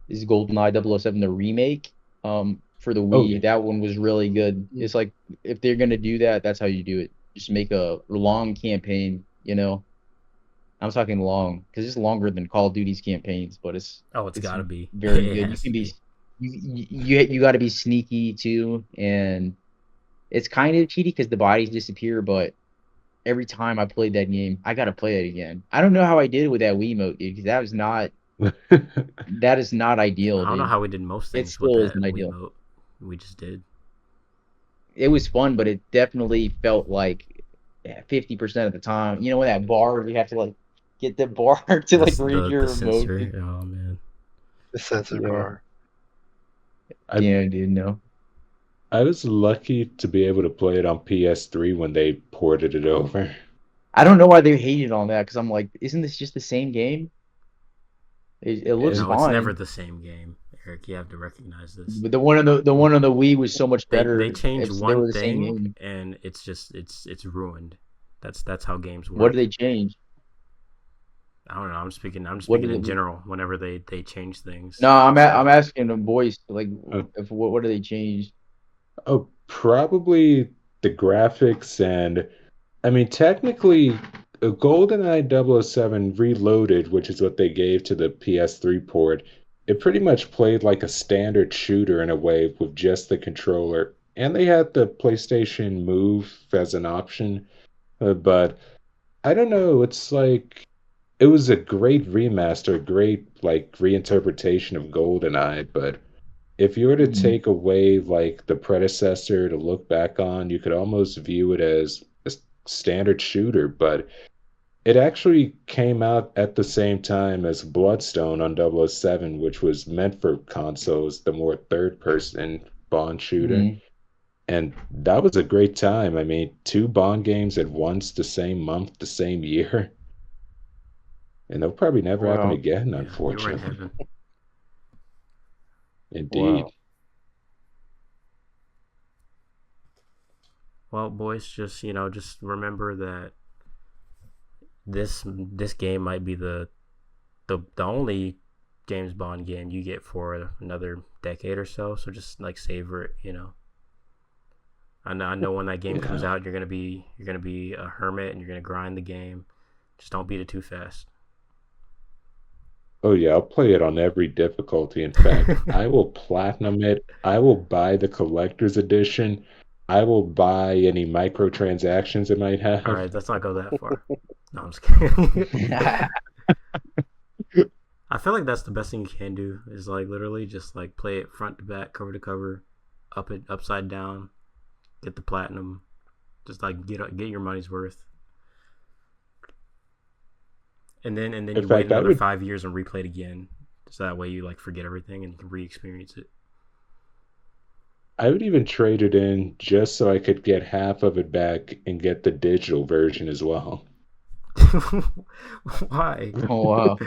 is GoldenEye 007, the remake. For the Wii, yeah. that one was really good. It's like if they're gonna do that, that's how you do it. Just make a long campaign. I'm talking long because it's longer than Call of Duty's campaigns, but it's It's got to be. very It good. You has can to be you got to be sneaky too, and it's kind of cheaty because the bodies disappear. But every time I played that game, I gotta play it again. I don't know how I did it with that Wiimote, dude, because that is not I ideal, don't know dude. how we did most It things with still that isn't ideal. Wiimote. We just did. It was fun, but it definitely felt like 50% of the time. When that bar, you have to like get the bar to like read your sensor. remote. Oh man. The sensor Yeah. bar. Dude, no. I was lucky to be able to play it on PS3 when they ported it over. I don't know why they hated on that because I'm like, isn't this just the same game? It looks No, fine. it's never the same game, Eric. You have to recognize this. But the one on the Wii was so much better. They changed They were one the same thing, game. and it's just it's ruined. That's how games work. What did they change? I don't know. I'm speaking What in did they- general. Whenever they change things. No, I'm asking them boys like Oh. what do they change? Oh, probably the graphics and I mean technically GoldenEye 007 Reloaded, which is what they gave to the PS3 port, it pretty much played like a standard shooter in a way with just the controller. And they had the PlayStation Move as an option. But I don't know, it's like it was a great remaster, great like reinterpretation of GoldenEye, but if you were to Mhm. take away like the predecessor to look back on, you could almost view it as a standard shooter, but it actually came out at the same time as Bloodstone on 007, which was meant for consoles, the more third-person Bond shooter. Mhm. And that was a great time. I mean, 2 Bond games at once, the same month, the same year. And they'll probably never happen Wow. again, Yeah, you were in unfortunately. heaven. Indeed. Wow. Well, boys, just just remember that this game might be the only James Bond game you get for another decade or so. So just like savor it, I know when that game comes Yeah. out, you're gonna be a hermit and you're gonna grind the game. Just don't beat it too fast. Oh yeah, I'll play it on every difficulty. In fact, I will platinum it. I will buy the collector's edition. I will buy any microtransactions it might have. All right, let's not go that far. No, I'm just kidding. I feel like that's the best thing you can do is like literally just like play it front to back, cover to cover, upside down, get the platinum, just like get your money's worth, and then In you fact, wait another 5 years and replay it again, so that way you like forget everything and you can re-experience it. I would even trade it in just so I could get half of it back and get the digital version as well. Why? Oh wow.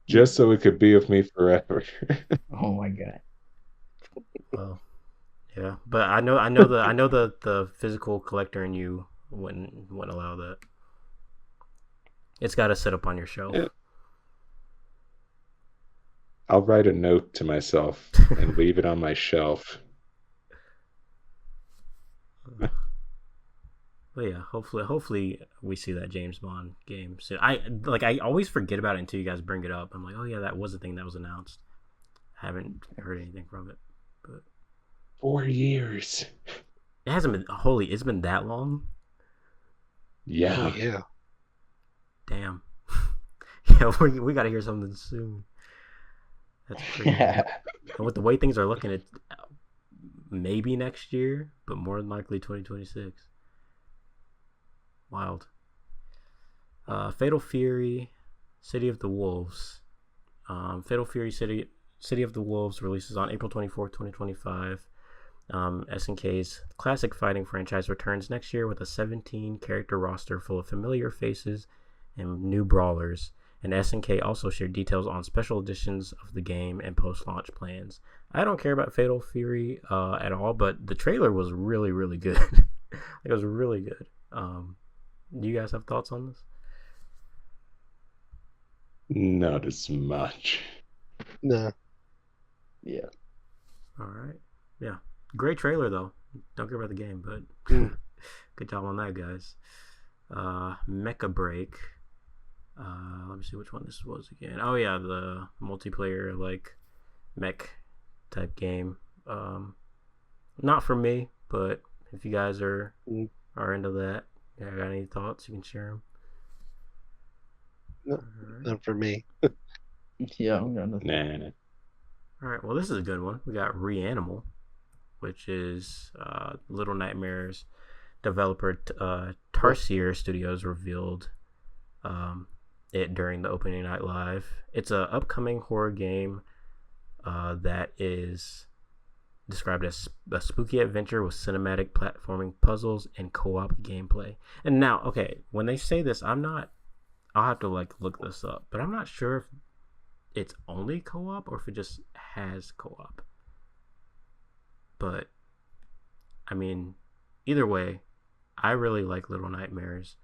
Just so it could be with me forever. Oh my god. Well, yeah, but I know the physical collector in you wouldn't allow that. It's got to sit up on your shelf. Yeah. I'll write a note to myself and leave it on my shelf. But yeah, hopefully we see that James Bond game soon. I always forget about it until you guys bring it up. I'm like, oh yeah, that was a thing that was announced. I haven't heard anything from it, but 4 years. it hasn't been. It's been that long. Yeah. Oh, yeah. Damn. Yeah, we got to hear something soon. That's crazy. And with the way things are looking, it's maybe next year, but more than likely 2026. Wild. Fatal Fury, City of the Wolves. Fatal Fury, City of the Wolves releases on April 24th, 2025. SNK's classic fighting franchise returns next year with a 17-character roster full of familiar faces and new brawlers. And SNK also shared details on special editions of the game and post-launch plans. I don't care about Fatal Fury at all, but the trailer was really, really good. It was really good. Do you guys have thoughts on this? Not as much. No. Yeah. All right. Yeah. Great trailer, though. Don't care about the game, but good job on that, guys. Mecha Break. Let me see which one this was again. Oh yeah, the multiplayer like mech type game. Not for me, but if you guys are into that, yeah, got any thoughts? You can share them. No, not for me. Yeah, I'm gonna. Nah. All right. Well, this is a good one. We got Reanimal, which is Little Nightmares developer Tarsier Studios revealed it during the opening night live. It's a upcoming horror game that is described as a spooky adventure with cinematic platforming puzzles and co-op gameplay. And now, okay, when they say this, I'll have to like look this up, but I'm not sure if it's only co-op or if it just has co-op. But I mean, either way, I really like Little Nightmares,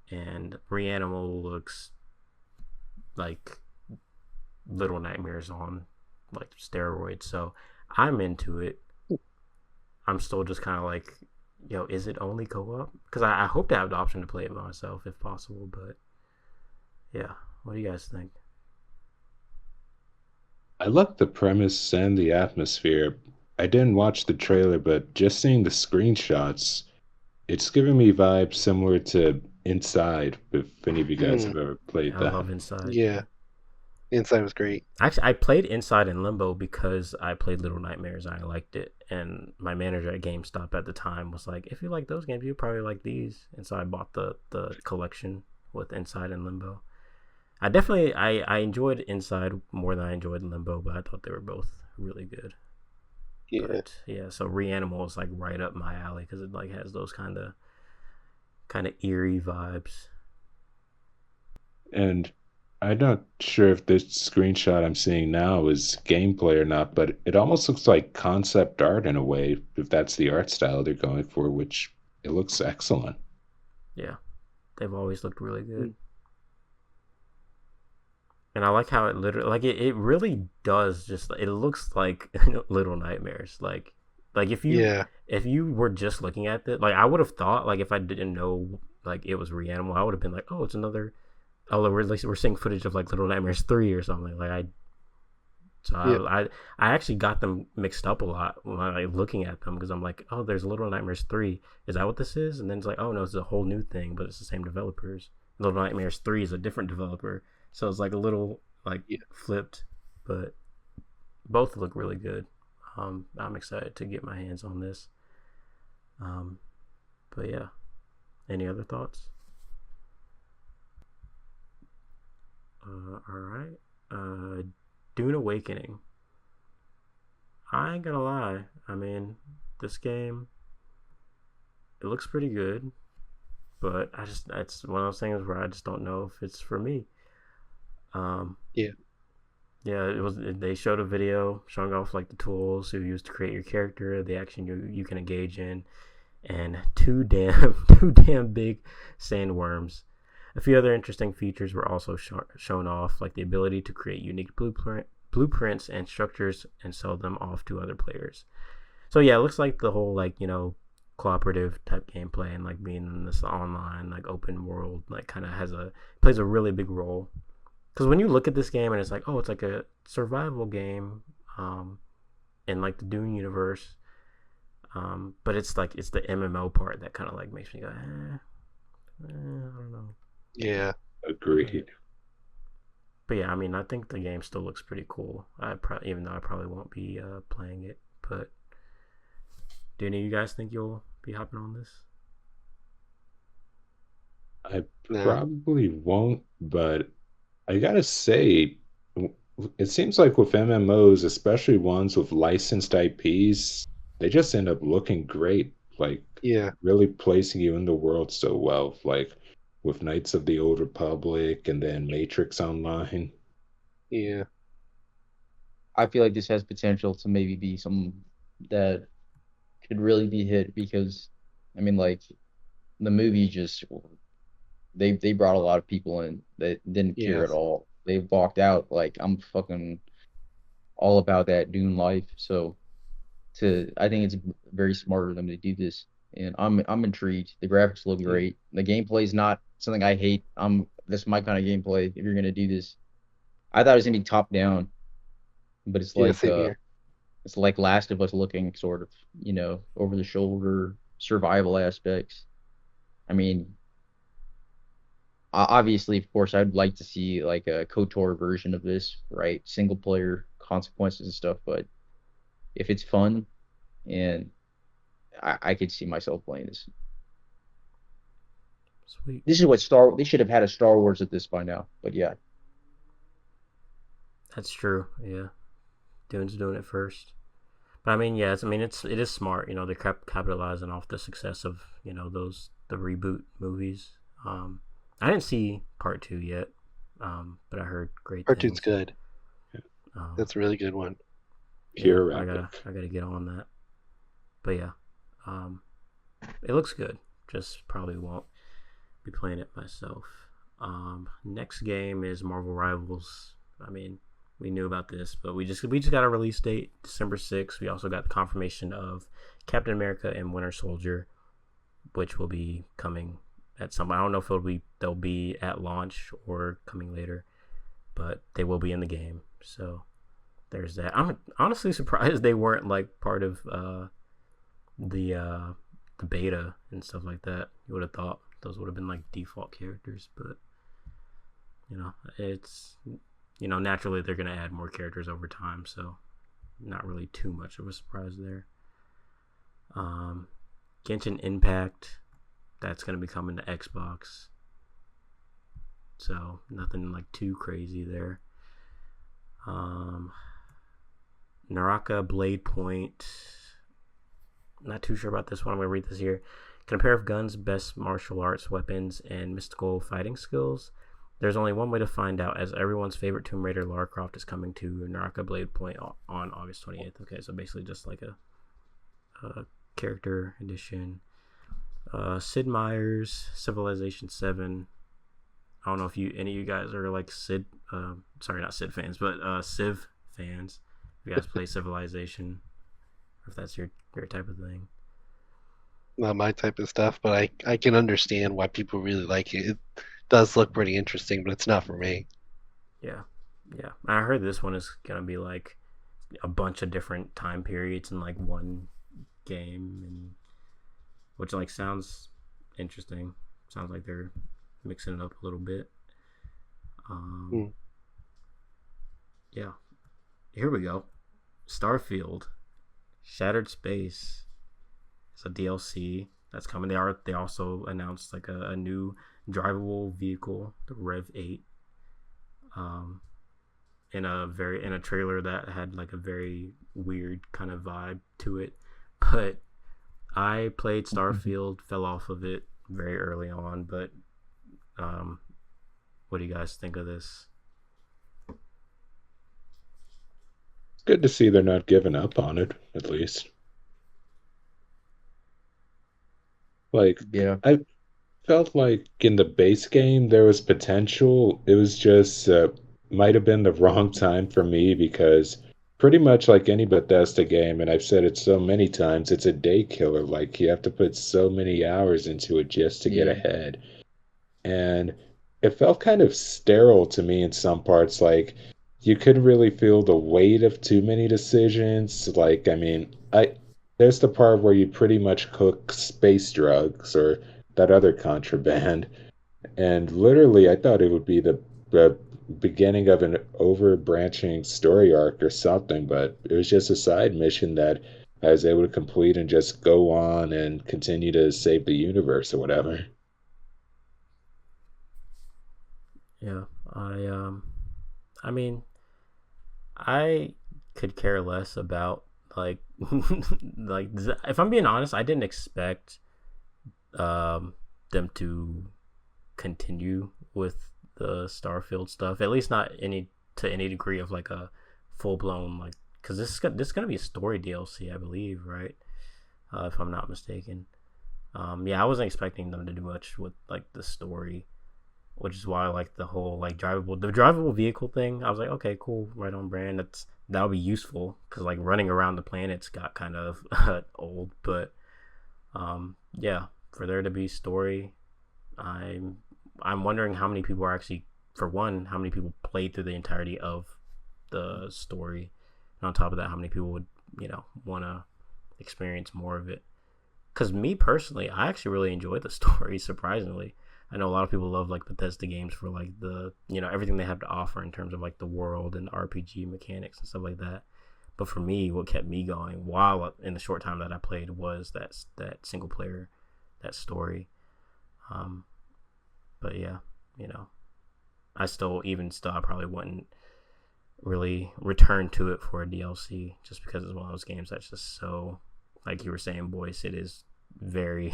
and Reanimal looks like Little Nightmares on like steroids, so I'm into it. I'm still just kind of like, is it only co-op? Because I hope to have the option to play it by myself if possible, but yeah, what do you guys think? I like the premise and the atmosphere. I didn't watch the trailer, but just seeing the screenshots, it's giving me vibes similar to Inside, if any of you guys have ever played I that. love Inside. Yeah. Inside was great. Actually, I played Inside and Limbo because I played Little Nightmares and I liked it. And my manager at GameStop at the time was like, if you like those games, you probably like these. And so I bought the collection with Inside and Limbo. I enjoyed Inside more than I enjoyed Limbo, but I thought they were both really good. Yeah. But yeah, so Reanimal is like right up my alley because it like has those kind of eerie vibes. And I'm not sure if this screenshot I'm seeing now is gameplay or not, but it almost looks like concept art in a way, if that's the art style they're going for, which it looks excellent. Yeah, they've always looked really good. And I like how it literally, like it really does just, it looks like Little Nightmares. Like if you were just looking at it, like I would have thought, like if I didn't know like it was Reanimal, I would have been like, oh, it's another, we're seeing footage of like Little Nightmares 3 or something. Like So Yeah. I actually got them mixed up a lot when I looking at them because I'm like, oh, there's Little Nightmares 3. Is that what this is? And then it's like, oh no, it's a whole new thing, but it's the same developers. Little Nightmares 3 is a different developer, so it's like a little like flipped, but both look really good. I'm excited to get my hands on this. But yeah, any other thoughts? All right. Dune Awakening. I ain't gonna lie. I mean, this game, it looks pretty good, but it's one of those things where I just don't know if it's for me. Yeah. Yeah, they showed a video showing off like the tools you use to create your character, the action you can engage in, and two damn big sandworms. A few other interesting features were also shown off, like the ability to create unique blueprints and structures and sell them off to other players. So yeah, it looks like the whole like, you know, cooperative type gameplay and like being in this online like open world like kind of plays a really big role. Because when you look at this game and it's like, oh, it's like a survival game in like the Dune universe, but it's the MMO part that kind of like makes me go, I don't know. Yeah. Agreed. But yeah, I mean, I think the game still looks pretty cool. Even though I probably won't be playing it, but do any of you guys think you'll be hopping on this? I probably won't, but I gotta say, it seems like with MMOs, especially ones with licensed IPs, they just end up looking great. Like, really placing you in the world so well. Like with Knights of the Old Republic and then Matrix Online. Yeah. I feel like this has potential to maybe be something that could really be hit because, I mean, like, the movie just, they brought a lot of people in that didn't care at all. They walked out like, I'm fucking all about that Dune life. So I think it's very smart of them to do this. And I'm intrigued. The graphics look great. The gameplay is not something I hate. This is my kind of gameplay. If you're gonna do this, I thought it was gonna be top down, but it's like it's like Last of Us looking, sort of, you know, over the shoulder survival aspects. I mean, obviously, of course, I'd like to see like a KOTOR version of this, right? Single player consequences and stuff. But if it's fun, and I could see myself playing this. Sweet. This is what they should have had a Star Wars at this by now. But yeah, that's true. Yeah, Dune's doing it first. But I mean, yeah, it is smart. You know, they're capitalizing off the success of, you know, the reboot movies. I didn't see part 2 yet, but I heard great Part things. 2's good. That's a really good one. Pure I gotta get on that. But yeah, it looks good. Just probably won't be playing it myself. Next game is Marvel Rivals. I mean, we knew about this, but we just got a release date, December 6th. We also got the confirmation of Captain America and Winter Soldier, which will be coming at some. I don't know if they'll be at launch or coming later, but they will be in the game. So there's that. I'm honestly surprised they weren't like part of the beta and stuff like that. You would have thought those would have been like default characters, but you know, it's, you know, naturally they're gonna add more characters over time, so not really too much of a surprise there. Genshin Impact, that's gonna be coming to Xbox, so nothing like too crazy there. Naraka Bladepoint, not too sure about this one. I'm gonna read this here. Can a pair of guns best martial arts weapons and mystical fighting skills? There's only one way to find out, as everyone's favorite Tomb Raider Lara Croft is coming to Naraka Bladepoint on August 28th. Okay, so basically just like a character edition. Sid Meier's Civilization 7. I don't know if any of you guys are like sorry, not Sid fans, but Civ fans. If you guys play Civilization, or if that's your type of thing. Not my type of stuff, but I can understand why people really like it. It does look pretty interesting, but it's not for me. Yeah. I heard this one is gonna be like a bunch of different time periods in like one game, and which like sounds interesting. Sounds like they're mixing it up a little bit. Yeah, here we go. Starfield, Shattered Space. It's a DLC that's coming. They also announced like a new drivable vehicle, the Rev 8. In a trailer that had like a very weird kind of vibe to it. But I played Starfield, fell off of it very early on, but what do you guys think of this? It's good to see they're not giving up on it, at least. Like, Yeah. I felt like in the base game there was potential. It was just might have been the wrong time for me because pretty much like any Bethesda game, and I've said it so many times, it's a day killer. Like you have to put so many hours into it just to get Yeah. ahead. And it felt kind of sterile to me in some parts. Like you could really feel the weight of too many decisions. Like, I mean, I there's the part where you pretty much cook space drugs or that other contraband, and literally I thought it would be the beginning of an overbranching story arc or something, but it was just a side mission that I was able to complete and just go on and continue to save the universe or whatever. Yeah, I mean, I could care less about like like if I'm being honest, I didn't expect them to continue with the Starfield stuff. At least not to any degree of like a full blown like, because this is gonna be a story DLC, I believe, right? If I'm not mistaken. Yeah, I wasn't expecting them to do much with like the story, which is why I like the whole like drivable vehicle thing. I was like, okay, cool, right on brand. That'll be useful because like running around the planets got kind of old. But yeah, for there to be story, I'm wondering how many people are actually, for one, how many people played through the entirety of the story, and on top of that, how many people would want to experience more of it. Because me personally, I actually really enjoyed the story. Surprisingly, I know a lot of people love like Bethesda games for like the everything they have to offer in terms of like the world and RPG mechanics and stuff like that. But for me, what kept me going while in the short time that I played was that single player, that story. But yeah, I probably wouldn't really return to it for a DLC just because it's one of those games that's just so, like you were saying, Boyce, it is very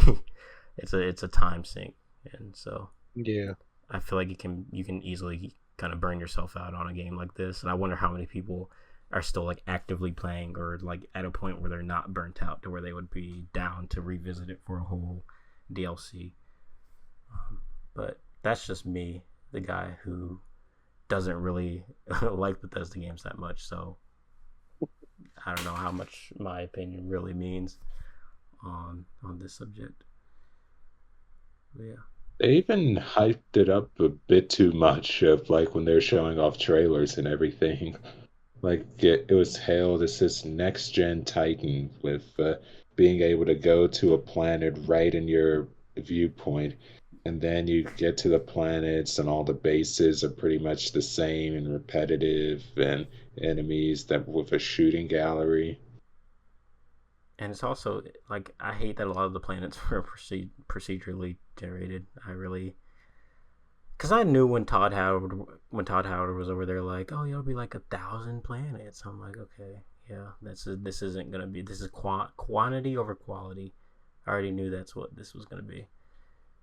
it's a time sink, and so Yeah. I feel like you can easily kind of burn yourself out on a game like this, and I wonder how many people are still like actively playing or like at a point where they're not burnt out to where they would be down to revisit it for a whole DLC. But that's just me, the guy who doesn't really like Bethesda games that much, so I don't know how much my opinion really means on this subject. But yeah. They even hyped it up a bit too much of like when they're showing off trailers and everything. Like it was hailed as this next gen Titan with being able to go to a planet right in your viewpoint, and then you get to the planets and all the bases are pretty much the same and repetitive, and enemies that with a shooting gallery. And it's also like I hate that a lot of the planets were procedurally generated. I really, because I knew when Todd Howard was over there, like, oh, it'll be like 1,000 planets. I'm like, okay, yeah, this isn't gonna be. This is quantity over quality. I already knew that's what this was gonna be,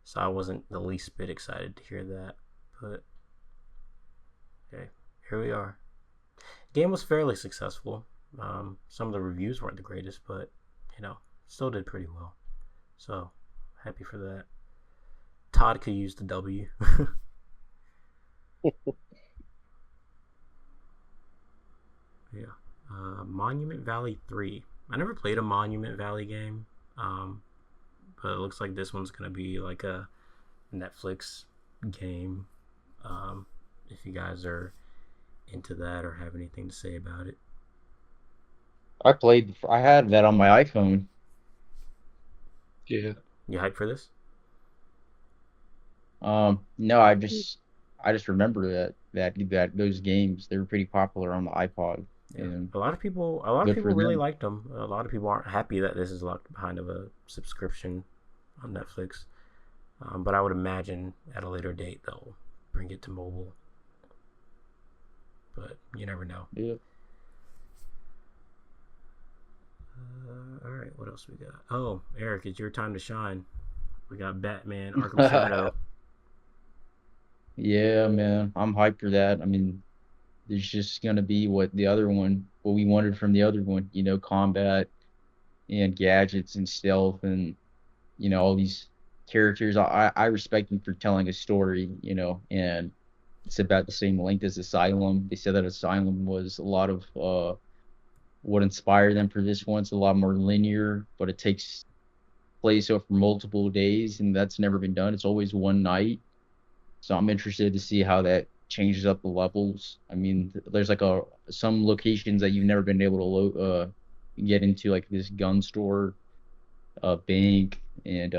so I wasn't the least bit excited to hear that. But okay, here we are. Game was fairly successful. Some of the reviews weren't the greatest, but still did pretty well. So happy for that. Todd could use the W. Yeah. Monument Valley 3. I never played a Monument Valley game, but it looks like this one's gonna be like a Netflix game. If you guys are into that or have anything to say about it. I had that on my iPhone. Yeah. You hyped for this? No, I just remember that those games, they were pretty popular on the iPod, Yeah. and A lot of people good for really them. liked them. A lot of people aren't happy that this is locked behind of a subscription on Netflix. But I would imagine at a later date they'll bring it to mobile. But you never know. Yeah. All right, what else we got? Oh, Eric, it's your time to shine. We got Batman Arkham Shadow. Yeah, man, I'm hyped for that. I mean, there's just gonna be what we wanted from the other one, combat and gadgets and stealth and all these characters. I respect them for telling a story, and it's about the same length as Asylum. They said that Asylum was a lot of what inspired them for this one. It's a lot more linear, but it takes place over multiple days, and that's never been done. It's always one night. So I'm interested to see how that changes up the levels. I mean, there's like some locations that you've never been able to get into, like this gun store, bank, and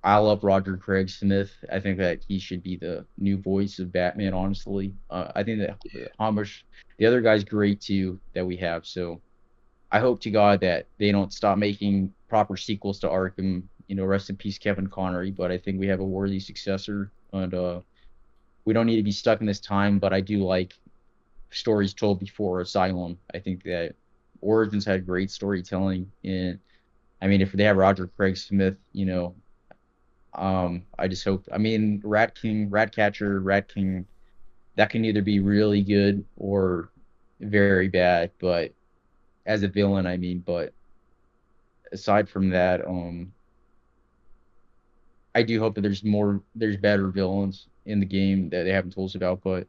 I love Roger Craig Smith. I think that he should be the new voice of Batman. Honestly, I think that Yeah. Hamish, the other guy's great too that we have. So I hope to God that they don't stop making proper sequels to Arkham. Rest in peace, Kevin Connery. But I think we have a worthy successor, and we don't need to be stuck in this time. But I do like stories told before Asylum. I think that Origins had great storytelling, and I mean, if they have Roger Craig Smith, I just hope. I mean, Rat King, Ratcatcher, Rat King, that can either be really good or very bad. But as a villain, I mean, but aside from that, I do hope that there's better villains in the game that they haven't told us about. But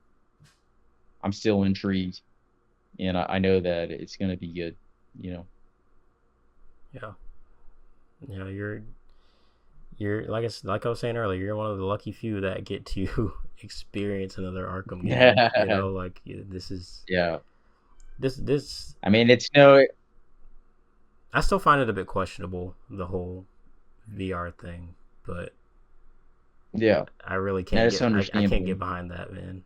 I'm still intrigued, and I know that it's gonna be good. Yeah. Yeah, you're like I was saying earlier, you're one of the lucky few that get to experience another Arkham game. Like this is Yeah. this. I mean, it's no. I still find it a bit questionable, the whole VR thing, but Yeah, I really can't that's get I can't understandable. get behind that, man.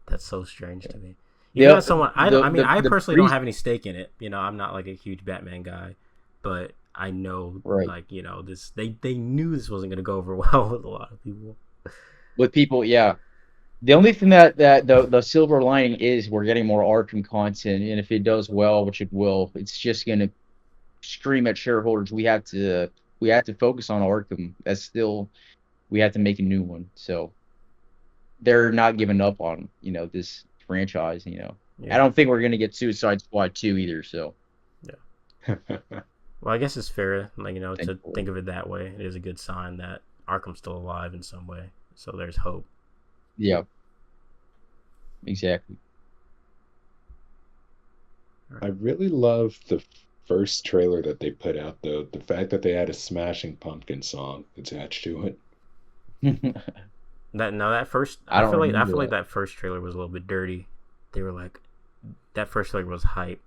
That's so strange to me. Even The as someone, I mean, I the personally don't priest, have any stake in it. I'm not like a huge Batman guy, but I know, right? like, this they knew this wasn't gonna go over well with a lot of people. With people, yeah. The only thing that the silver lining is we're getting more Arkham content, and if it does well, which it will, it's just gonna scream at shareholders. We have to focus on Arkham. That's still we have to make a new one. So they're not giving up on this franchise. I Yeah, don't think we're gonna get Suicide Squad 2 either. So yeah. Well, I guess it's fair, like to thankfully, think of it that way. It is a good sign that Arkham's still alive in some way. So there's hope. yeah, exactly. I really love the first trailer that they put out, though. The fact that they had a Smashing Pumpkin song attached to it. That first, I don't I remember feel like that. that first trailer was a little bit dirty. They were like, that first trailer was hype.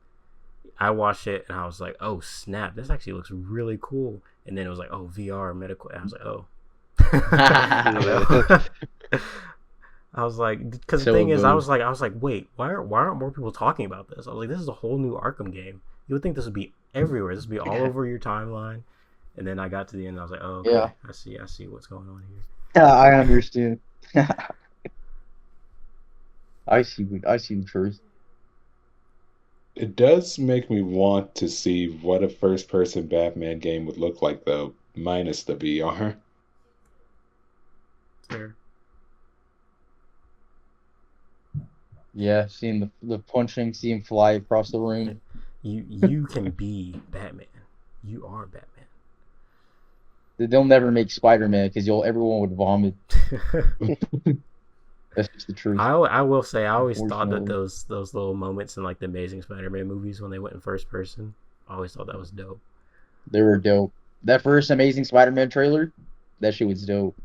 I watched it and I was like, oh snap, this actually looks really cool. And then it was like, oh, VR medical. And I was like, oh. I was like, because the So thing is, I good. was like, wait, why aren't more people talking about this? I was like, this is a whole new Arkham game. You would think this would be everywhere. This would be all over your timeline. And then I got to the end, and I was like, oh, okay, Yeah, I see what's going on here. I understand. I see the truth. It does make me want to see what a first-person Batman game would look like, though, minus the VR. Fair. Yeah, seeing the punching, seeing fly across the room. You can be Batman. You are Batman. They'll never make Spider-Man because everyone would vomit. That's just the truth. I will say, I always thought that Unfortunately, those little moments in like the Amazing Spider-Man movies when they went in first person, I always thought that was dope. they were dope. That first Amazing Spider-Man trailer, that shit was dope.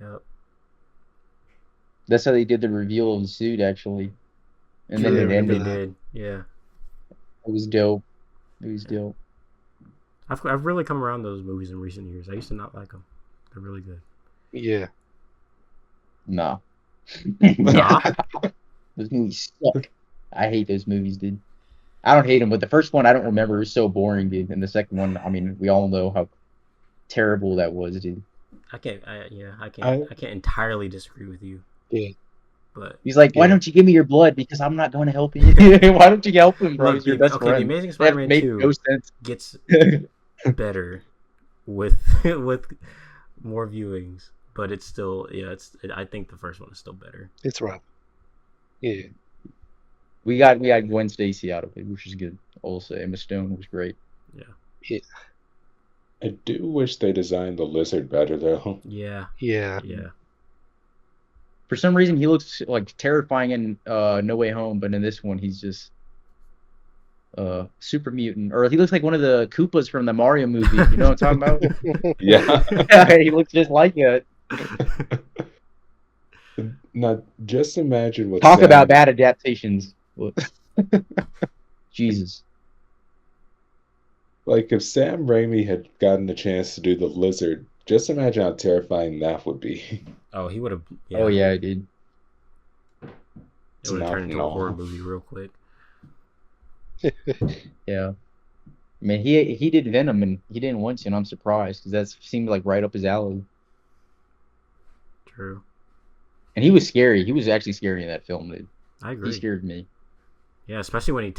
Yep. That's how they did the reveal of the suit, actually. And True, then they it remember they ended. that. did. Yeah. It was dope. It was dope. I've really come around those movies in recent years. I used to not like them. They're really good. Yeah. No. Nah. Those movies suck. I hate those movies, dude. I don't hate them, but the first one I don't remember. It was so boring, dude. And the second one, I mean, we all know how terrible that was, dude. I can't entirely disagree with you. Yeah. But he's like, why don't you give me your blood? Because I'm not going to help you. Why don't you help him, bro? He's your best friend. The Amazing Spider-Man 2 no sense. gets better with more viewings, but it's still I think the first one is still better. It's rough. Yeah. We got Gwen Stacy out of it, which is good. Also, Emma Stone was great. Yeah. I do wish they designed the lizard better, though. Yeah. For some reason, he looks like terrifying in No Way Home, but in this one, he's just super mutant. Or he looks like one of the Koopas from the Mario movie. You know what I'm talking about? Yeah. He looks just like it. Now, just imagine what Talk about bad adaptations. Jesus. Like, if Sam Raimi had gotten the chance to do the lizard, just imagine how terrifying that would be. Oh, he would have. Yeah. Oh, yeah, dude. It would have turned into a horror movie real quick. Yeah. I mean, he did Venom, and he didn't want to, and I'm surprised, because that seemed like right up his alley. True. And he was scary. He was actually scary in that film, dude. I agree. He scared me. Yeah, especially when he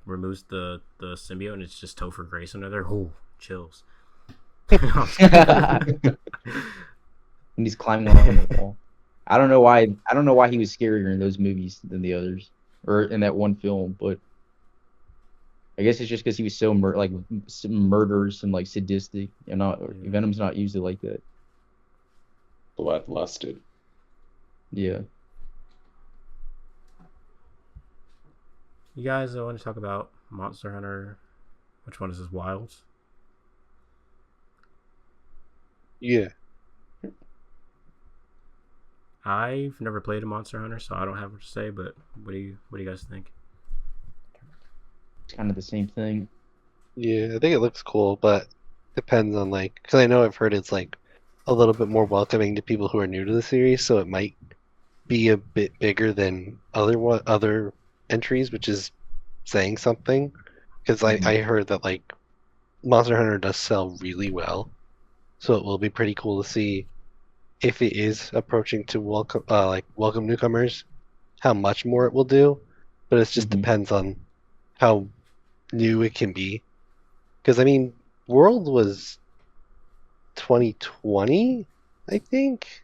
removes the symbiote and it's just Topher Grace under there. Ooh, chills. When he's climbing on the wall. I don't know why he was scarier in those movies than the others, or in that one film. But I guess it's just because he was so murderous and like sadistic, and Venom's not usually like that. Bloodlusted. Yeah. You guys want to talk about Monster Hunter? Which one is this? Wilds? Yeah. I've never played a Monster Hunter, so I don't have much to say. But what do you guys think? It's kind of the same thing. Yeah, I think it looks cool, but depends on because I know I've heard it's like a little bit more welcoming to people who are new to the series, so it might be a bit bigger than other entries, which is saying something. Because I heard that Monster Hunter does sell really well, so it will be pretty cool to see if it is approaching to welcome newcomers, how much more it will do. But it just depends on how new it can be. Because I mean, World was 2020, I think.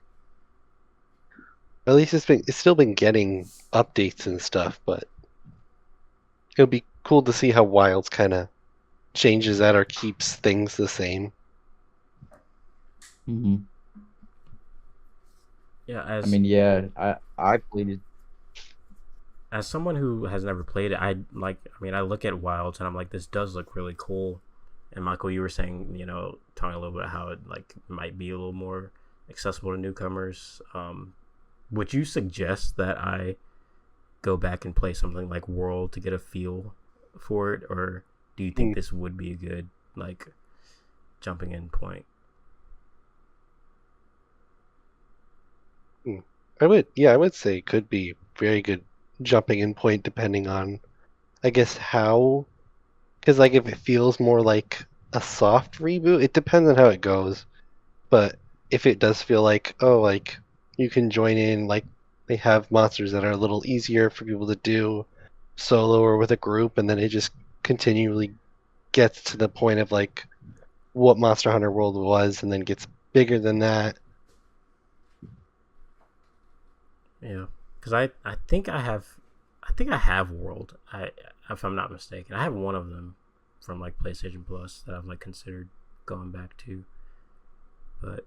At least it's still been getting updates and stuff, but it'll be cool to see how Wilds kind of changes that or keeps things the same. Mm-hmm. Yeah, I played it. As someone who has never played it, I look at Wilds and I'm like, this does look really cool. And Michael, you were saying, talking a little bit how it might be a little more accessible to newcomers. Would you suggest that I go back and play something like World to get a feel for it, or do you think this would be a good jumping in point? I would say it could be very good jumping in point depending on, I guess, how, because if it feels more like a soft reboot, it depends on how it goes. But if it does feel you can join in, they have monsters that are a little easier for people to do solo or with a group, and then it just continually gets to the point of what Monster Hunter World was, and then gets bigger than that. Yeah, because I think I have World. If I'm not mistaken, I have one of them from PlayStation Plus that I've considered going back to. But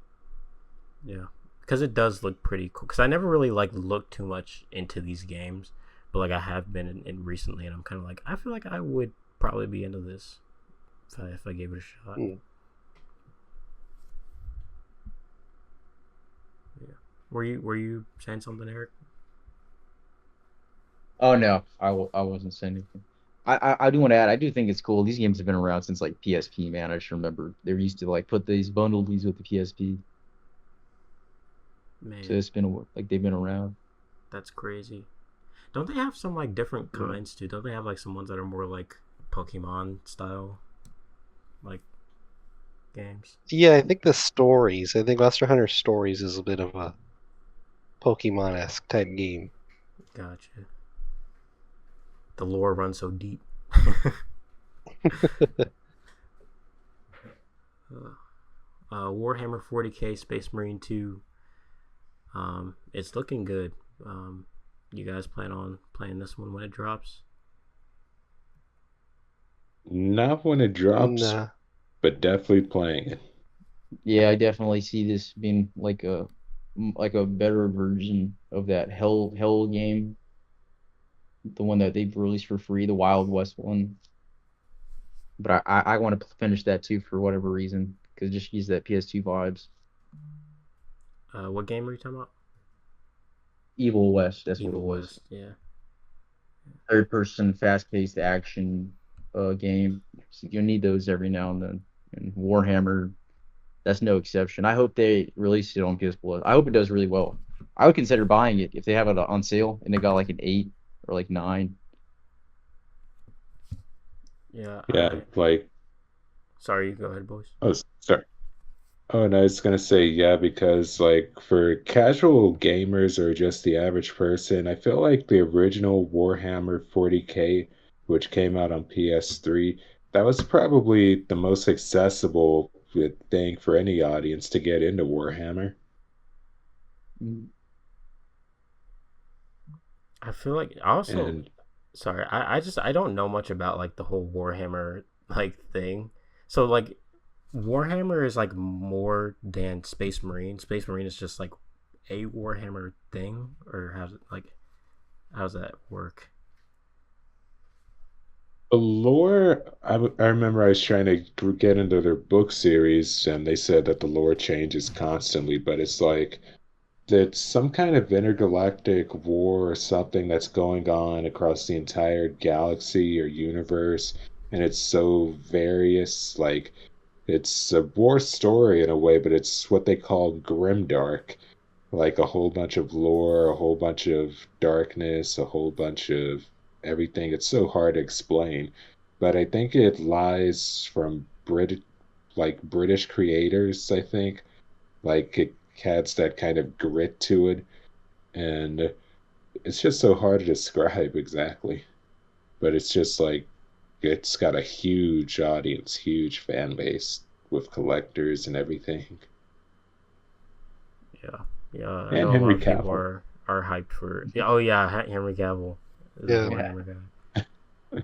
yeah, because it does look pretty cool. Because I never really looked too much into these games, but I have been in recently, and I'm kind of I feel like I would probably be into this if I gave it a shot. Yeah. Were you saying something, Eric? Oh no, I wasn't saying anything. I do want to add, I do think it's cool. These games have been around since like PSP, man. I just remember they used to like put these bundle these with the PSP. Man, So it's been like they've been around. that's crazy. Don't they have some like different kinds too? Don't they have like some ones that are more like Pokemon style, like games? Yeah, I think the stories. I think Monster Hunter Stories is a bit of a Pokemon-esque type game. Gotcha. The lore runs so deep. Warhammer 40k Space Marine 2. It's looking good. You guys plan on playing this one when it drops? Not when it drops, Nah. but definitely playing it. Yeah, I definitely see this being like a better version of that Hell game, the one that they've released for free, the Wild West one. But I want to finish that too for whatever reason, because just use that PS2 vibes. What game are you talking about? Evil West, that's Evil what it was. West, yeah. Third person, fast paced action game. So you need those every now and then. And Warhammer, that's no exception. I hope they release it on PS Plus. I hope it does really well. I would consider buying it if they have it on sale and they got like an 8 or like 9. Yeah. Yeah, like, Sorry, go ahead, boys. oh, sorry. Oh, and I was gonna say, yeah, because like for casual gamers or just the average person, I feel like the original Warhammer 40K, which came out on PS3, that was probably the most accessible thing for any audience to get into Warhammer. I feel like also And sorry, I don't know much about like the whole Warhammer like thing. So like Warhammer is like more than Space Marine. Space Marine is just like a Warhammer thing, or how's that work? the lore, I remember I was trying to get into their book series, and they said that the lore changes constantly, but it's like it's some kind of intergalactic war or something that's going on across the entire galaxy or universe, and it's so various. Like it's a war story in a way, but it's what they call grimdark, like a whole bunch of lore, a whole bunch of darkness, a whole bunch of everything. It's so hard to explain, but I think it lies from British creators, I think. Like it has that kind of grit to it, and it's just so hard to describe exactly. But it's just like it's got a huge audience, huge fan base with collectors and everything. Yeah, yeah. I And know a lot Henry of people Cavill. are hyped for. Yeah, oh yeah, Henry Cavill is Yeah. a Warhammer guy.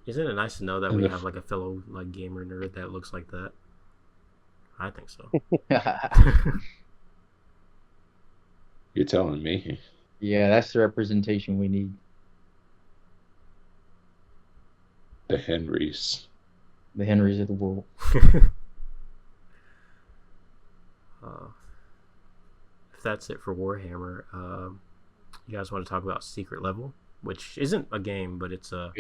Isn't it nice to know that And we the have like a fellow like gamer nerd that looks like that? I think so. you're telling me Yeah, that's the representation we need. the Henrys. The Henrys of the world. If that's it for Warhammer, you guys want to talk about Secret Level, which isn't a game, but it's a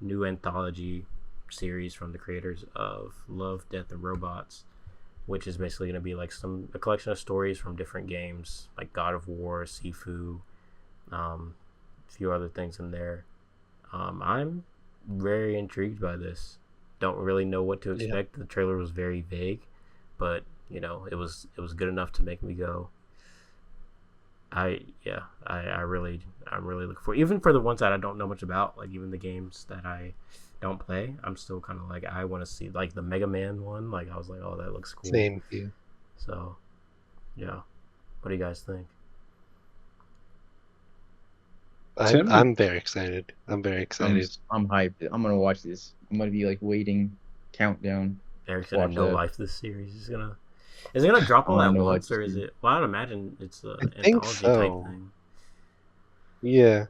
new anthology series from the creators of Love, Death, and Robots, which is basically going to be like a collection of stories from different games, like God of War, Sifu, a few other things in there. I'm very intrigued by this. Don't really know what to expect. The trailer was very vague, but you know, it was good enough to make me go. I'm really looking for, even for the ones that I don't know much about, like even the games that I don't play, I'm still kind of like, I want to see like the Mega Man one. Like I was like, oh, that looks cool. Same. Yeah. So, yeah. What do you guys think? I'm very excited. I'm very excited. I'm hyped. I'm gonna watch this. I'm gonna be like waiting countdown. Eric's gonna Watch no that. life this series. Is it gonna drop all Oh, I at know once, life or is too. it? Well, I'd imagine it's an I think anthology so. type thing. Yeah.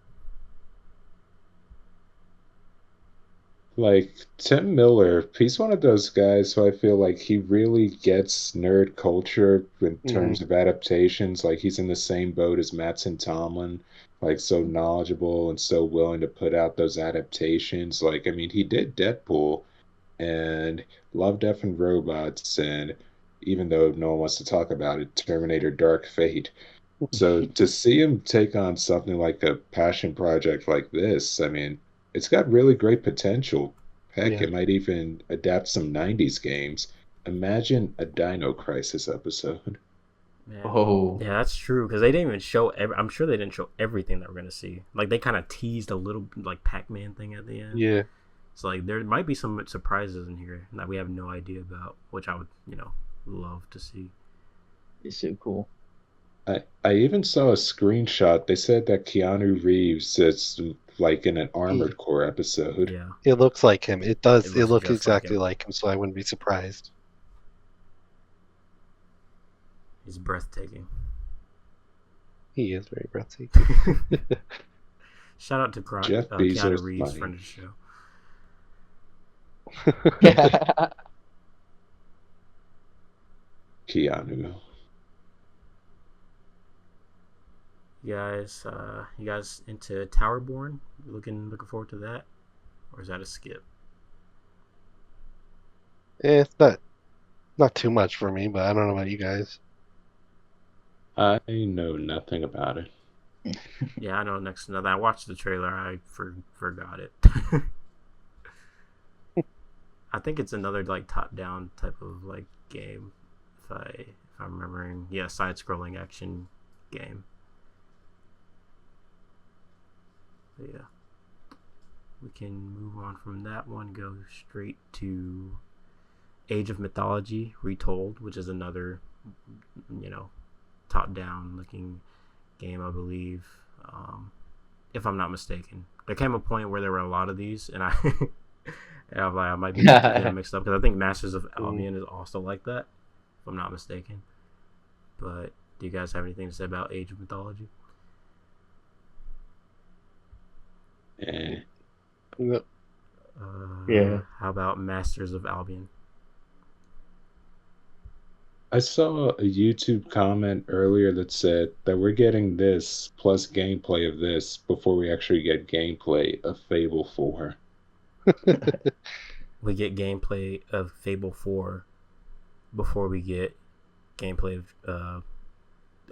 like Tim Miller, he's one of those guys who I feel like he really gets nerd culture in terms of adaptations. Like he's in the same boat as Mattson Tomlin, like so knowledgeable and so willing to put out those adaptations. Like, I mean, he did Deadpool and Love, Death, and Robots, and even though no one wants to talk about it, Terminator Dark Fate. So to see him take on something like a passion project like this, I mean, it's got really great potential. Heck, Yeah. it might even adapt some 90s games. Imagine a Dino Crisis episode. Man. Oh. Yeah, that's true, because they didn't even show I'm sure they didn't show everything that we're gonna see. Like they kind of teased a little like Pac-Man thing at the end. Yeah. So like there might be some surprises in here that we have no idea about, which I would, love to see. It's so cool. I even saw a screenshot. They said that Keanu Reeves is like in an Armored Core episode. Yeah. It looks like him. It does. It looks just exactly like like him, so I wouldn't be surprised. He's breathtaking. He is very breathtaking. Shout out to Jeff Keanu Bezos Reeves, money. friend of the show. Keanu. You guys into Towerborn? Looking forward to that, or is that a skip? It's not too much for me, but I don't know about you guys. I know nothing about it. Yeah, I know. Next to nothing. I watched the trailer. I forgot it. I think it's another like top-down type of like game, if I'm remembering. Yeah, side-scrolling action game. But yeah, we can move on from that one. Go straight to Age of Mythology Retold, which is another, top-down looking game, I believe, if I'm not mistaken. There came a point where there were a lot of these, and I was like, I might be getting mixed up, because I think Masters of Albion is also like that, if I'm not mistaken. But do you guys have anything to say about Age of Mythology? Yeah. How about Masters of Albion? I saw a YouTube comment earlier that said that we're getting this plus gameplay of this before we actually get gameplay of Fable 4. We get gameplay of Fable 4 before we get gameplay of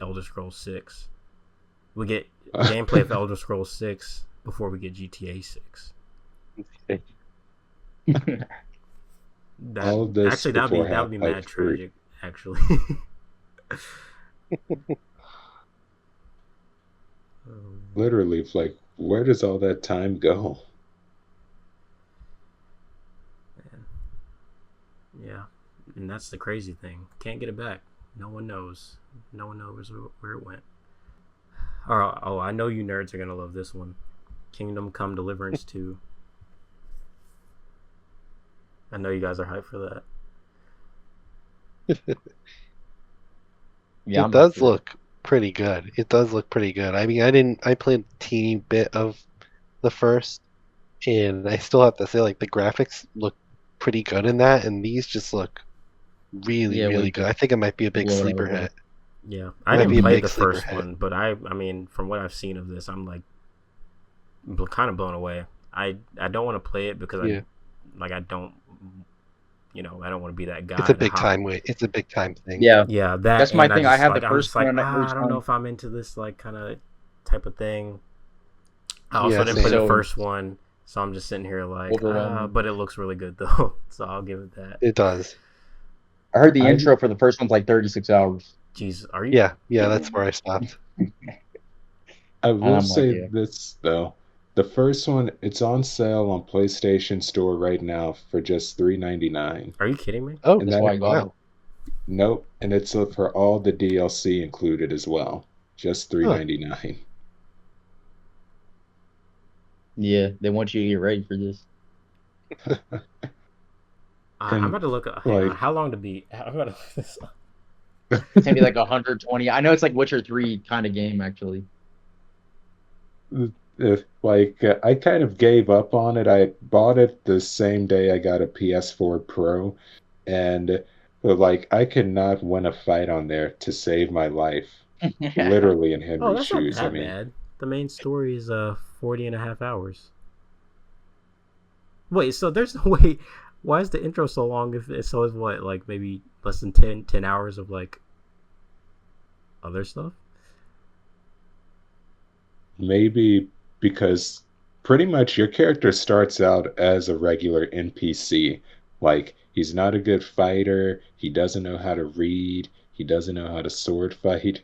Elder Scrolls 6. We get gameplay of Elder Scrolls 6 before we get GTA 6. All of this Actually, that would be mad Half-Life 3. tragic. Actually, Literally, like, where does all that time go? Man. Yeah, and that's the crazy thing. Can't get it back. No one knows. No one knows where it went. Oh, I know you nerds are gonna love this one. Kingdom Come Deliverance 2. I know you guys are hyped for that. Yeah, It does look pretty good. It does look pretty good. I mean, I played a teeny bit of the first, and I still have to say, like, the graphics look pretty good in that, and these just look really good. I think it might be a big blow it sleeper away. hit. Yeah, I Might be didn't a play big the sleeper first hit. one, but I mean, from what I've seen of this, I'm like kind of blown away. I don't want to play it because I don't want to be that guy. It's a big time wait. It's a big time thing. Yeah. Yeah, That's my thing. I have the I'm first just like, one. I don't know if I'm into this like kind of type of thing. I also didn't play same. the first one, so I'm just sitting here like, Overwhelmed. but it looks really good though, so I'll give it that. It does. I heard the intro for the first one's like 36 hours. Jeez, are you? Yeah, that's where I stopped. I will I'm say like, this, though. The first one, it's on sale on PlayStation Store right now for just $3.99. Are you kidding me? Oh, And That's that- why I got it. Nope, and it's for all the DLC included as well. Just $3.99. Yeah, they want you to get ready for this. I'm about to look at how long to beat. I'm about to look this up. It's gonna be like 120. I know it's like Witcher 3 kind of game, actually. I kind of gave up on it. I bought it the same day I got a PS4 Pro, and I could not win a fight on there to save my life. Literally in Oh, Henry's that's not shoes. I that mean, bad. The main story is 40 and a half hours. Wait, so there's no way. Why is the intro so long? If it so is what, like maybe less than 10 hours of like other stuff? maybe because pretty much your character starts out as a regular NPC. Like, he's not a good fighter, he doesn't know how to read, he doesn't know how to sword fight,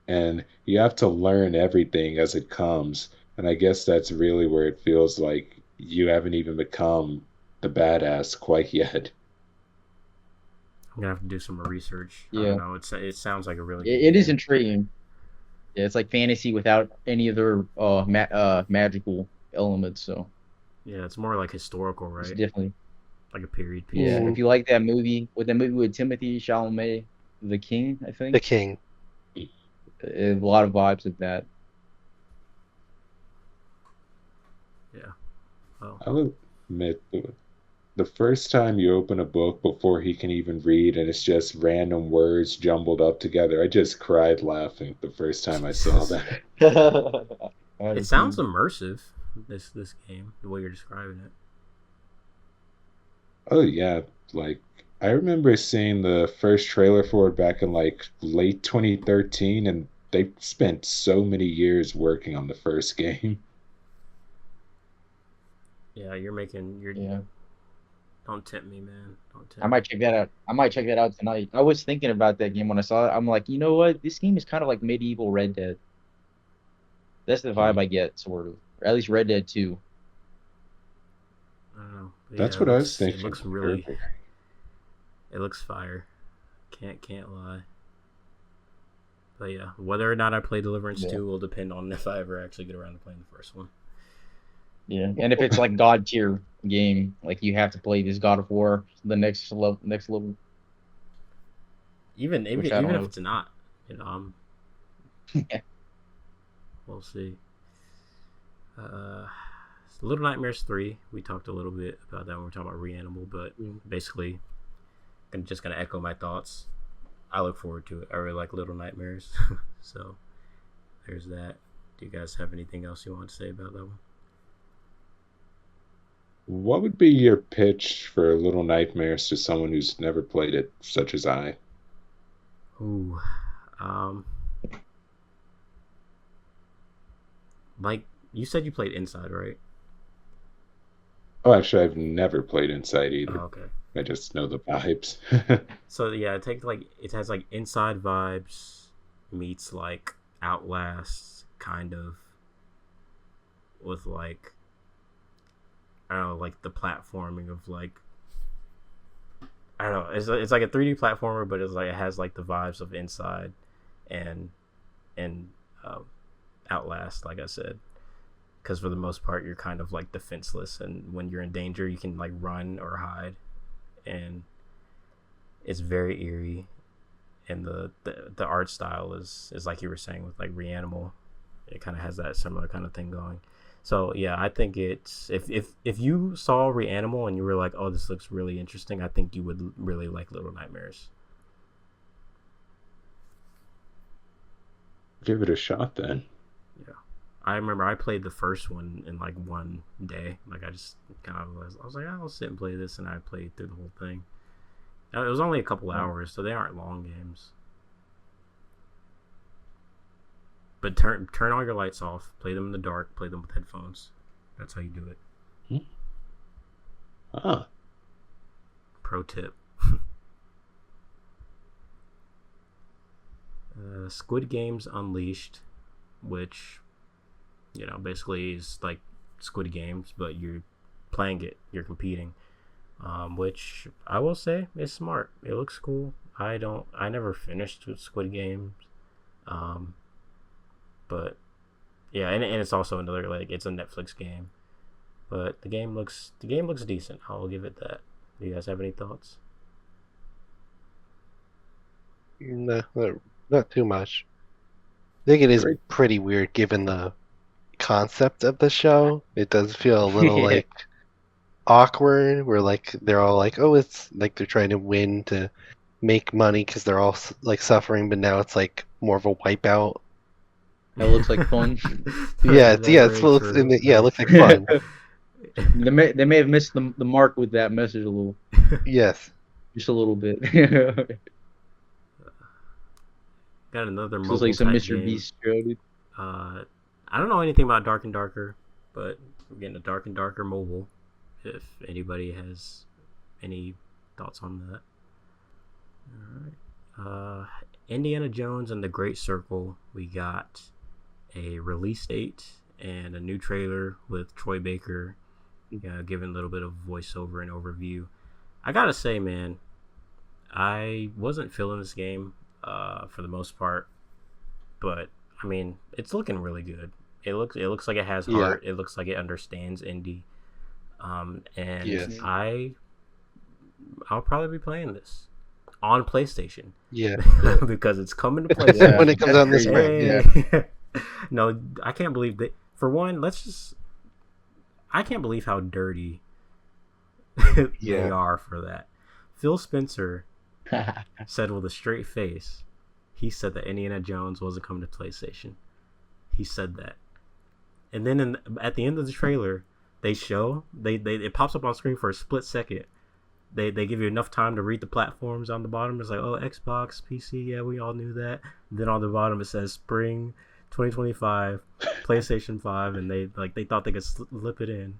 and you have to learn everything as it comes. And I guess that's really where it feels like you haven't even become the badass quite yet. I'm gonna have to do some more research. I don't Yeah, know. It sounds like a really good it is game. intriguing. Yeah, it's like fantasy without any other magical elements. So Yeah, it's more like historical, it's right? definitely Like a period yeah. piece. Mm, If you like that movie with Timothy Chalamet, The King, I the think king. a lot of vibes of that. Yeah. Well, I'll admit, the first time you open a book before he can even read and it's just random words jumbled up together, I just cried laughing the first time I saw Jesus. that. It sounds immersive. This game, the way you're describing it. Oh yeah, like I remember seeing the first trailer for it back in late 2013, and they spent so many years working on the first game. Yeah, you're. Yeah, Don't tempt me, man. Don't I tempt me. might check that out. I might check that out tonight. I was thinking about that game when I saw it. I'm like, you know what? This game is kind of like medieval Red Dead. That's the Hmm. vibe I get, sort of, or at least Red Dead 2. I don't know. But That's yeah, what I was it thinking. looks really. Perfect. It looks fire. Can't lie. But yeah, whether or not I play Deliverance Yeah, 2 will depend on if I ever actually get around to playing the first one. yeah. And if it's like God tier game, like you have to play this God of War, the next level, Even which I even don't if know. it's not, you know, we'll see. Uh, Little Nightmares 3. We talked a little bit about that when we were talking about Reanimal, but basically, I'm just gonna echo my thoughts. I look forward to it. I really like Little Nightmares, so there's that. Do you guys have anything else you want to say about that one? What would be your pitch for Little Nightmares to someone who's never played it, such as I? Ooh, um, like you said, you played Inside, right? Oh, actually, I've never played Inside Oh, either. okay. I just know the vibes. So yeah, it has like Inside vibes meets like Outlast kind of with like I don't know like the platforming of like I don't know it's like a 3D platformer, but it's like it has like the vibes of Inside and and um, Outlast, like I said, because for the most part you're kind of like defenseless, and when you're in danger you can like run or hide, and it's very eerie, and the art style is like you were saying with like Reanimal. It kind of has that similar kind of thing going. So yeah, I think it's if you saw Reanimal and you were like, oh, this looks really interesting, I think you would really like Little Nightmares. Give it a shot then. Yeah, I remember I played the first one in like one day. Like I just kind of I was like, I'll sit and play this, and I played through the whole thing. It was only a couple hours, so they aren't long games. But turn all your lights off. Play them in the dark. Play them with headphones. That's how you do it. Ah, Pro tip. Squid Games Unleashed, which basically is like Squid Games, but you're playing it. You're competing. Which I will say is smart. It looks cool. I never finished with Squid Games. Um, but yeah, and it's also another like it's a Netflix game, but the game looks decent. I'll give it that. Do you guys have any thoughts? No, not too much. I think it is great. pretty weird given the concept of the show. It does feel a little like awkward, where like they're all like, oh, it's like they're trying to win to make money because they're all like suffering, but now it's like more of a wipeout. It looks like fun. It looks it looks like fun. They may have missed the mark with that message a little. Yes. Just a little bit. Got another Feels mobile like some type Mr. game. Beast show, dude. I don't know anything about Dark and Darker, but we're getting a Dark and Darker mobile. If anybody has any thoughts on that. Alright. Indiana Jones and the Great Circle. We got a release date and a new trailer with Troy Baker giving a little bit of voiceover and overview. I gotta say, man, I wasn't feeling this game for the most part, but I mean, it's looking really good. It looks like it has heart. It looks like it understands indie. I'll probably be playing this on PlayStation. Yeah. Because it's coming to PlayStation when it comes out this spring. Yeah. No, I can't believe that. For one, I can't believe how dirty they are for that. Phil Spencer said with a straight face, he said that Indiana Jones wasn't coming to PlayStation. He said that. And then at the end of the trailer, it pops up on screen for a split second. They give you enough time to read the platforms on the bottom. It's like, oh, Xbox, PC, yeah, we all knew that. And then on the bottom it says spring 2025, PlayStation 5, and they thought they could slip it in.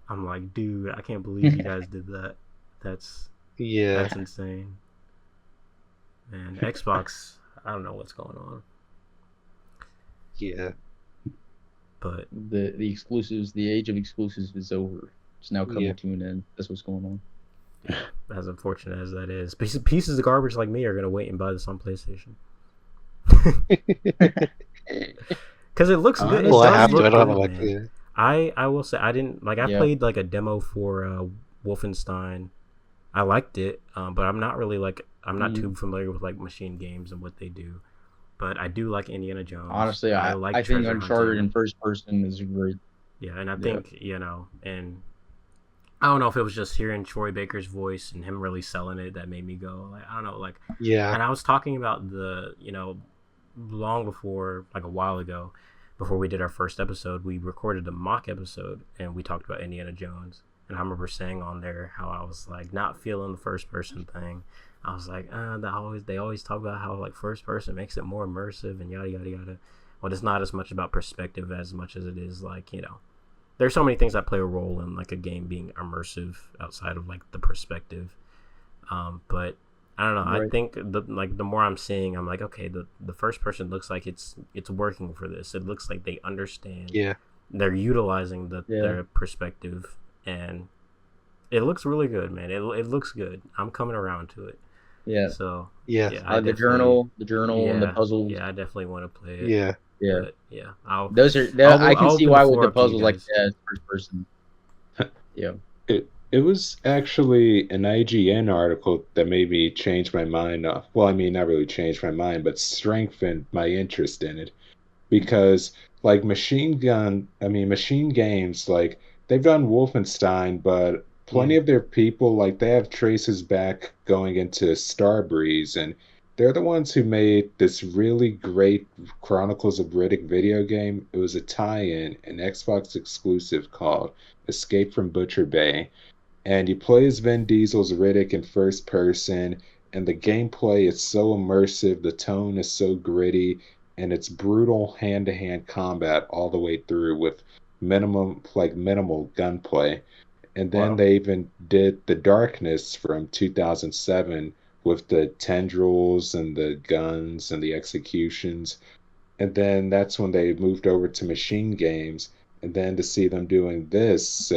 I'm like, dude, I can't believe you guys did that. That's insane. And Xbox, I don't know what's going on. Yeah. But the exclusives, the age of exclusives is over. It's now coming to an end. That's what's going on. As unfortunate as that is, pieces of garbage like me are gonna wait and buy this on PlayStation. Because it looks good. Well, I have to. Good, I don't have like. I will say I didn't like. I played like a demo for Wolfenstein. I liked it, but I'm not really like. I'm not too familiar with like machine games and what they do. But I do like Indiana Jones. Honestly, I think Uncharted in first person is great. Yeah, and I think and I don't know if it was just hearing Troy Baker's voice and him really selling it that made me go like, I don't know, like And I was talking about the long before, like a while ago, before we did our first episode, we recorded a mock episode and we talked about Indiana Jones. And I remember saying on there how I was like not feeling the first person thing. I was like, they always talk about how like first person makes it more immersive and yada yada yada. Well, it's not as much about perspective as much as it is like, there's so many things that play a role in like a game being immersive outside of like the perspective. But I don't know. Right. I think the more I'm seeing, I'm like, okay, the first person looks like it's working for this. It looks like they understand. Yeah. They're utilizing their perspective, and it looks really good, man. It looks good. I'm coming around to it. Yeah. So the journal, and the puzzles. Yeah, I definitely want to play it. Yeah. Yeah. But, yeah. I can see why with the puzzles like that first person. Yeah. It was actually an IGN article that made me change my mind. Well, I mean, not really change my mind, but strengthened my interest in it. Because, like, machine games, like, they've done Wolfenstein, but plenty of their people, like, they have traces back going into Starbreeze, and they're the ones who made this really great Chronicles of Riddick video game. It was a tie-in, an Xbox exclusive called Escape from Butcher Bay. And you play as Vin Diesel's Riddick in first person, and the gameplay is so immersive, the tone is so gritty, and it's brutal hand-to-hand combat all the way through with minimal gunplay. And then they even did The Darkness from 2007 with the tendrils and the guns and the executions. And then that's when they moved over to machine games. And then to see them doing this...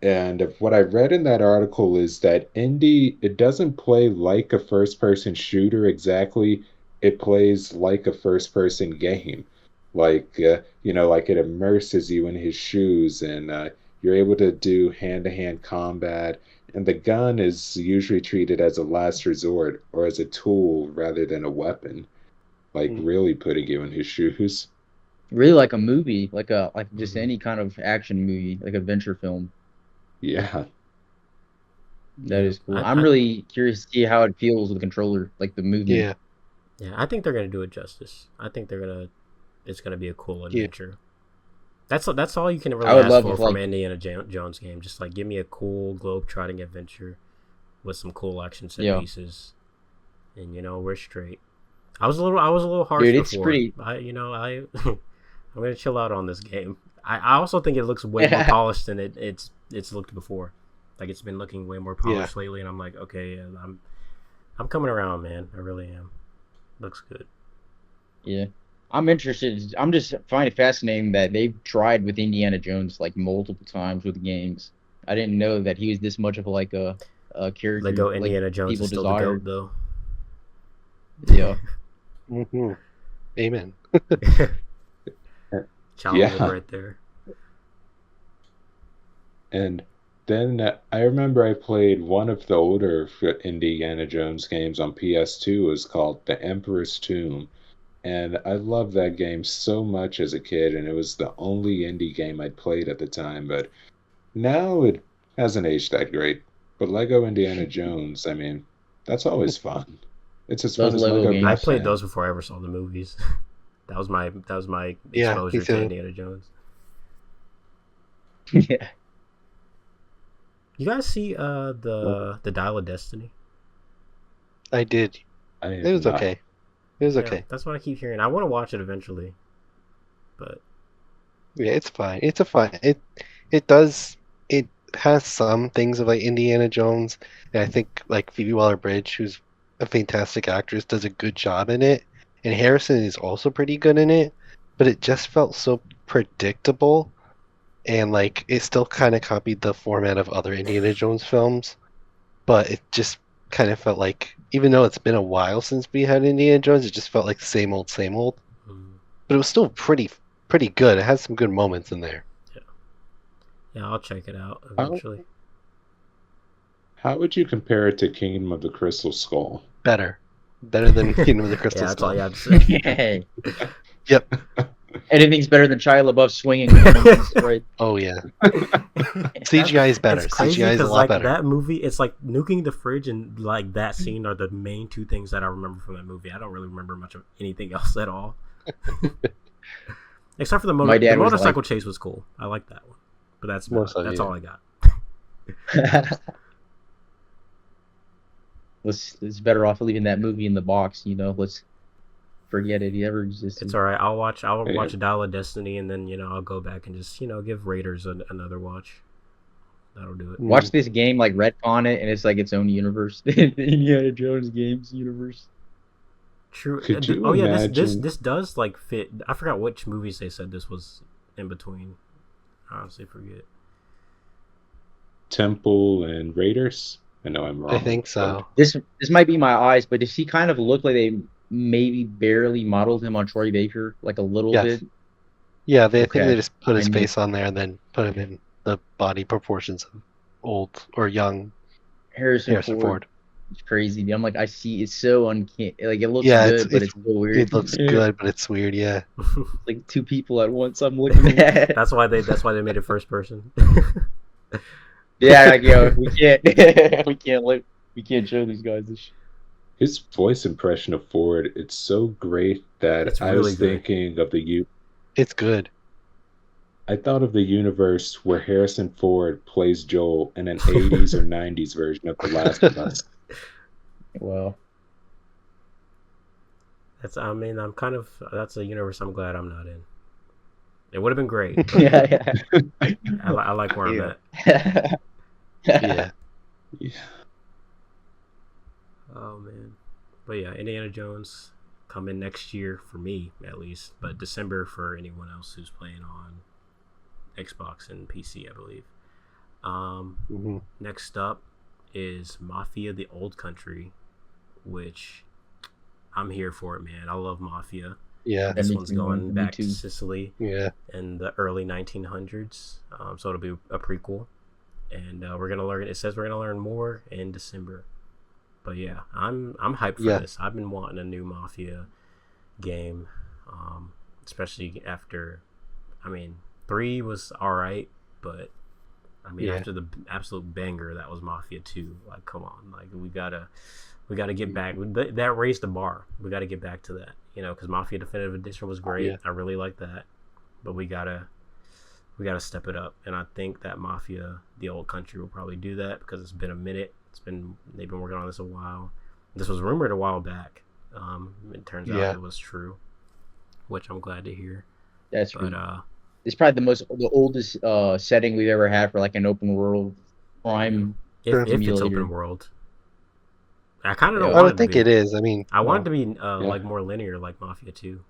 And what I read in that article is that indie, it doesn't play like a first-person shooter exactly. It plays like a first-person game. Like, like it immerses you in his shoes, and you're able to do hand-to-hand combat. And the gun is usually treated as a last resort or as a tool rather than a weapon. Like, really putting you in his shoes. Really like a movie, like just Mhm. any kind of action movie, like adventure film. Yeah. That Yeah, is cool. I'm really curious to see how it feels with the controller, like the movement. Yeah. yeah, I think they're gonna do it justice. I think it's gonna be a cool Yeah. adventure. That's all you can I really would ask love for if from like Indiana Jones game. Just like give me a cool globe-trotting adventure with some cool action set yeah, pieces, and we're straight. I was a little harsh dude, it's before. pretty. I'm gonna chill out on this game. I also think it looks way more polished than it's looked before. Like it's been looking way more Yeah. polished lately, and I'm like, okay, yeah, I'm coming around, man. I really am. Looks good. Yeah, I'm interested. I'm just find it fascinating that they've tried with Indiana Jones like multiple times with games. I didn't know that he was this much of like a character Lego like Indiana Jones people is still the goat, desired. though. Yeah, Hmm. Amen. Childhood Yeah. right there. And then I remember I played one of the older Indiana Jones games on PS2. It was called The Emperor's Tomb. And I loved that game so much as a kid, and it was the only indie game I'd played at the time. But now it hasn't aged that great. But Lego Indiana Jones, I mean, that's always fun. It's as fun those as Lego Lego I games. played Batman. those before I ever saw the movies. That was my Yeah, me exposure to too. Indiana Jones. Yeah, You guys see the Dial of Destiny? I did. I It have was not. okay. It was Yeah, okay. that's what I keep hearing. I want to watch it eventually, but Yeah, it's fine. It's a fine. It does. It has some things of like Indiana Jones, and I think like Phoebe Waller-Bridge, who's a fantastic actress, does a good job in it, and Harrison is also pretty good in it. But it just felt so predictable, and like it still kind of copied the format of other Indiana Jones films, but it just kind of felt like, even though it's been a while since we had Indiana Jones, it just felt like the same old, same old. mm, But it was still pretty good. It has some good moments in there. yeah, I'll check it out How, eventually. how would you compare it to Kingdom of the Crystal Skull? Better than Kingdom of the Crystal Yeah, that's all Skull. you have to say. Hey, Yep. anything's better than Shia LaBeouf swinging guns, right? Oh yeah. CGI is better. It's crazy CGI is a because lot like better. that movie, it's like nuking the fridge and like that scene are the main two things that I remember from that movie. I don't really remember much of anything else at all, except for the My dad was motorcycle chase was cool. I like that one, but that's More about it. so, That's yeah. all I got. It's better off leaving that movie in the box. Let's forget it ever existed. It's all right. I'll watch Yeah. Dial of Destiny, and then I'll go back and just give Raiders another watch. That'll do it. Watch this game like retcon it, and it's like its own universe. The Indiana Jones games universe. True. Could you Oh yeah, imagine? this does like fit. I forgot which movies they said this was in between. I honestly forget. Temple and Raiders? I know I'm wrong. I think so. This might be my eyes, but does he kind of look like they maybe barely modeled him on Troy Baker, like a little Yes. bit? Yeah, I think Okay. they just put his I knew- face on there and then put him in the body proportions of old or young Harrison Harrison Ford. Ford. It's crazy. I'm like, I see. It's so uncanny. Like it looks Yeah, good, but it's so weird. it looks good, but it's weird. Yeah. Like two people at once. I'm looking at. That's why they made it first person. Yeah, like, we can't. We can't show these guys this shit. His voice impression of Ford, it's so great that It's I really was good. thinking of It's good. I thought of the universe where Harrison Ford plays Joel in an 80s or 90s version of The Last of Us. Well, That's a universe I'm glad I'm not in. It would have been great. But yeah. I like where I'm Yeah. at. Yeah. Yeah. Oh man, but yeah, Indiana Jones coming next year for me at least, but December for anyone else who's playing on Xbox and PC, I believe. Hmm. Next up is Mafia: The Old Country, which I'm here for it, man. I love Mafia. Yeah. This Me one's too, going man. Me back too. to Sicily Yeah. in the early 1900s, so it'll be a prequel, and we're gonna learn. It says we're gonna learn more in December. But yeah, I'm hyped for Yeah. this. I've been wanting a new Mafia game. especially after. I mean, 3 was all right, but I mean, after the absolute banger that was Mafia 2, like, come on, like we gotta get back. That raised the bar. We gotta get back to that, because Mafia Definitive Edition was great. I really like that, but we gotta step it up. And I think that Mafia, the Old Country, will probably do that because it's been a minute. They've been working on this a while. This was rumored a while back. It turns out it was true, which I'm glad to hear. That's true. It's probably the oldest setting we've ever had for like an open world crime. If it's open world, I kind of don't. I would think it is. I mean, I want it to be like more linear, like Mafia 2.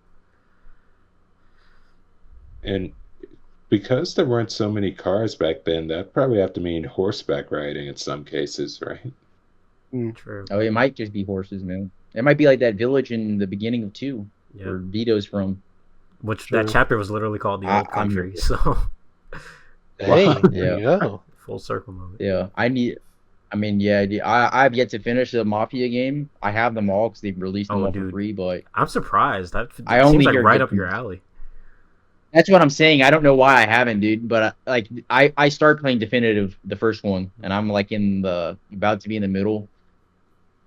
And because there weren't so many cars back then, that probably have to mean horseback riding in some cases, right? True. Oh, it might just be horses, man. It might be like that village in the beginning of 2, where Vito's from. Which that chapter was literally called the Old Country. So, hey, there you go. Full circle moment. Yeah, I've yet to finish the Mafia game. I have them all because they've released them all for free. But I'm surprised. That seems like right up your alley. That's what I'm saying. I don't know why I haven't, dude. But I started playing Definitive, the first one, and I'm like about to be in the middle.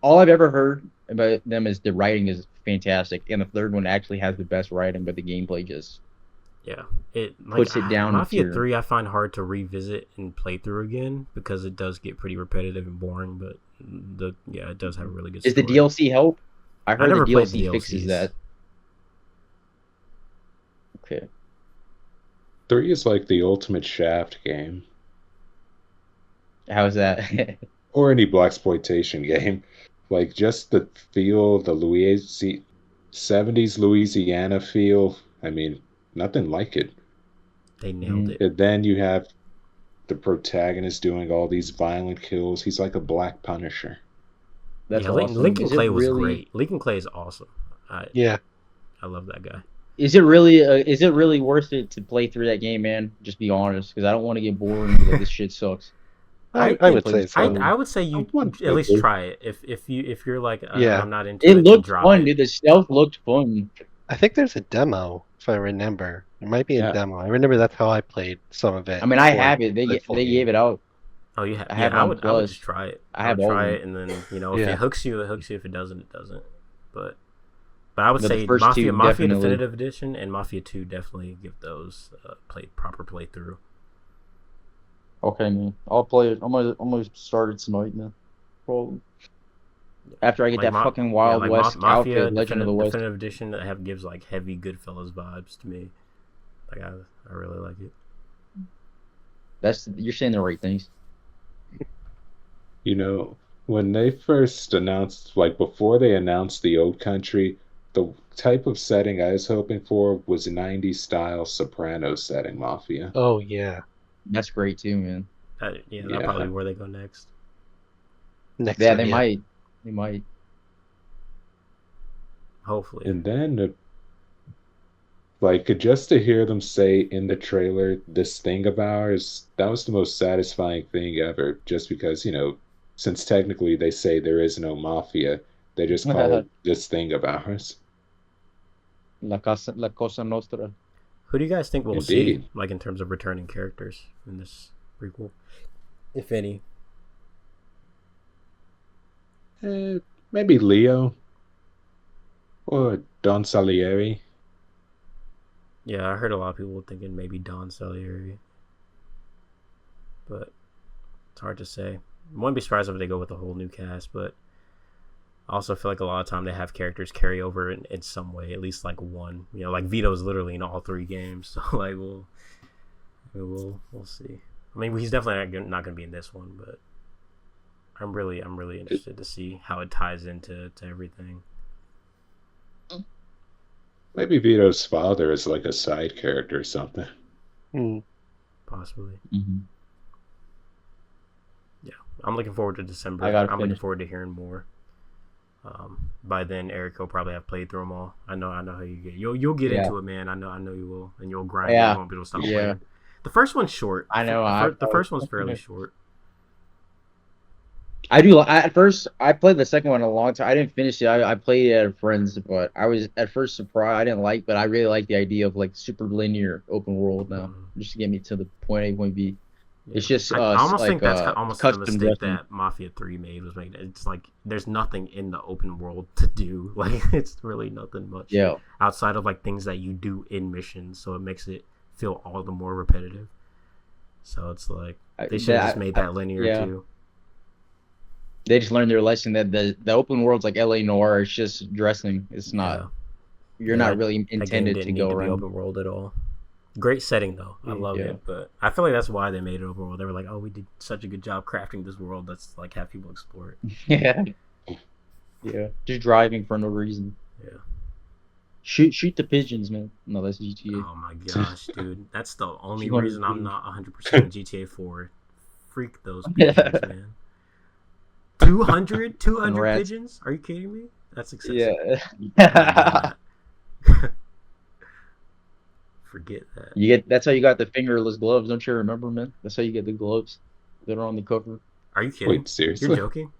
All I've ever heard about them is the writing is fantastic, and the third one actually has the best writing, but the gameplay just puts it down. Mafia 3 I find hard to revisit and play through again because it does get pretty repetitive and boring. But it does have a really good story. Does the DLC help? I heard never the DLC fixes that. Okay. 3 is like the ultimate Shaft game. How's that? Or any blaxploitation game. Like, just the feel, the 70s Louisiana feel. I mean, nothing like it. They nailed it. And then you have the protagonist doing all these violent kills. He's like a black Punisher. That's awesome. Lincoln Clay was great. Lincoln Clay is awesome. I love that guy. Is it really worth it to play through that game, man? Just be honest, because I don't want to get bored and be like, this shit sucks. I would say so. I would say you at least try it. If you're like I'm not into it. It looked fun, dude. The stealth looked fun. I think there's a demo, if I remember. There might be a demo. I remember that's how I played some of it. I mean, I have it. They gave it out. Oh, you have? I would just try it. I would try it, and then if it hooks you, it hooks you. If it doesn't, it doesn't. But I would say Mafia Definitive Edition and Mafia 2 definitely give those proper playthrough. Okay, man. I'll play it. I'm gonna start it tonight, man. Probably. After I get that fucking Wild West Mafia outfit, Legend of the West. Definitive Edition that gives like heavy Goodfellas vibes to me. Like I really like it. You're saying the right things. When they first announced, like before they announced the Old Country, the type of setting I was hoping for was 90s style Soprano setting Mafia. Oh yeah. That's great too, man. That's probably where they go next. They might. They might. Hopefully. And then, just to hear them say in the trailer, this thing of ours, that was the most satisfying thing ever. Just because, since technically they say there is no Mafia, they just call it this thing of ours. La Cosa Nostra. Who do you guys think we'll see, like in terms of returning characters in this prequel, if any? Maybe Leo or Don Salieri. Yeah, I heard a lot of people thinking maybe Don Salieri, but it's hard to say. I wouldn't be surprised if they go with a whole new cast, but I also feel like a lot of time they have characters carry over in some way, at least like one. Like Vito's literally in all 3 games, so like we'll see. I mean, he's definitely not going to be in this one, but I'm really interested to see how it ties into everything. Maybe Vito's father is like a side character or something. Possibly. Mm-hmm. Yeah, I'm looking forward to December. I'm looking forward to hearing more. By then, EriQ will probably have played through them all. I know how you get. You'll get into it, man. I know you will, and you'll grind. Yeah. You won't be able to stop playing. The first one's short. I know. The first one's fairly short. I do. At first, I played the second one a long time. I didn't finish it. I played it at a friend's, but I was at first surprised. I didn't like, but I really like the idea of like super linear open world now, just to get me to the point A, point B. Yeah. It's just I almost think that's almost the custom mistake dressing. that Mafia 3 made, was making it. It's like there's nothing in the open world to do. Like it's really nothing much Yeah, outside of like things that you do in missions, so it makes it feel all the more repetitive. So it's like they should have just made that linear yeah. too. They just learned their lesson that the open world's like LA Noir. It's just dressing. It's not. Yeah. You're Yeah, not really That game intended didn't to need go to be around. open world at all. Great setting though. I love Yeah. it, but I feel like that's why they made it open world. They were like, "Oh, we did such a good job crafting this world. Let's like have people explore it." Yeah, yeah. Just driving for no reason. Yeah. Shoot the pigeons, man. No, that's GTA. Oh my gosh, dude. That's the only 200 reason I'm pigeons. not 100% on GTA 4. Freak those pigeons, man. 200 rats. pigeons? Are you kidding me? That's excessive. Yeah. Forget that. That's how you got the fingerless gloves, don't you remember, man? That's how you get the gloves that are on the cover. Are you kidding? Wait, seriously? You're joking?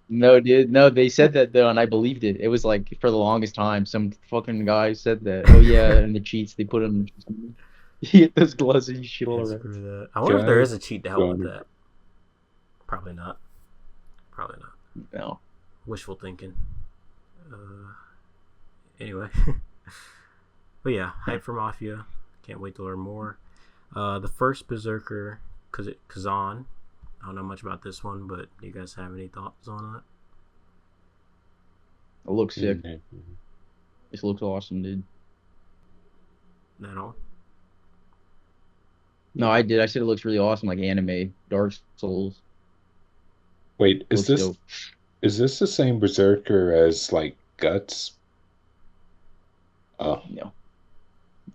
No, dude. No, they said that though, and I believed it. It was like for the longest time, some fucking guy said that. Oh yeah, and the cheats they put them. You get those gloves and you shoot all Yeah, around. screw that. I wonder if there is a cheat to help with that. Probably not. No. Wishful thinking. Anyway. But yeah, hype for Mafia. Can't wait to learn more. The first Berserker, Khazan. I don't know much about this one, but do you guys have any thoughts on it? It looks sick. Mm-hmm. This looks awesome, dude. At all? No, I did. I said it looks really awesome, like anime, Dark Souls. Wait, Looks dope. is this the same Berserker as like Guts? Oh, No.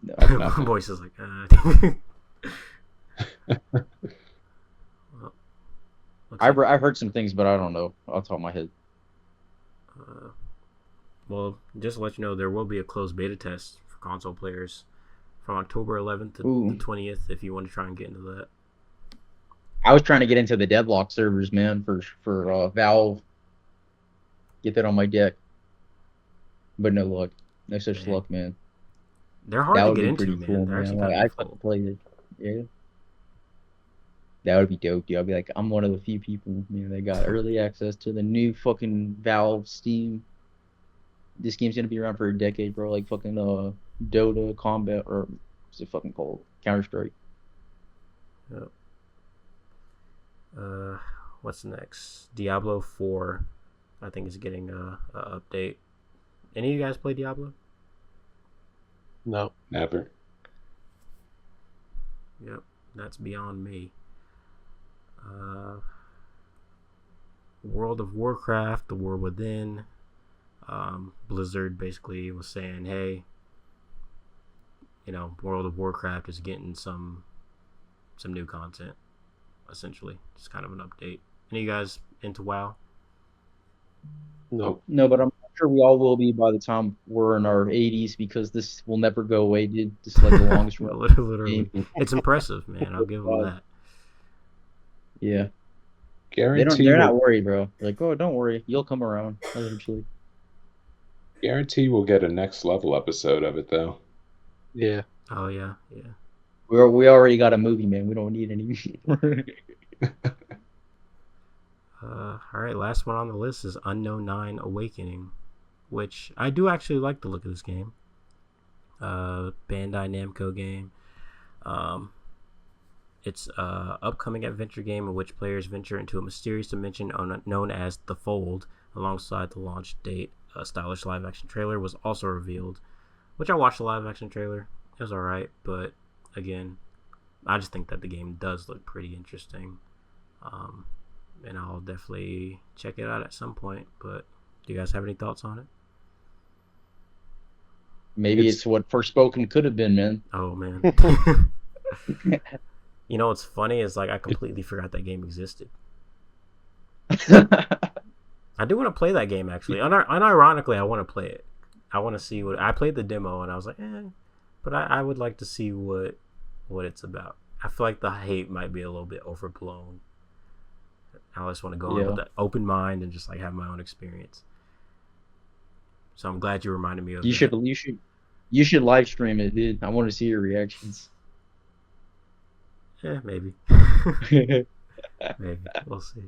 No, it's not. Voice is like, well, I've heard some things, but I don't know off the top of my head. Well, just to let you know, there will be a closed beta test for console players from October 11th to the 20th if you want to try and get into that. I was trying to get into the Deadlock servers, man, for Valve. Get that on my deck. But no luck. No such luck, man. They're hard That to would get be into, pretty man. cool, They're man. actually Like, kind I of fucking cool. play it. Yeah. That would be dope, dude. I'd be like, I'm one of the few people, man, that got early access to the new fucking Valve Steam. This game's gonna be around for a decade, bro. Like fucking Dota, Combat, or what's it fucking called? Counter-Strike. Yep. What's next? Diablo 4, I think, is getting a update. Any of you guys play Diablo? No. never. Yep, that's beyond me. World of Warcraft, The War Within. Blizzard basically was saying, hey, World of Warcraft is getting some new content, essentially. Just kind of an update. Any of you guys into WoW? No. No, but I'm sure we all will be by the time we're in our 80s because this will never go away, dude. This is like the longest run. Literally. It's impressive, man. I'll give them that. Yeah. Guarantee They're not worried, bro. They're like, oh, don't worry. You'll come around eventually. Guarantee we'll get a next level episode of it though. Yeah. Oh, yeah. We already got a movie, man. We don't need any more. All right, last one on the list is Unknown 9 Awakening, which I do actually like the look of this game. Bandai Namco game. It's an upcoming adventure game in which players venture into a mysterious dimension known as The Fold. Alongside the launch date, a stylish live-action trailer was also revealed, which I watched the live-action trailer. It was alright, but again, I just think that the game does look pretty interesting. And I'll definitely check it out at some point. But do you guys have any thoughts on it? Maybe it's what Forspoken could have been, man. Oh, man. What's funny is like I completely forgot that game existed. I do want to play that game, actually. Unironically, I want to play it. I want to see what... I played the demo, and I was like, But I would like to see what it's about. I feel like the hate might be a little bit overblown I just want to go in with an open mind and just like have my own experience. So I'm glad you reminded me of that. You should live stream it, dude. I want to see your reactions. Yeah, maybe. Maybe we'll see.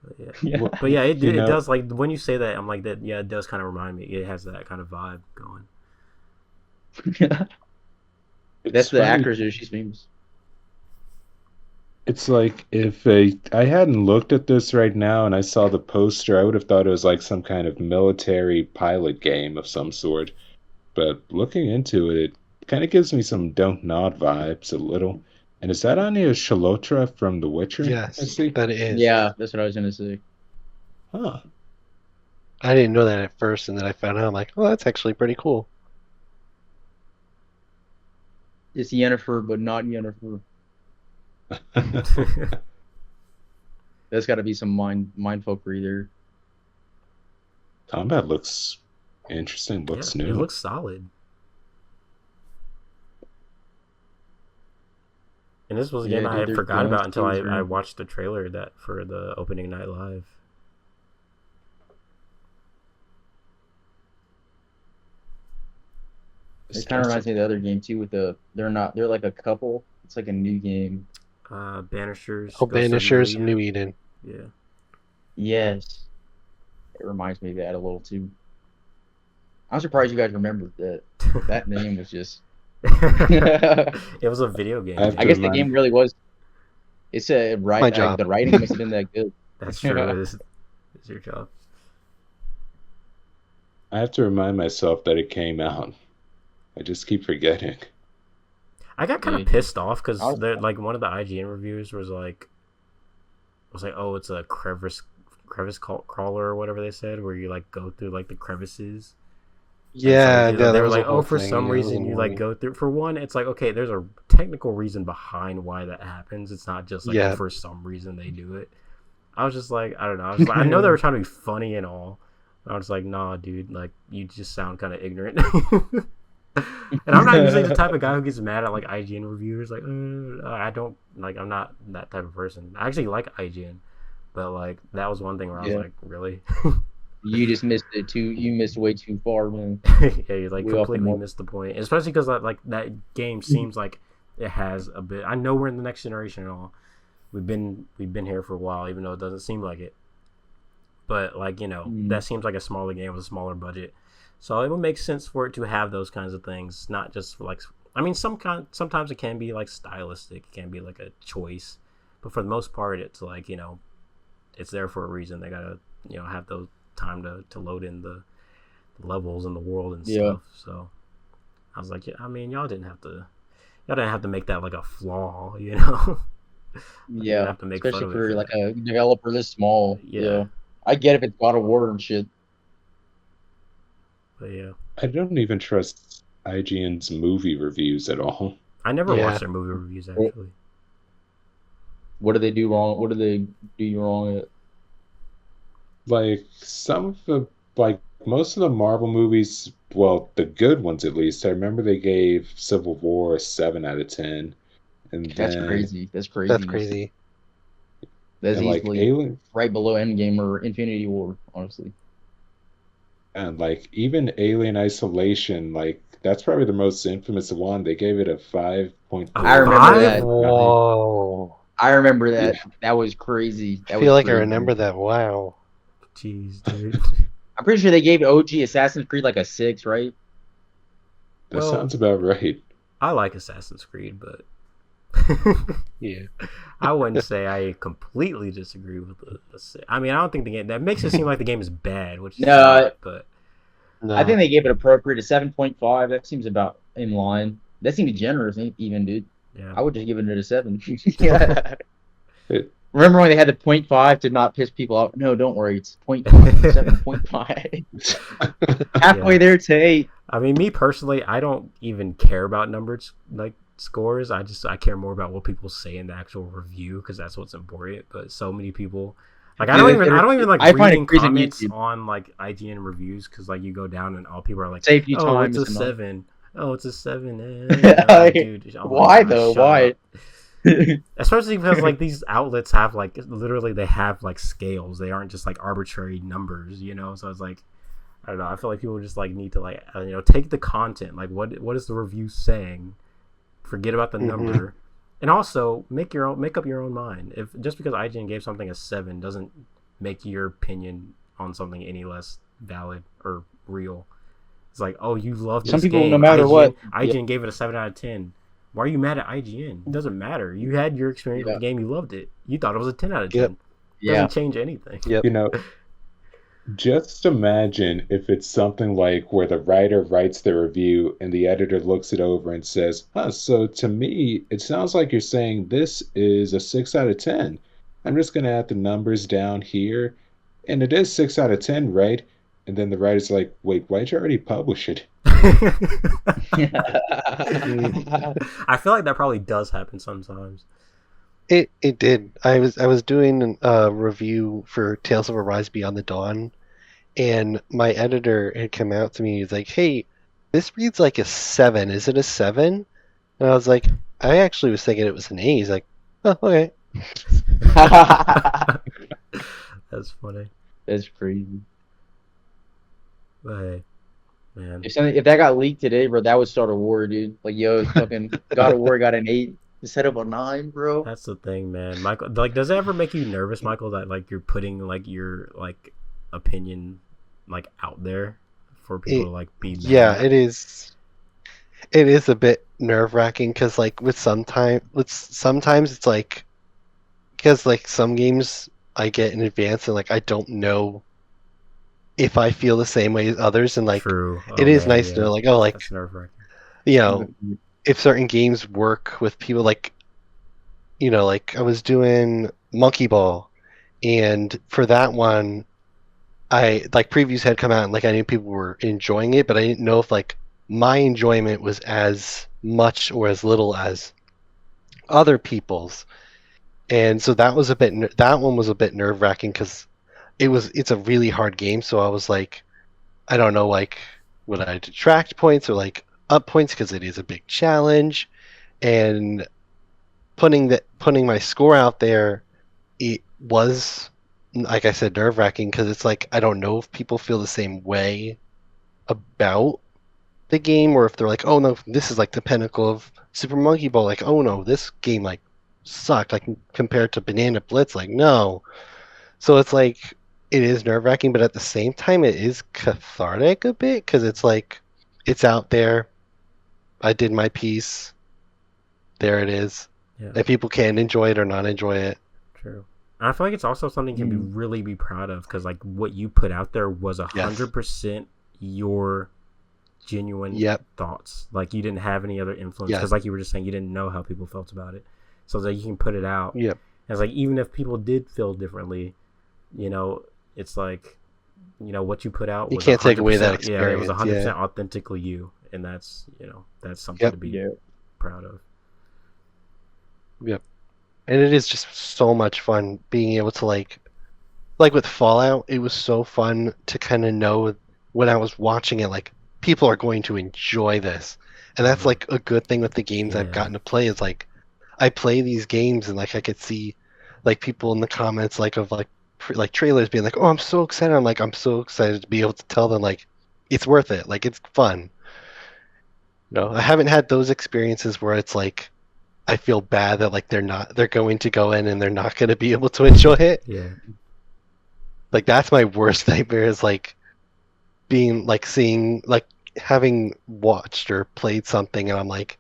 But yeah, it does, like when you say that, I'm like that. Yeah, it does kind of remind me. It has that kind of vibe going. That's the actors who she's famous. It's like if I hadn't looked at this right now and I saw the poster, I would have thought it was like some kind of military pilot game of some sort. But looking into it, it kind of gives me some Don't Nod vibes a little. And is that Anya Shalotra from The Witcher? Yes, I see. that is. Yeah, that's what I was gonna say. Huh. I didn't know that at first, and then I found out. I'm like, oh, that's actually pretty cool. It's Yennefer, but not Yennefer. There's got to be some mindfuckery there. Combat looks interesting. Looks new. It looks solid. And this was a game I had forgot about until I watched the trailer for the opening night live. It kind of reminds me of the other game too. They're like a couple. It's like a new game. Banishers. Oh, Banishers, New Eden. Yeah. Yes. It reminds me of that a little too. I'm surprised you guys remembered that. That name was just. It was a video game. I guess the game really was. It's a the writing must have been that good. That's true. This is your job. I have to remind myself that it came out. I just keep forgetting. I got kind of pissed off because like one of the IGN reviewers was like, oh, it's a crevice crawler or whatever they said, where you like go through like the crevices. Yeah, they were like, oh, for some reason you like go through. For one, it's like, okay, there's a technical reason behind why that happens. It's not just like for some reason they do it. I was just like, I don't know. I was like, I know they were trying to be funny and all. I was like, nah, dude, like you just sound kind of ignorant. And I'm not usually the type of guy who gets mad at like IGN reviewers. Like, I don't like. I'm not that type of person. I actually like IGN, but like that was one thing where I was like, really. You just missed it too. You missed way too far, man. Yeah, you like completely missed the point. Especially because like that game seems like it has a bit. I know we're in the next generation and all. We've been here for a while, even though it doesn't seem like it. But like that seems like a smaller game with a smaller budget. So it would make sense for it to have those kinds of things, not just for like. I mean, sometimes it can be like stylistic. It can be like a choice, but for the most part, it's like it's there for a reason. They gotta have those time to load in the levels and the world and stuff. So I was like, I mean, y'all didn't have to make that like a flaw, Yeah, have to make especially for like a developer this small. Yeah. I get if it's God of War and shit. But yeah, I don't even trust IGN's movie reviews at all. I never watched their movie reviews actually. What do they do wrong? What do they do wrong at? Like some of the most of the Marvel movies, well, the good ones at least. I remember they gave Civil War a 7 out of 10, and that's crazy. That's crazy. That's crazy. That's easily right below Endgame or Infinity War, honestly. And like even Alien Isolation, like that's probably the most infamous one. They gave it a 5.4. I remember that. Whoa! I remember that. Yeah. That was crazy. I feel like I remember that. Wow. Jeez, dude. I'm pretty sure they gave OG Assassin's Creed like a 6, right? That sounds about right. I like Assassin's Creed, but yeah, I wouldn't say I completely disagree with the. I mean, I don't think the game that makes it seem like the game is bad, which is not, but I think they gave it appropriate a 7.5. That seems about in line. That seems generous, even, dude. Yeah, I would just give it a 7. Yeah. Remember when they had the 0.5 to not piss people off? No, don't worry, it's 0.5, 7.5. Halfway there to 8. I mean, me personally, I don't even care about numbered like scores. I care more about what people say in the actual review because that's what's important. But so many people, like, I don't even like reading comments on like IGN reviews because like you go down and all people are like, "Oh, it's a 7. Oh, it's a 7." Dude, why though? Why? Especially because like these outlets have like literally they have like scales. They aren't just like arbitrary numbers, you know. So it's like I don't know. I feel like people just like need to like take the content. Like what is the review saying? Forget about the number, and also make up your own mind. If just because IGN gave something a 7 doesn't make your opinion on something any less valid or real. It's like, oh, you love this Some people, game. no matter IGN gave it a 7 out of 10. Why are you mad at IGN? It doesn't matter. You had your experience with the game. You loved it. You thought it was a 10 out of 10. Doesn't change anything. You know, just imagine if it's something like where the writer writes the review and the editor looks it over and says, so to me, it sounds like you're saying this is a 6 out of 10. I'm just going to add the numbers down here. And it is 6 out of 10, right? And then the writer's like, wait, why'd you already publish it? I feel like that probably does happen sometimes. It did. I was doing a review for Tales of Arise Beyond the Dawn, and my editor had come out to me. He's like, "Hey, this reads like a 7. Is it a 7?" And I was like, "I actually was thinking it was an 8." He's like, "Oh, okay." That's funny. That's crazy. But hey, man. If that got leaked today, bro, that would start a war, dude. Like, yo, fucking God of War got an 8 instead of a 9, bro. That's the thing, man. Michael, like, does it ever make you nervous, Michael, that like you're putting like your like opinion like out there for people to like be mad? Yeah, it is. It is a bit nerve-wracking because like sometimes it's like because like some games I get in advance and like I don't know if I feel the same way as others, and like True. it is nice to know like, oh, like that's nerve-wracking. You know, if certain games work with people, like, you know, like I was doing Monkey Ball, and for that one, I like previews had come out and like I knew people were enjoying it, but I didn't know if like my enjoyment was as much or as little as other people's, and so that was that one was a bit nerve-wracking because it's a really hard game. So I was like, I don't know, like would I detract points or like up points because it is a big challenge, and putting my score out there, it was, like I said, nerve-wracking because it's like I don't know if people feel the same way about the game, or if they're like, oh no, this is like the pinnacle of Super Monkey Ball, like, oh no, this game like sucked, like compared to Banana Blitz, like no. So it's like it is nerve-wracking, but at the same time it is cathartic a bit because it's like it's out there. I did my piece. There it is. Yeah. And people can enjoy it or not enjoy it. True. And I feel like it's also something you can really be proud of because like what you put out there was 100% your genuine thoughts. Like you didn't have any other influence because like you were just saying, you didn't know how people felt about it. So that you can put it out. Yeah. And it's like even if people did feel differently, you know, it's like, you know, what you put out. You can't take away that experience. Yeah, it was 100% authentically you, and that's, you know, that's something to be proud of. Yep. And it is just so much fun being able to like with Fallout, it was so fun to kind of know when I was watching it, like people are going to enjoy this. And that's like a good thing with the games I've gotten to play is like I play these games and like I could see like people in the comments like of like trailers being like, oh, I'm so excited. I'm so excited to be able to tell them like it's worth it. Like it's fun. No, I haven't had those experiences where it's like I feel bad that like they're going to go in and they're not going to be able to enjoy it. Yeah. Like that's my worst nightmare is like being like seeing like having watched or played something and I'm like,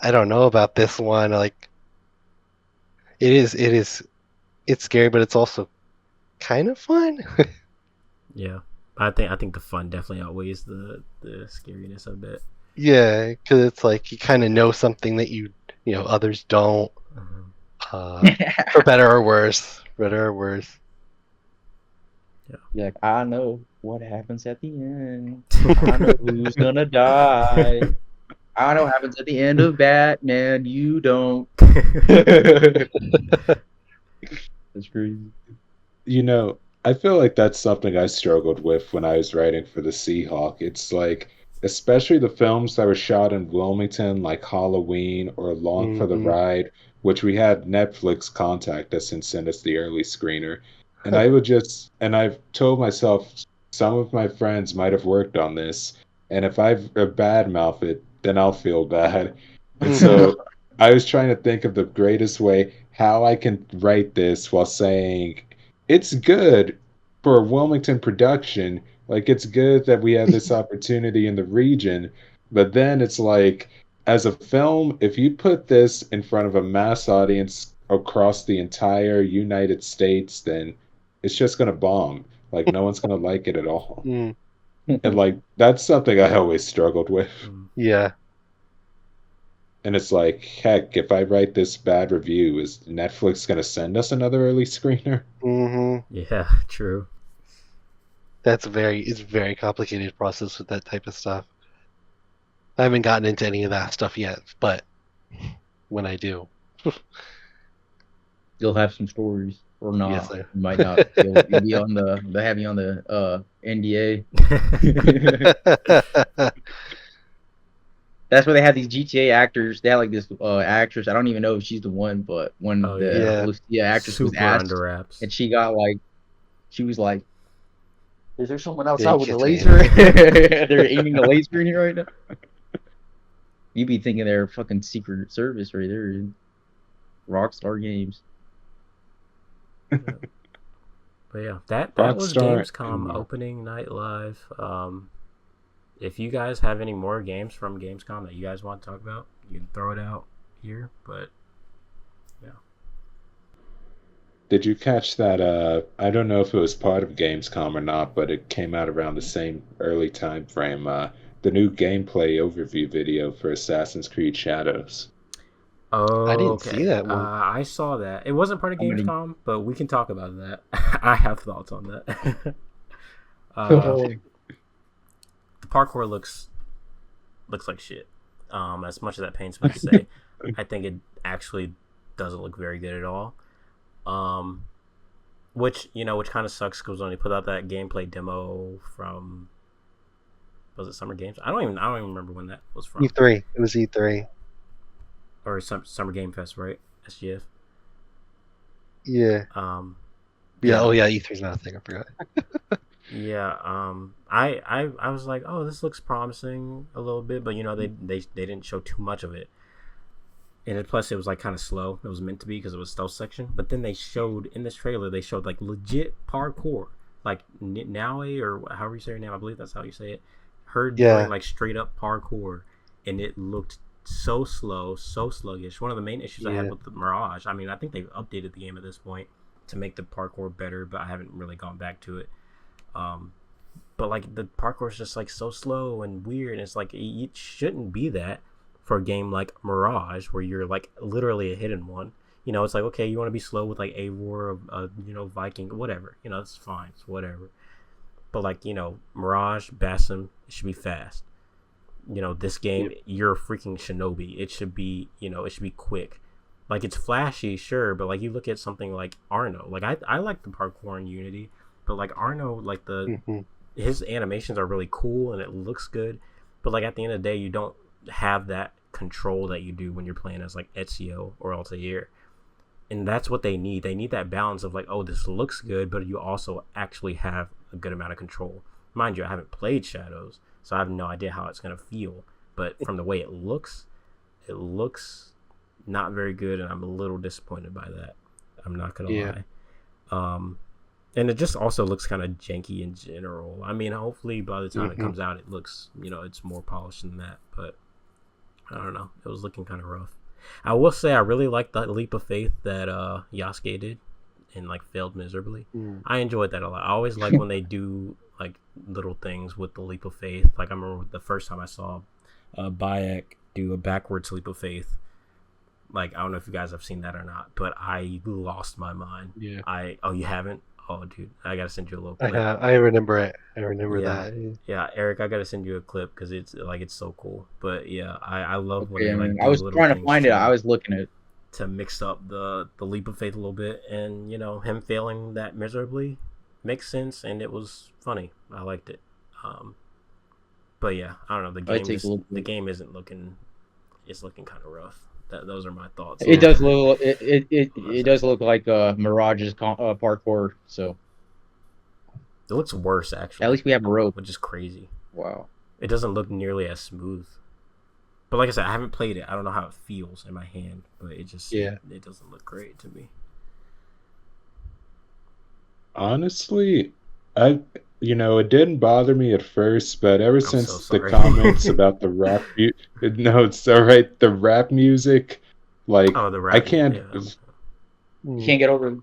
I don't know about this one. Like it's scary, but it's also kind of fun. Yeah. I think the fun definitely outweighs the scariness a bit. Yeah, because it's like you kind of know something that you know others don't. For better or worse. Yeah, like, I know what happens at the end. I know who's gonna die. I know what happens at the end of Batman. You don't. That's crazy. You know, I feel like that's something I struggled with when I was writing for the Seahawk. It's like, especially the films that were shot in Wilmington, like Halloween or Along for the Ride, which we had Netflix contact us and send us the early screener. And I've told myself some of my friends might have worked on this, and if I badmouth it, then I'll feel bad. And so I was trying to think of the greatest way how I can write this while saying it's good for a Wilmington production. Like, it's good that we have this opportunity in the region, but then it's like, as a film, if you put this in front of a mass audience across the entire United States, then it's just gonna bomb. Like, no one's gonna like it at all. Mm, And like, that's something I always struggled with. yeah. And it's like, heck, if I write this bad review, is Netflix gonna send us another early screener? hmm Yeah, true. It's a very complicated process with that type of stuff. I haven't gotten into any of that stuff yet, but when I do, You'll have some stories, or not. Yes, You might not. You'll be on the. They have you on the NDA. That's where they have these GTA actors. They had like this actress. I don't even know if she's the one, but when Oh, the yeah. Lucia actress was Super asked, under wraps. and she was like, "Is there someone outside Yeah, with a kiss laser? They're aiming a laser in here right now." You be thinking they're fucking Secret Service right there in Rockstar Games. But yeah, that was Rockstar Gamescom and- Opening Night Live. If you guys have any more games from Gamescom that you guys want to talk about, you can throw it out here. But Did you catch that? I don't know if it was part of Gamescom or not, but it came out around the same early time frame. The new gameplay overview video for Assassin's Creed Shadows. oh, I didn't okay. see that one. I saw that. It wasn't part of How many- Gamescom, but we can talk about that. I have thoughts on that. The parkour looks like shit. As much as that pains me to say, I think it actually doesn't look very good at all. Which kind of sucks because when they put out that gameplay demo from, was it Summer Games? I don't even remember when that was from. E3. It was E3. Or Summer Game Fest, right? SGF. Yeah. Yeah. Oh yeah. E3's not a thing. I forgot. Yeah, I was like, oh, this looks promising a little bit, but they didn't show too much of it, and plus it was like kind of slow. It was meant to be because it was stealth section, but then they showed in this trailer like legit parkour, like Naue or however you say her name, I believe that's how you say it. Her doing like straight up parkour, and it looked so slow, so sluggish. One of the main issues I had with the Mirage. I mean, I think they've updated the game at this point to make the parkour better, but I haven't really gone back to it. But like the parkour is just like so slow and weird, and it's like it shouldn't be that for a game like Mirage where you're like literally a hidden one. It's like, okay, you want to be slow with like Eivor, Viking, whatever, it's fine, it's whatever. But like, Mirage, Basim, it should be fast. This game, you're a freaking shinobi. It should be, it should be quick. Like, it's flashy, sure, but like you look at something like Arno. Like I like the parkour in Unity. But like Arno, like his animations are really cool and it looks good. But like at the end of the day, you don't have that control that you do when you're playing as like Ezio or Altair. And that's what they need. They need that balance of like, oh, this looks good, but you also actually have a good amount of control. Mind you, I haven't played Shadows, so I have no idea how it's gonna feel. But from the way it looks not very good, and I'm a little disappointed by that. I'm not gonna lie. And it just also looks kind of janky in general. I mean, hopefully by the time it comes out, it looks, it's more polished than that. But I don't know. It was looking kind of rough. I will say I really liked that leap of faith that Yasuke did and like failed miserably. I enjoyed that a lot. I always like when they do like little things with the leap of faith. Like I remember the first time I saw Bayek do a backwards leap of faith. Like, I don't know if you guys have seen that or not, but I lost my mind. Yeah. Oh, you haven't? Oh, dude, I gotta send you a little clip. I remember it. I remember that. Yeah, Eric, I gotta send you a clip because it's so cool. But yeah, I love when they like. I was trying to find it. I was looking at to mix up the leap of faith a little bit, and him failing that miserably makes sense, and it was funny. I liked it. But yeah, I don't know. The game isn't looking. It's looking kind of rough. those are my thoughts. It does look it does look like Mirage's parkour. So it looks worse actually. at least we have a rope, which is crazy. Wow. It doesn't look nearly as smooth. But like I said, I haven't played it. I don't know how it feels in my hand, but it just it doesn't look great to me. Honestly, it didn't bother me at first, but ever since the comments about the rap, no, it's all right. The rap music, like the rap, I can't. You can't get over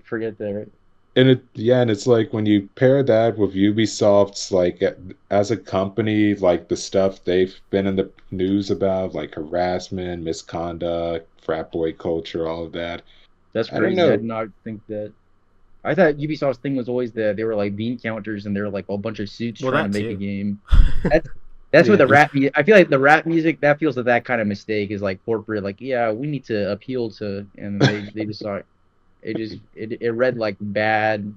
forget that, right? And it's like when you pair that with Ubisoft's, like, as a company, like the stuff they've been in the news about, like harassment, misconduct, frat boy culture, all of that. That's crazy. I did not think that. I thought Ubisoft's thing was always that they were like bean counters and they were like a bunch of suits trying to make a game. That's what the rap music. I feel like the rap music that feels like that kind of mistake is like corporate. Like, yeah, we need to appeal to, and they just saw it. It read like bad.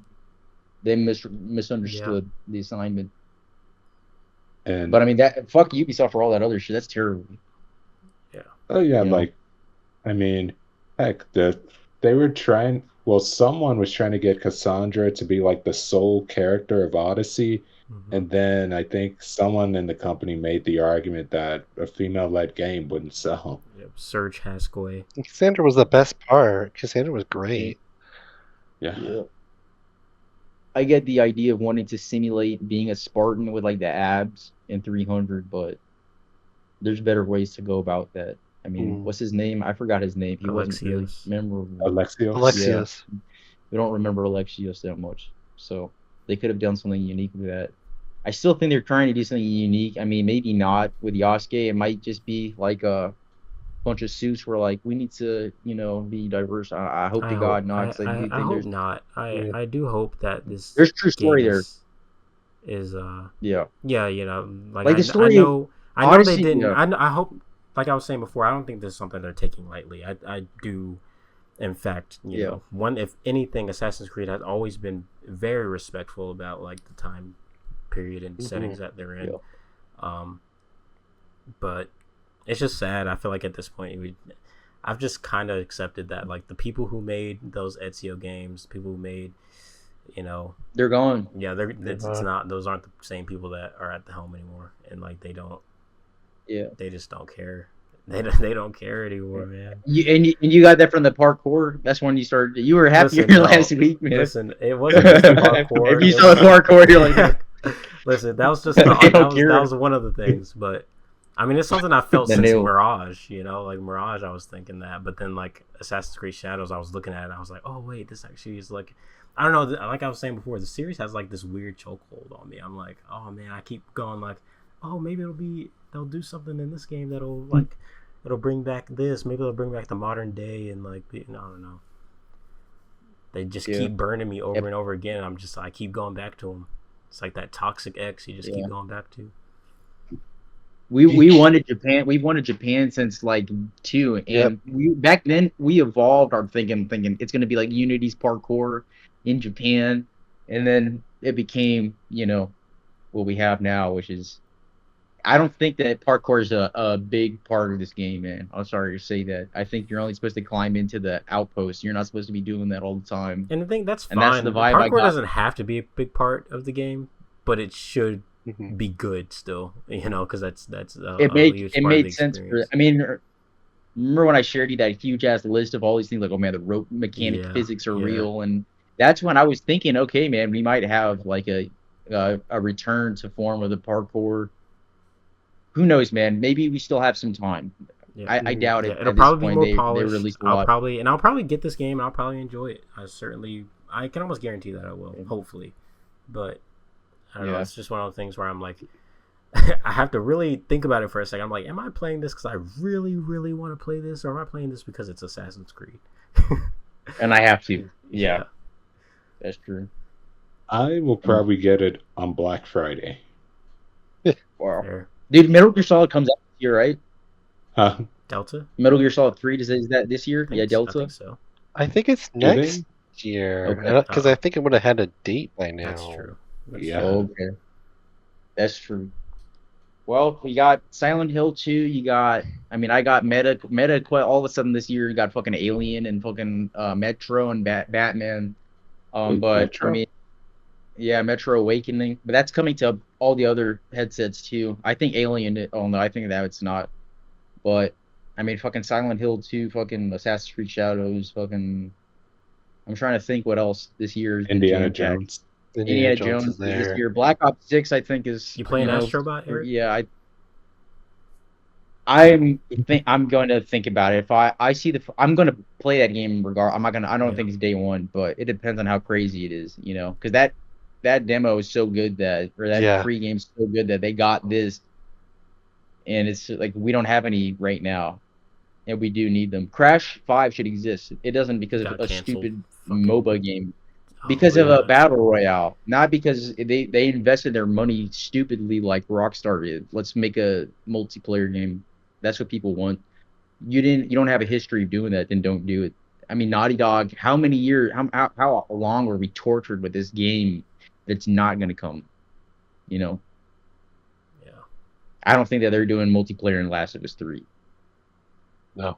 They misunderstood the assignment. But I mean that fuck Ubisoft for all that other shit. That's terrible. Yeah. Oh yeah, like, I mean, heck, they were trying. Well, someone was trying to get Cassandra to be like the sole character of Odyssey, and then I think someone in the company made the argument that a female-led game wouldn't sell. Yep, Serge Haskell. Cassandra was the best part. Cassandra was great. Yeah. I get the idea of wanting to simulate being a Spartan with like the abs in 300, but there's better ways to go about that. I mean, what's his name? I forgot his name. He wasn't really memorable. Alexios. Yeah. We don't remember Alexios that much, so they could have done something unique with that. I still think they're trying to do something unique. I mean, maybe not with Yasuke. It might just be like a bunch of suits where like we need to, be diverse. I hope to God not. I hope not. I do hope that there's true story there. Is yeah, like the story. I know they didn't. I hope. Like I was saying before, I don't think this is something they're taking lightly. I do, in fact, if anything, Assassin's Creed has always been very respectful about like the time period and settings that they're in. But it's just sad. I feel like at this point, I've just kind of accepted that like the people who made those Ezio games, people who made, they're gone. Yeah, it's not. Those aren't the same people that are at the helm anymore, and like they don't. Yeah, they just don't care. They don't care anymore, man. You got that from the parkour. That's when you started. You were happier last week, man. Listen, it wasn't just the parkour. If you saw the parkour, you're like, listen, that was just that was one of the things. But I mean, it's something I felt since Mirage. Like Mirage, I was thinking that. But then like Assassin's Creed Shadows, I was looking at it, and I was like, oh wait, this actually is like. I don't know. Like I was saying before, the series has like this weird chokehold on me. I'm like, oh man, I keep going like, oh maybe they'll do something in this game that'll like it'll bring back this. Maybe they'll bring back the modern day and like I don't know. They just keep burning me over and over again. And I keep going back to them. It's like that toxic ex you just keep going back to. We wanted Japan. We've wanted Japan since like 2, and back then we evolved our thinking it's going to be like Unity's parkour in Japan, and then it became what we have now, which is. I don't think that parkour is a big part of this game, man. I'm sorry to say that. I think you're only supposed to climb into the outpost. You're not supposed to be doing that all the time. And I think that's fine. That's the vibe parkour doesn't have to be a big part of the game, but it should be good still. Because that's it made sense. I mean, remember when I shared you that huge ass list of all these things? Like, oh man, the rope mechanic physics are real, and that's when I was thinking, okay, man, we might have like a return to form of the parkour. Who knows, man? Maybe we still have some time. Yeah. I doubt it. It'll probably be more polished. I'll probably get this game and I'll probably enjoy it. I can almost guarantee that I will, hopefully. But I don't know. It's just one of those things where I'm like, I have to really think about it for a second. I'm like, am I playing this because I really, really want to play this, or am I playing this because it's Assassin's Creed? And I have to. Yeah, that's true. I will probably get it on Black Friday. Wow. Fair. Dude, Metal Gear Solid comes out this year, right? Delta? Metal Gear Solid 3, is that this year? Delta? I think so. I think it's next year. Because I think it would have had a date by now. That's true. Okay. That's true. Well, we got Silent Hill 2. You got, I mean, I got all of a sudden this year got fucking Alien and fucking Metro and Batman. But Metro? I mean, yeah, Metro Awakening, but that's coming to all the other headsets too. I think Alien. Oh no, I think that it's not. But I mean, fucking Silent Hill 2, fucking Assassin's Creed Shadows, fucking. I'm trying to think what else this year has been Indiana jam-packed. Jones. Indiana Jones is there. this year. Black Ops 6, I think is. You playing know, Astrobot, Eric? Yeah, I'm going to think about it. If I see I'm going to play that game regard. I'm not gonna. I don't think it's day one, but it depends on how crazy it is, you know, because that demo is so good that free game's so good that they got this, and it's like we don't have any right now, and we do need them. Crash 5 should exist. It doesn't because of a stupid MOBA game. Because of a battle royale, not because they invested their money stupidly like Rockstar did. Let's make a multiplayer game. That's what people want. You don't have a history of doing that, then don't do it. I mean, Naughty Dog, how many years, how long were we tortured with this game that's not going to come? You know? Yeah. I don't think that they're doing multiplayer in Last of Us 3. No.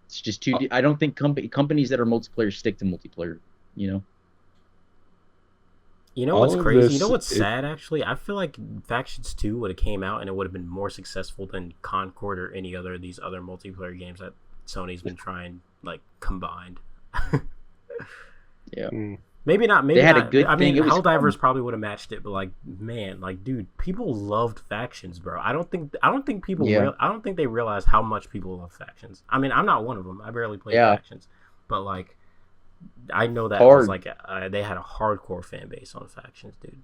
It's just too. I don't think companies that are multiplayer stick to multiplayer. You know. You know what's crazy? You know what's sad? Actually, I feel like Factions 2 would have came out and it would have been more successful than Concord or any other of these other multiplayer games that Sony's been trying like combined. Yeah. Maybe not. Maybe they had not. A good I mean, thing. Helldivers probably would have matched it, but like, man, like, dude, people loved Factions, bro. I don't think people. I don't think they realize how much people love Factions. I mean, I'm not one of them. I barely play Factions, but like, I know that was like they had a hardcore fan base on Factions, dude.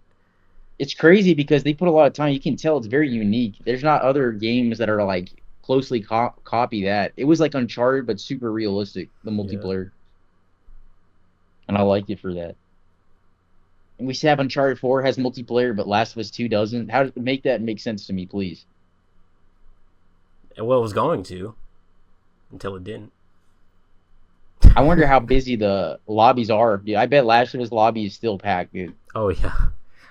It's crazy because they put a lot of time. You can tell it's very unique. There's not other games that are like closely copy that. It was like Uncharted, but super realistic. The multiplayer. And I liked it for that. And we have Uncharted 4 has multiplayer, but Last of Us 2 doesn't. How to make that make sense to me, please? Well, it was going to, until it didn't. I wonder how busy the lobbies are, dude. I bet Last of Us lobby is still packed, dude. Oh yeah,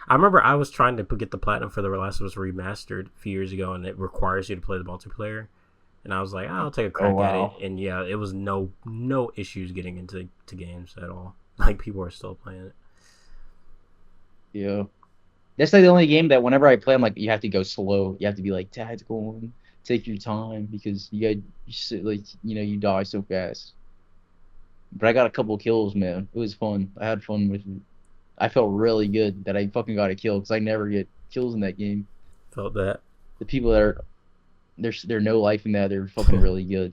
I remember I was trying to get the platinum for the Last of Us Remastered a few years ago, and it requires you to play the multiplayer. And I was like, I'll take a crack at it. And yeah, it was no issues getting into games at all. Like, people are still playing it. Yeah. That's like the only game that whenever I play, I'm like, you have to go slow. You have to be like tactical and take your time because you die so fast. But I got a couple kills, man. It was fun. I had fun with it. I felt really good that I fucking got a kill because I never get kills in that game. Felt that. The people that are there's no life in that. They're fucking really good.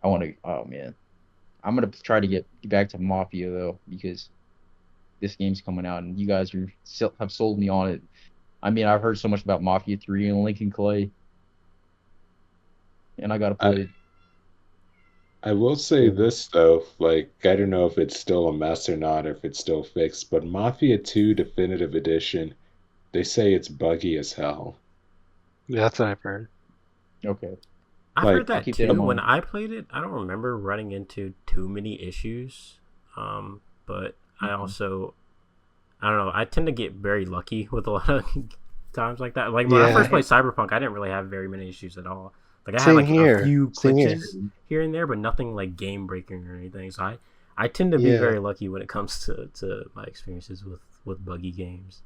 Oh man, I'm gonna try to get back to Mafia though because this game's coming out and you guys have sold me on it. I mean, I've heard so much about Mafia 3 and Lincoln Clay, and I gotta play it. I will say this though, like, I don't know if it's still a mess or not, if it's still fixed, but Mafia 2 Definitive Edition, they say it's buggy as hell. Yeah, that's what I've heard. Okay. I heard that too. When I played it, I don't remember running into too many issues. But I also, I don't know, I tend to get very lucky with a lot of times like that. Like when I first played Cyberpunk, I didn't really have very many issues at all. Like I had like a few glitches here and there, but nothing like game breaking or anything. So I tend to be very lucky when it comes to my experiences with buggy games.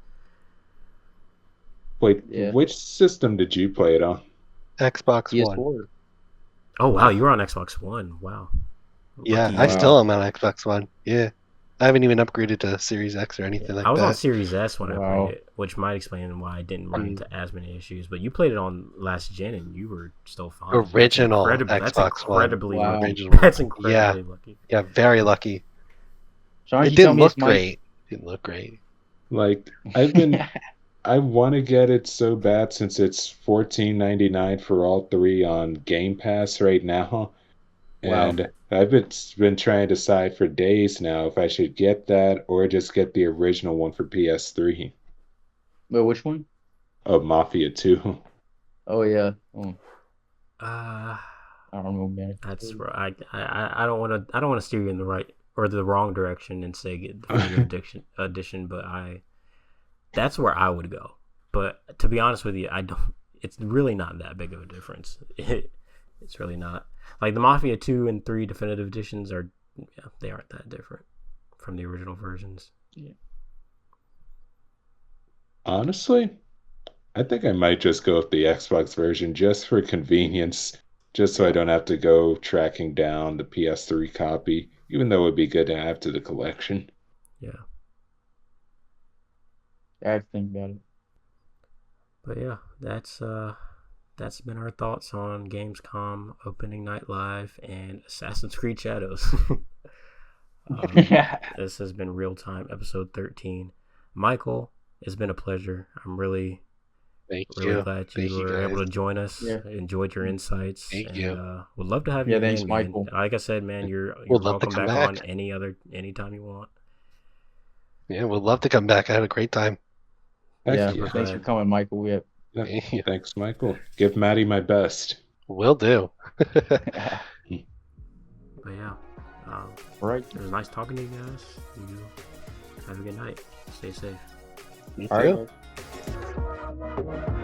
Wait, which system did you play it on? Xbox PS4. One. Oh wow, you were on Xbox One. Wow. Yeah, I still am on Xbox One. Yeah. I haven't even upgraded to Series X or anything like that. I was on Series S when I played it, which might explain why I didn't run into as many issues. But you played it on last gen and you were still fine. Original Xbox One. That's incredibly lucky. Yeah, very lucky. So it didn't look great. Like, I want to get it so bad since it's $14.99 for all three on Game Pass right now. And I've been trying to decide for days now if I should get that or just get the original one for PS3. Well, which one? Oh, Mafia 2. Oh yeah. I don't know, man. That's right. I don't want to steer you in the right or the wrong direction and say get the Definitive Edition, but that's where I would go. But to be honest with you, I don't. It's really not that big of a difference. It's really not. Like the Mafia 2 and 3 definitive editions are, they aren't that different from the original versions. Yeah. Honestly, I think I might just go with the Xbox version just for convenience, just so I don't have to go tracking down the PS3 copy, even though it would be good to add to the collection. Yeah. I have to think about it. But yeah, that's been our thoughts on Gamescom Opening Night Live and Assassin's Creed Shadows. This has been Real Time, episode 13. Michael, it's been a pleasure. I'm really glad you were able to join us. Yeah. Enjoyed your insights. Thank you. Would love to have you thanks, again, Michael. man. Like I said, man, you're Would love to welcome come back back. on anytime you want. Yeah, we'd love to come back. I had a great time. Heck Yeah, thanks for coming, Michael. yeah. Thanks, Michael. Give Maddie my best. Will do. But yeah, Right. it was nice talking to you guys. You have a good night. Stay safe. You All too. right.